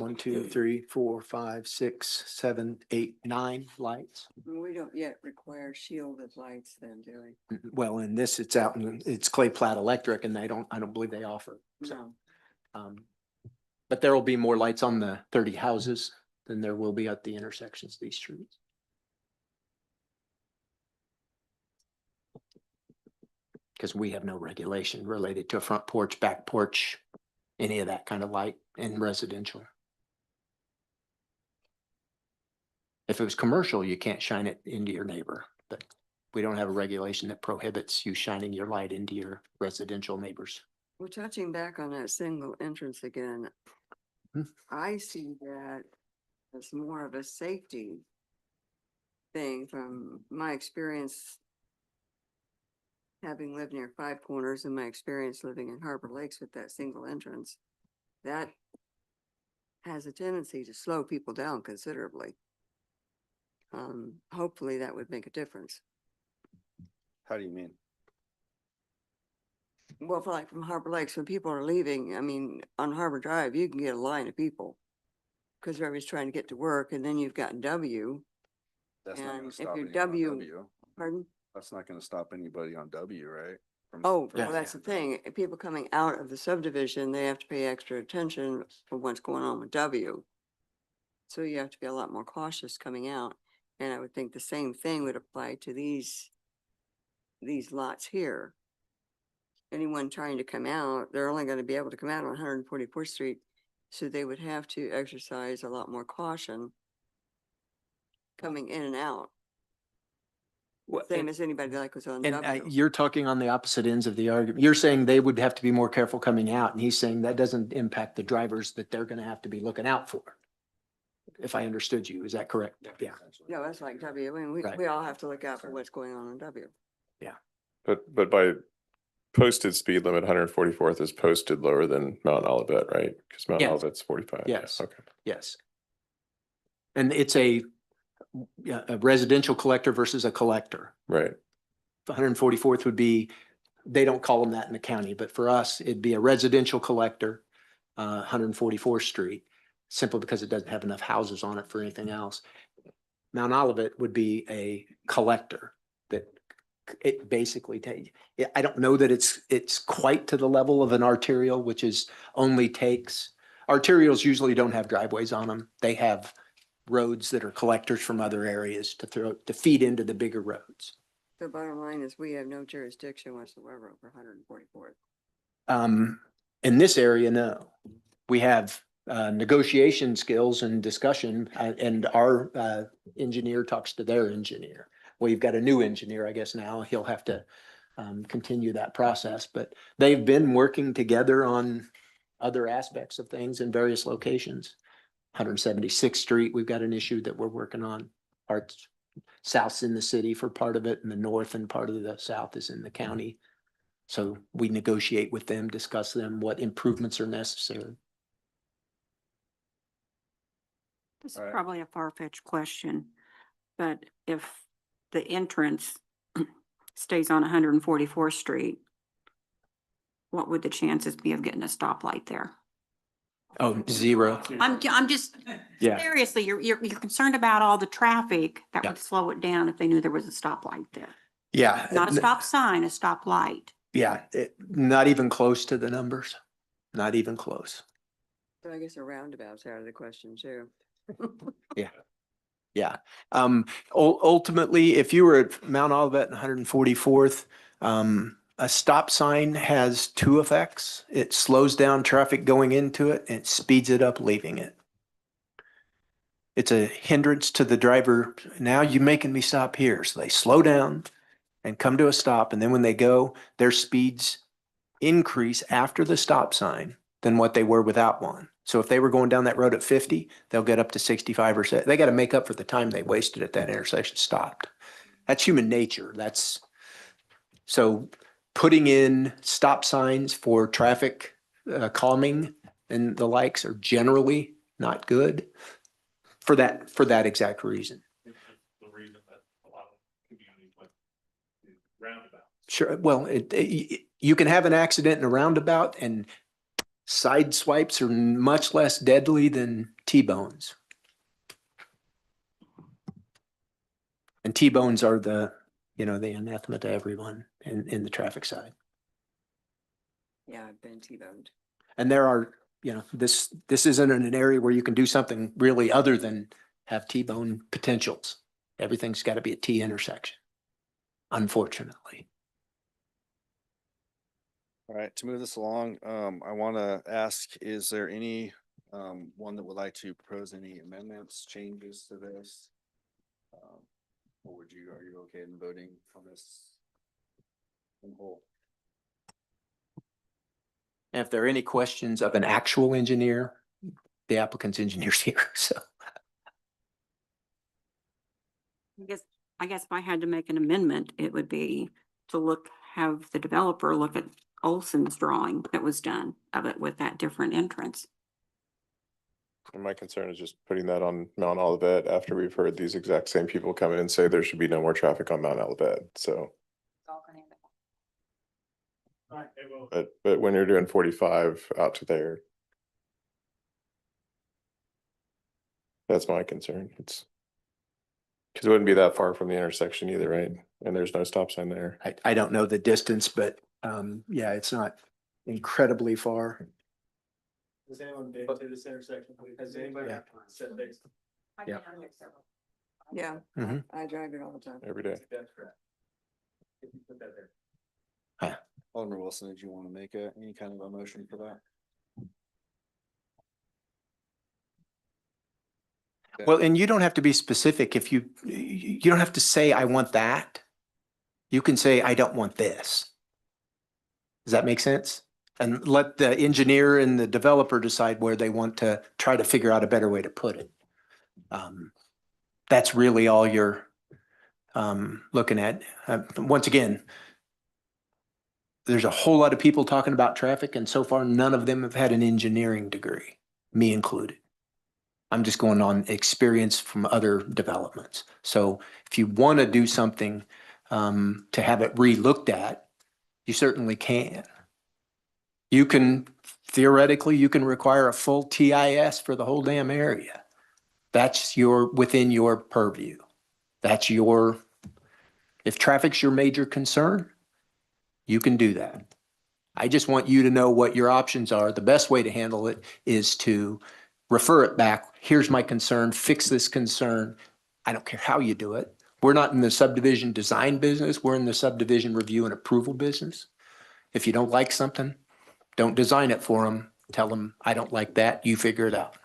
1, 2, 3, 4, 5, 6, 7, 8, 9 lights. We don't yet require shielded lights then, do we? Well, in this, it's out in, it's Clay Plat Electric and I don't believe they offer. So, No. but there will be more lights on the 30 houses than there will be at the intersections of these streets. Because we have no regulation related to a front porch, back porch, any of that kind of light in residential. If it was commercial, you can't shine it into your neighbor, but we don't have a regulation that prohibits you shining your light into your residential neighbors. Well, touching back on that single entrance again, Hmm. I see that as more of a safety thing from my experience having lived near Five Corners and my experience living in Harbor Lakes with that single entrance. That has a tendency to slow people down considerably. Hopefully that would make a difference. How do you mean? Well, for like from Harbor Lakes, when people are leaving, I mean, on Harbor Drive, you can get a line of people. Cause everybody's trying to get to work and then you've got W. That's not And gonna if stop you're anyone on W, pardon? That's not gonna stop anybody on W, right? Oh, well, that's the thing. If people coming out of the subdivision, they have to pay extra attention for what's going on with W. So you have to be a lot more cautious coming out. And I would think the same thing would apply to these lots here. Anyone trying to come out, they're only gonna be able to come out on 144th Street. So they would have to exercise a lot more caution coming in and out. Same as anybody like was on And W. you're talking on the opposite ends of the argument. You're saying they would have to be more careful coming out, and he's saying that doesn't impact the drivers that they're gonna have to be looking out for. If I understood you, is that correct? Yeah. No, that's like W. I mean, Right. we all have to look out for what's going on W. But by posted speed limit, 144th is posted lower than Mount Olivet, right? Because Mount Yes. Olivet's 45. Yeah, Yes. okay. Yes. And it's a residential collector versus a collector. Right. 144th would be, they don't call them that in the county, but for us, it'd be a residential collector, 144th Street, simply because it doesn't have enough houses on it for anything else. Mount Olivet would be a collector that it basically I don't know that it's quite to the level of an arterial, which is only takes, arterials usually don't have driveways on them. They have roads that are collectors from other areas to feed into the bigger roads. The bottom line is we have no jurisdiction whatsoever over 144th. In this area, no. We have negotiation skills and discussion, and our engineer talks to their engineer. Well, you've got a new engineer, I guess now. He'll have to continue that process, but they've been working together on other aspects of things in various locations. 176th Street, we've got an issue that we're working on. Parts south's in the city for part of it, and the north and part of the south is in the county. So we negotiate with them, discuss them, what improvements are necessary. This is All right. probably a far-fetched question, but if the entrance stays on 144th Street, what would the chances be of getting a stoplight there? Oh, zero. I'm just, Yeah. seriously, you're concerned about all the traffic that Yeah. would slow it down if they knew there was a stoplight there. Yeah. Not a stop sign, a stoplight. Yeah, not even close to the numbers. Not even close. So I guess a roundabout's out of the question too. Yeah. Yeah. Ultimately, if you were at Mount Olivet and 144th, a stop sign has two effects. It slows down traffic going into it and it speeds it up leaving it. It's a hindrance to the driver. Now you're making me stop here. So they slow down and come to a stop. And then when they go, their speeds increase after the stop sign than what they were without one. So if they were going down that road at 50, they'll get up to 65 or so. They got to make up for the time they wasted at that intersection stopped. That's human nature. So putting in stop signs for traffic calming and the likes are generally not good for that exact reason. The reason that a lot of communities went to roundabouts. Sure. Well, you can have an accident in a roundabout and Side swipes are much less deadly than T-bones. And T-bones are the, you know, the anathema to everyone in the traffic side. Yeah, I've been T-boned. And there are, you know, this isn't an area where you can do something really other than have T-bone potentials. Everything's got to be a T intersection, unfortunately. All right, to move this along, I want to ask, is there any one that would like to propose any amendments, changes to this? Or are you okay in voting on this in whole? And if there are any questions of an actual engineer, the applicant's engineer's here, so. I guess if I had to make an amendment, it would be to have the developer look at Olson's drawing that was done of it with that different entrance. And my concern is just putting that on Mount Olivet after we've heard these exact same people come in and say there should be no more traffic on Mount Olivet, so. But when you're doing 45 out to there. That's my concern. It's. Cause it wouldn't be that far from the intersection either, right? And there's no stop sign there. I don't know the distance, but yeah, it's not incredibly far. Has anyone been to this intersection? Has anybody Yeah. said they? Yeah. Yeah, Mhm. I drive it all the time. Every day. That's correct. If you put that there. Alderman Wilson, did you want to make any kind of a motion for that? Well, and you don't have to be specific if you don't have to say, I want that. You can say, I don't want this. Does that make sense? And let the engineer and the developer decide where they want to try to figure out a better way to put it. That's really all you're looking at. Once again, there's a whole lot of people talking about traffic, and so far none of them have had an engineering degree, me included. I'm just going on experience from other developments. So if you want to do something to have it re-looked at, you certainly can. You can, theoretically, you can require a full TIS for the whole damn area. That's within your purview. That's if traffic's your major concern, you can do that. I just want you to know what your options are. The best way to handle it is to refer it back. Here's my concern, fix this concern. I don't care how you do it. We're not in the subdivision design business. We're in the subdivision review and approval business. If you don't like something, don't design it for them. Tell them, I don't like that. You figure it out.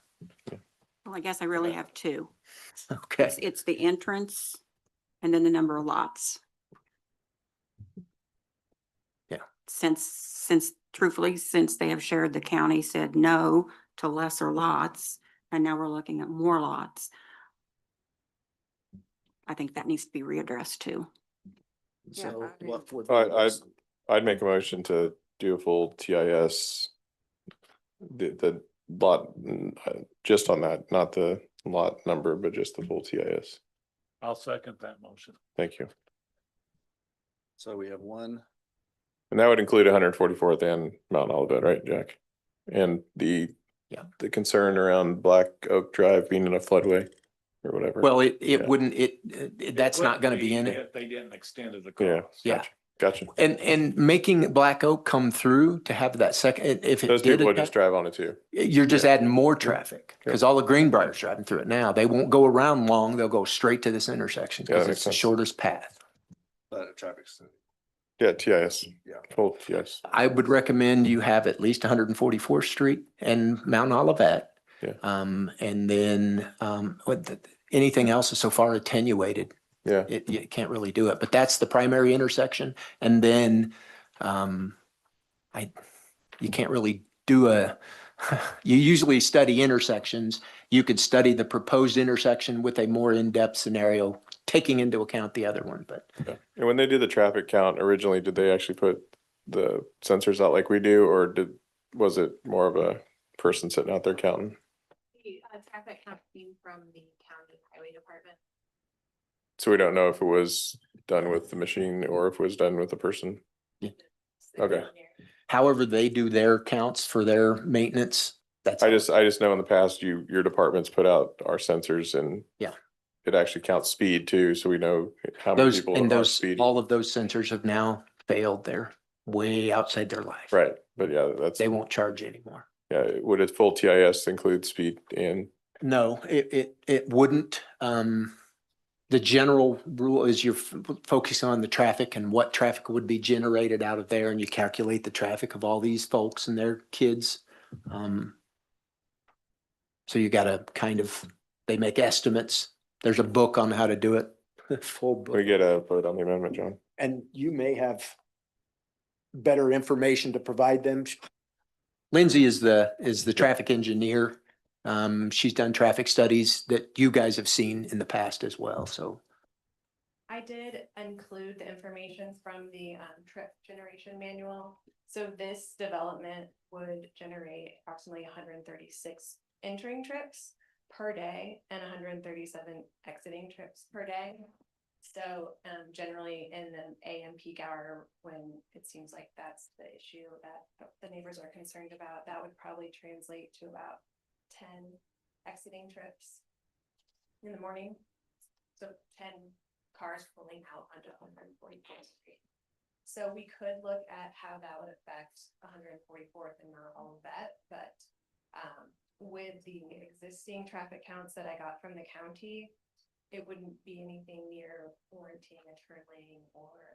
Well, I guess I really have two. Okay. It's the entrance and then the number of lots. Yeah. Since truthfully, since they have shared, the county said no to lesser lots, and now we're looking at more lots. I think that needs to be readdressed too. So what for? I'd make a motion to do a full TIS. The lot, just on that, not the lot number, but just the full TIS. I'll second that motion. Thank you. So we have one. And that would include 144th and Mount Olivet, right, Jack? And the concern around Black Oak Drive being in a floodway or whatever. Well, it Yeah. wouldn't, that's not going to be in it. If they didn't extend it Yeah. across. Yeah. Gotcha. And making Black Oak come through to have that second, if it Those did, people would just drive on it too. you're just adding more traffic because all the Greenbrier's driving through it now. They won't go around long. They'll go straight to this intersection Yeah, that because makes it's the sense. shortest path. But traffic study. Yeah, TIS. Yeah. Full TIS. I would recommend you have at least 144th Street and Mount Olivet. Yeah. And then anything else is so far attenuated. Yeah. You can't really do it, but that's the primary intersection. And then you can't really do you usually study intersections. You could study the proposed intersection with a more in-depth scenario, taking into account the other one, but. Yeah. And when they did the traffic count originally, did they actually put the sensors out like we do, or was it more of a person sitting out there counting? The traffic count came from the county highway department. So we don't know if it was done with the machine or if it was done with the person. Yeah. Okay. however they do their counts for their maintenance. That's. I how- just know in the past, your departments put out our sensors and Yeah. it actually counts speed too, so we know how many Those, people and are those, speeding. all of those sensors have now failed. They're way outside their life. Right, but yeah, that's, They won't charge anymore. yeah, would a full TIS include speed and, No, it wouldn't. The general rule is you're focusing on the traffic and what traffic would be generated out of there, and you calculate the traffic of all these folks and their kids. So you gotta kind of, they make estimates. There's a book on how to do it, full book. we get a vote on the amendment, John? And you may have better information to provide them. Lindsay is the traffic engineer. She's done traffic studies that you guys have seen in the past as well, so. I did include the information from the trip generation manual. So this development would generate approximately 136 entering trips per day and 137 exiting trips per day. So generally in the AM peak hour, when it seems like that's the issue that the neighbors are concerned about, that would probably translate to about 10 exiting trips in the morning. So 10 cars pulling out onto 144th Street. So we could look at how that would affect 144th and not all of that, but with the existing traffic counts that I got from the county, it wouldn't be anything near warranting a turn lane or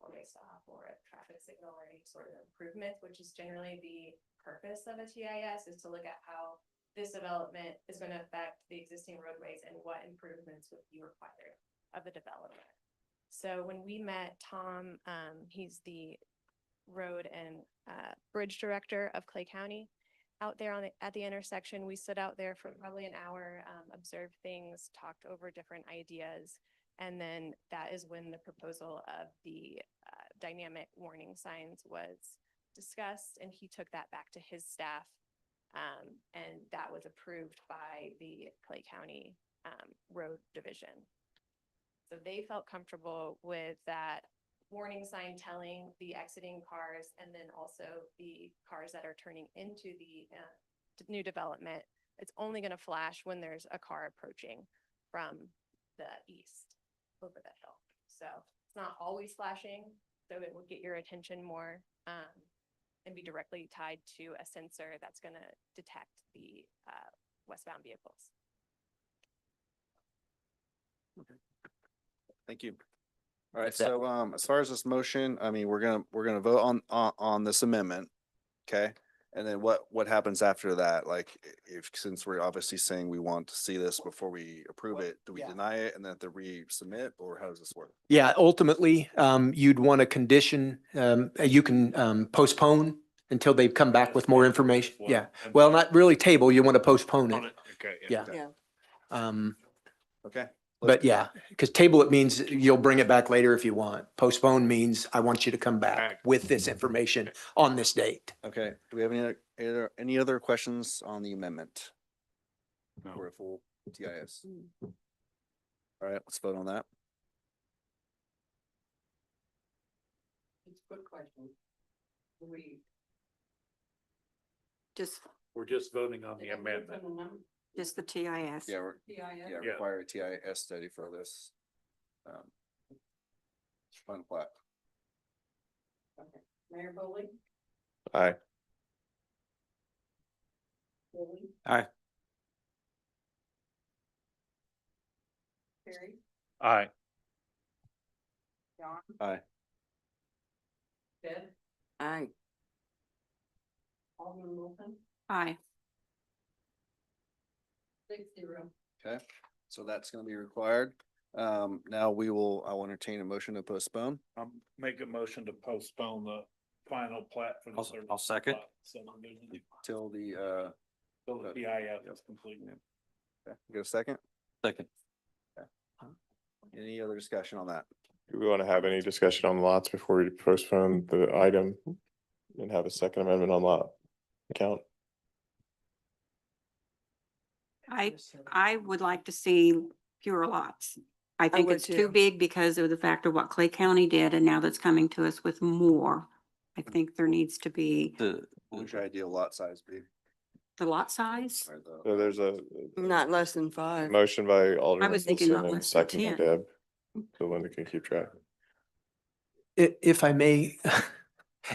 a stop or a traffic signal or any sort of improvement, which is generally the purpose of a TIS, is to look at how this development is going to affect the existing roadways and what improvements would be required of the development. So when we met Tom, he's the road and bridge director of Clay County. Out there at the intersection, we stood out there for probably an hour, observed things, talked over different ideas. And then that is when the proposal of the dynamic warning signs was discussed, and he took that back to his staff. And that was approved by the Clay County Road Division. So they felt comfortable with that warning sign telling the exiting cars, and then also the cars that are turning into the new development. It's only going to flash when there's a car approaching from the east over the hill. So it's not always flashing, so it will get your attention more and be directly tied to a sensor that's going to detect the westbound vehicles. Thank you. All right, If that- so as far as this motion, I mean, we're gonna vote on this amendment. Okay, and then what happens after that? Like, if, since we're obviously saying we want to see this before we approve it, do we Yeah. deny it and then have to resubmit, or how does this work? Yeah, ultimately, you'd want a condition, you can postpone until they come back with more information. Yeah, well, not really table, you want to postpone it. Okay. Yeah. Yeah. Okay. But yeah, because table it means you'll bring it back later if you want. Postpone means I want you to come back with this information on this date. Okay, do we have any other questions on the amendment? For a full TIS? All right, let's vote on that. It's a good question. Just, We're just voting on the amendment. just the TIS. Yeah, Yeah. yeah, require a TIS study for this. Final plat. Okay. Mayor Bowley? Aye. Bowley? Aye. Terry? Aye. John? Aye. Ben? Aye. Alderman Wilson, Aye. 6-0. Okay, so that's gonna be required. Now I will entertain a motion to postpone. Make a motion to postpone the final plat for the third. I'll second. plat subdivision Till the, Till the PIF is complete. okay, you got a second? Second. Any other discussion on that? Do we want to have any discussion on lots before we postpone the item and have a second amendment on lot count? I would like to see fewer lots. I think would it's too too. big because of the fact of what Clay County did, and now that's coming to us with more. I think there needs to be What would your ideal lot size be? the lot size. Or the- So there's a Not less than 5. motion by Alderman was thinking Wilson not and less than second by 10. Deb. So Linda can keep track. If I may,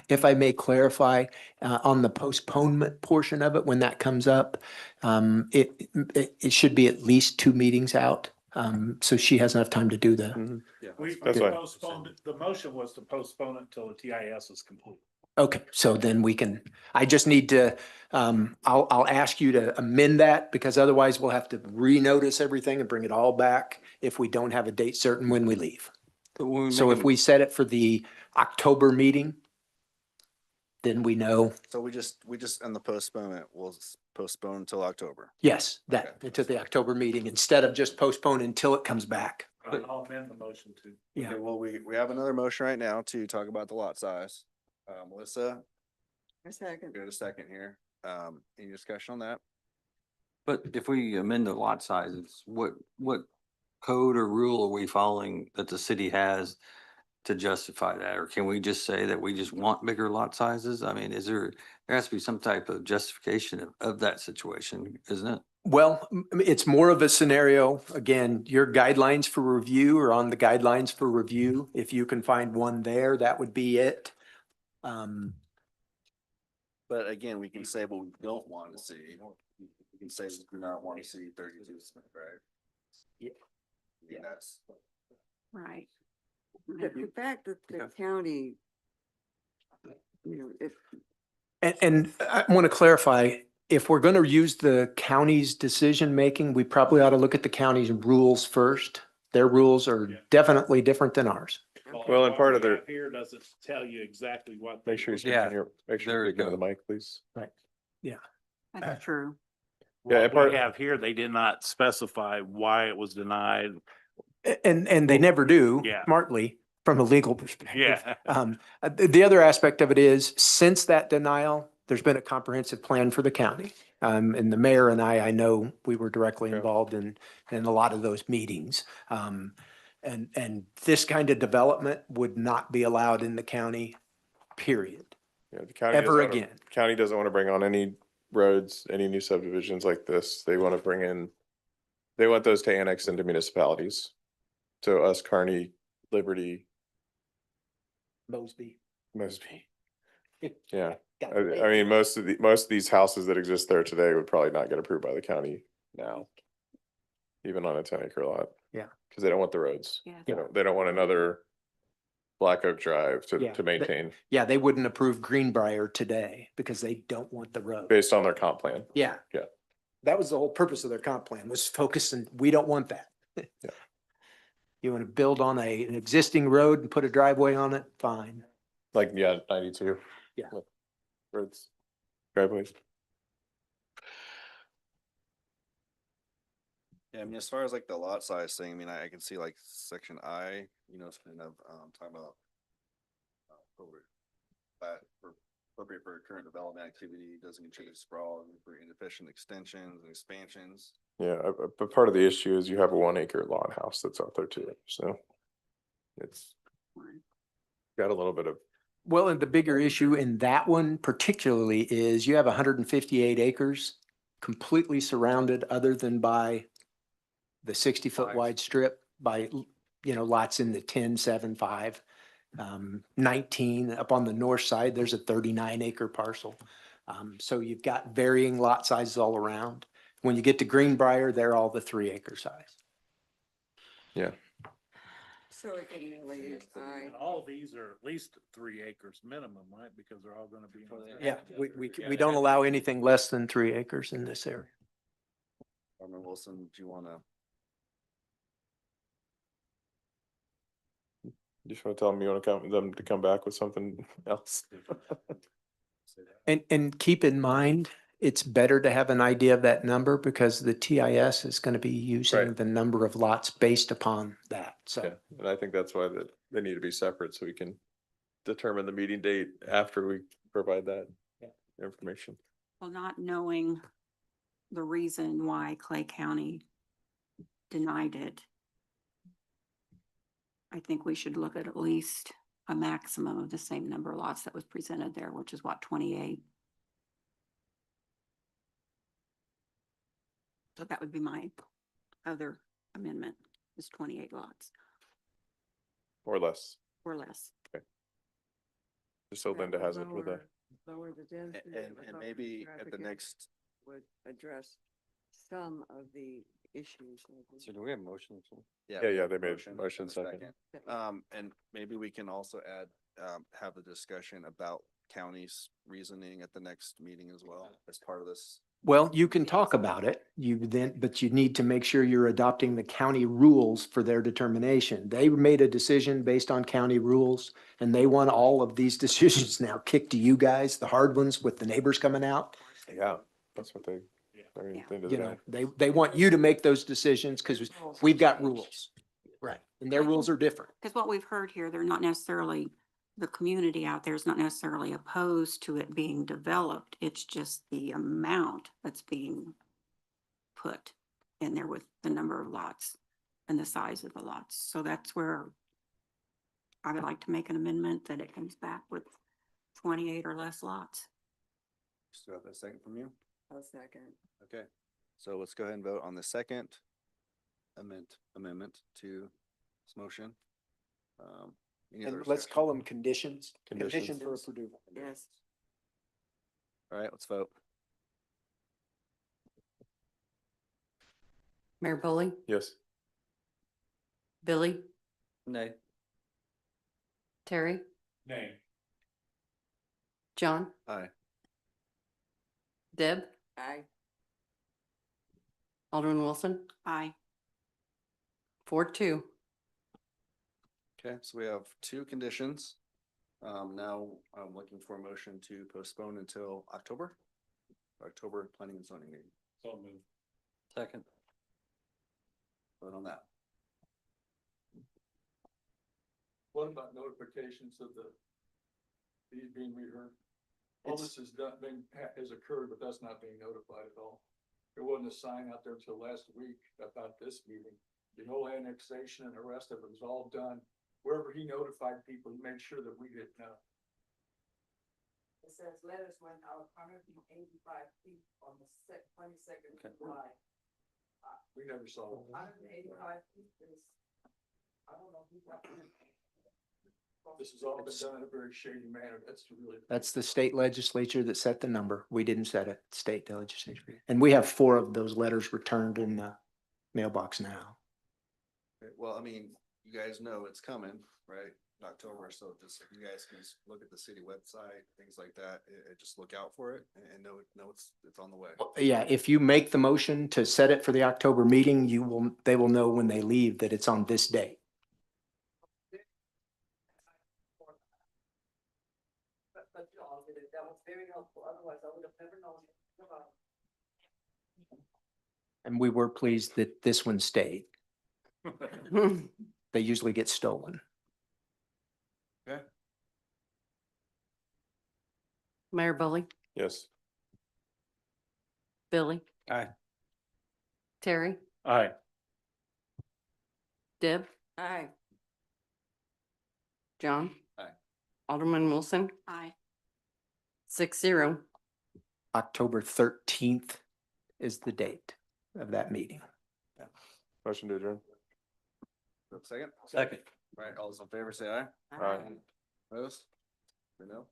if I may clarify, on the postponement portion of it, when that comes up, it should be at least 2 meetings out. So she has enough time to do the, We That's fine. postponed, the motion was to postpone it until the TIS is complete. okay, so then we can, I just need to, I'll ask you to amend that because otherwise we'll have to renotice everything and bring it all back if we don't have a date certain when we leave. But when we So make if a- we set it for the October meeting, then we know, So we just, and the postponement, we'll postpone until October. yes, that, to the October meeting, instead of just postpone until it comes back. I'll amend the motion to. Yeah. Okay, well, we have another motion right now to talk about the lot size. Melissa, A second. got a second here. Any discussion on that? But if we amend the lot sizes, what code or rule are we following that the city has to justify that? Or can we just say that we just want bigger lot sizes? I mean, there has to be some type of justification of that situation, isn't it? Well, it's more of a scenario, again, your guidelines for review are on the guidelines for review. If you can find one there, that would be it. But again, we can say what we don't want to see. We can say we do not want to see 32, right? Yeah. Yeah, that's. Right. The fact that the county, if And I want to clarify, if we're going to use the county's decision-making, we probably ought to look at the county's rules first. Their rules are definitely different than ours. Well, and part of What we their- have Here doesn't tell you exactly what. Make sure you speak Yeah, in your, make sure there you you speak into go. the mic, please. That's true. Yeah, and What part- we have here, they did not specify why it was denied. And they never do, Yeah. smartly, from a legal perspective. Yeah. The other aspect of it is, since that denial, there's been a comprehensive plan for the county. And the mayor and I know we were directly Yeah. involved in a lot of those meetings. And this kind of development would not be allowed in the county, period. Yeah, the county doesn't Ever wanna- again. County doesn't want to bring on any roads, any new subdivisions like this. They want to bring in, they want those to annex into municipalities. So us, Kearney, Liberty, Mosby. Mosby. Yeah, I mean, most of these houses that exist there today would probably not get approved by the county now. Even on a 10-acre lot. Yeah. Cause they don't want the roads. Yeah. They don't want another Black Oak Drive Yeah, to maintain Yeah, they wouldn't approve Greenbrier today because they don't want the road. based on their comp plan. Yeah. Yeah. That was the whole purpose of their comp plan, was focusing, we don't want that. Yeah. You want to build on an existing road and put a driveway on it, fine. Like, yeah, 92. Yeah. Roads, driveways. Yeah, I mean, as far as like the lot size thing, I mean, I can see like section I, it's kind of, talking about. Appropriate, appropriate for current development activity, doesn't contribute to sprawl, and for inefficient extensions and expansions. Yeah, but part of the issue is you have a 1-acre lawn house that's out there too, so. It's got a little bit of, Well, and the bigger issue in that one particularly is you have 158 acres completely surrounded other than by the 60-foot Five. wide strip by, lots in the 10, 7, 5. 19 up on the north side, there's a 39-acre parcel. So you've got varying lot sizes all around. When you get to Greenbrier, they're all the 3-acre size. yeah. so it can really, And all of these are at least 3 acres minimum, right? Because they're all gonna be. Yeah, we don't allow anything less than 3 acres in this area. Alderman Wilson, do you wanna? You just want to tell them you want them to come back with something else. And keep in mind, it's better to have an idea of that number because the TIS is going to be using Right. the number of lots based upon that. Yeah, So, and I think that's why they need to be separate so we can determine the meeting date after we provide that information. Well, not knowing the reason why Clay County denied it, I think we should look at least a maximum of the same number of lots that was presented there, which is what, 28? So that would be my other amendment, is 28 lots Or less, or less. just so Linda has it with a. Lower the density. And maybe at the next, Would address some of the issues. So do we have motions? Yeah, they made motion second. And maybe we can also add, have a discussion about county's reasoning at the next meeting as well, as part of this. Well, you can talk about it, but you need to make sure you're adopting the county rules for their determination. They made a decision based on county rules, and they want all of these decisions now kicked to you guys, the hard ones with the neighbors coming out. Yeah, that's what they, I mean, they did You that. know, they want you to make those decisions because we've got rules. Right. And their rules are different. Because what we've heard here, they're not necessarily, the community out there is not necessarily opposed to it being developed. It's just the amount that's being put in there with the number of lots and the size of the lots. So that's where I would like to make an amendment that it comes back with 28 or less lots. Still have a second from you? A second. Okay, so let's go ahead and vote on the second amendment to this motion. Any other And let's discussion? call them conditions. Conditions. Condition for approval. Yes. All right, let's vote. Mayor Polly, Yes. Billy, Nay. Terry, Nay. John, Aye. Deb. Aye. Alderman Wilson, Aye. 4-2. Okay, so we have two conditions. Now I'm looking for a motion to postpone until October planning and zoning meeting. So moved. Second. Vote on that. What about notifications of these being reheard? All this has has occurred, but that's not being notified at all. There wasn't a sign out there till last week about this meeting. The whole annexation and the rest of it was all done. Wherever he notified people, he made sure that we didn't know. It says letters went out 185 feet on the 22nd of July. We never saw it. 185 feet is, I don't know who got it. This has all been done in a very shady manner. That's really. That's the state legislature that set the number. We didn't set it, state legislature. And we have 4 of those letters returned in the mailbox now. Okay, well, I mean, you guys know it's coming, right? In October, so just if you guys can just look at the city website, things like that, just look out for it and know it's on the way. Yeah, if you make the motion to set it for the October meeting, they will know when they leave that it's on this date. But you all did it. That was very helpful. Otherwise, I would have never known about it. And we were pleased that this one stayed. They usually get stolen. Okay. Mayor Bully, Yes. Billy, Aye. Terry, Aye. Deb. Aye. John. Aye. Alderman Wilson, Aye. 6-0. October 13th is the date of that meeting. Motion to adjourn. Second? Second. All right, all those in favor say aye. Aye. Opposed? No?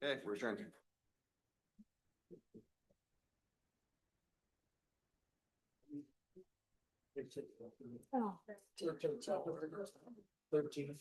Okay, we're adjourned. Oh. 13.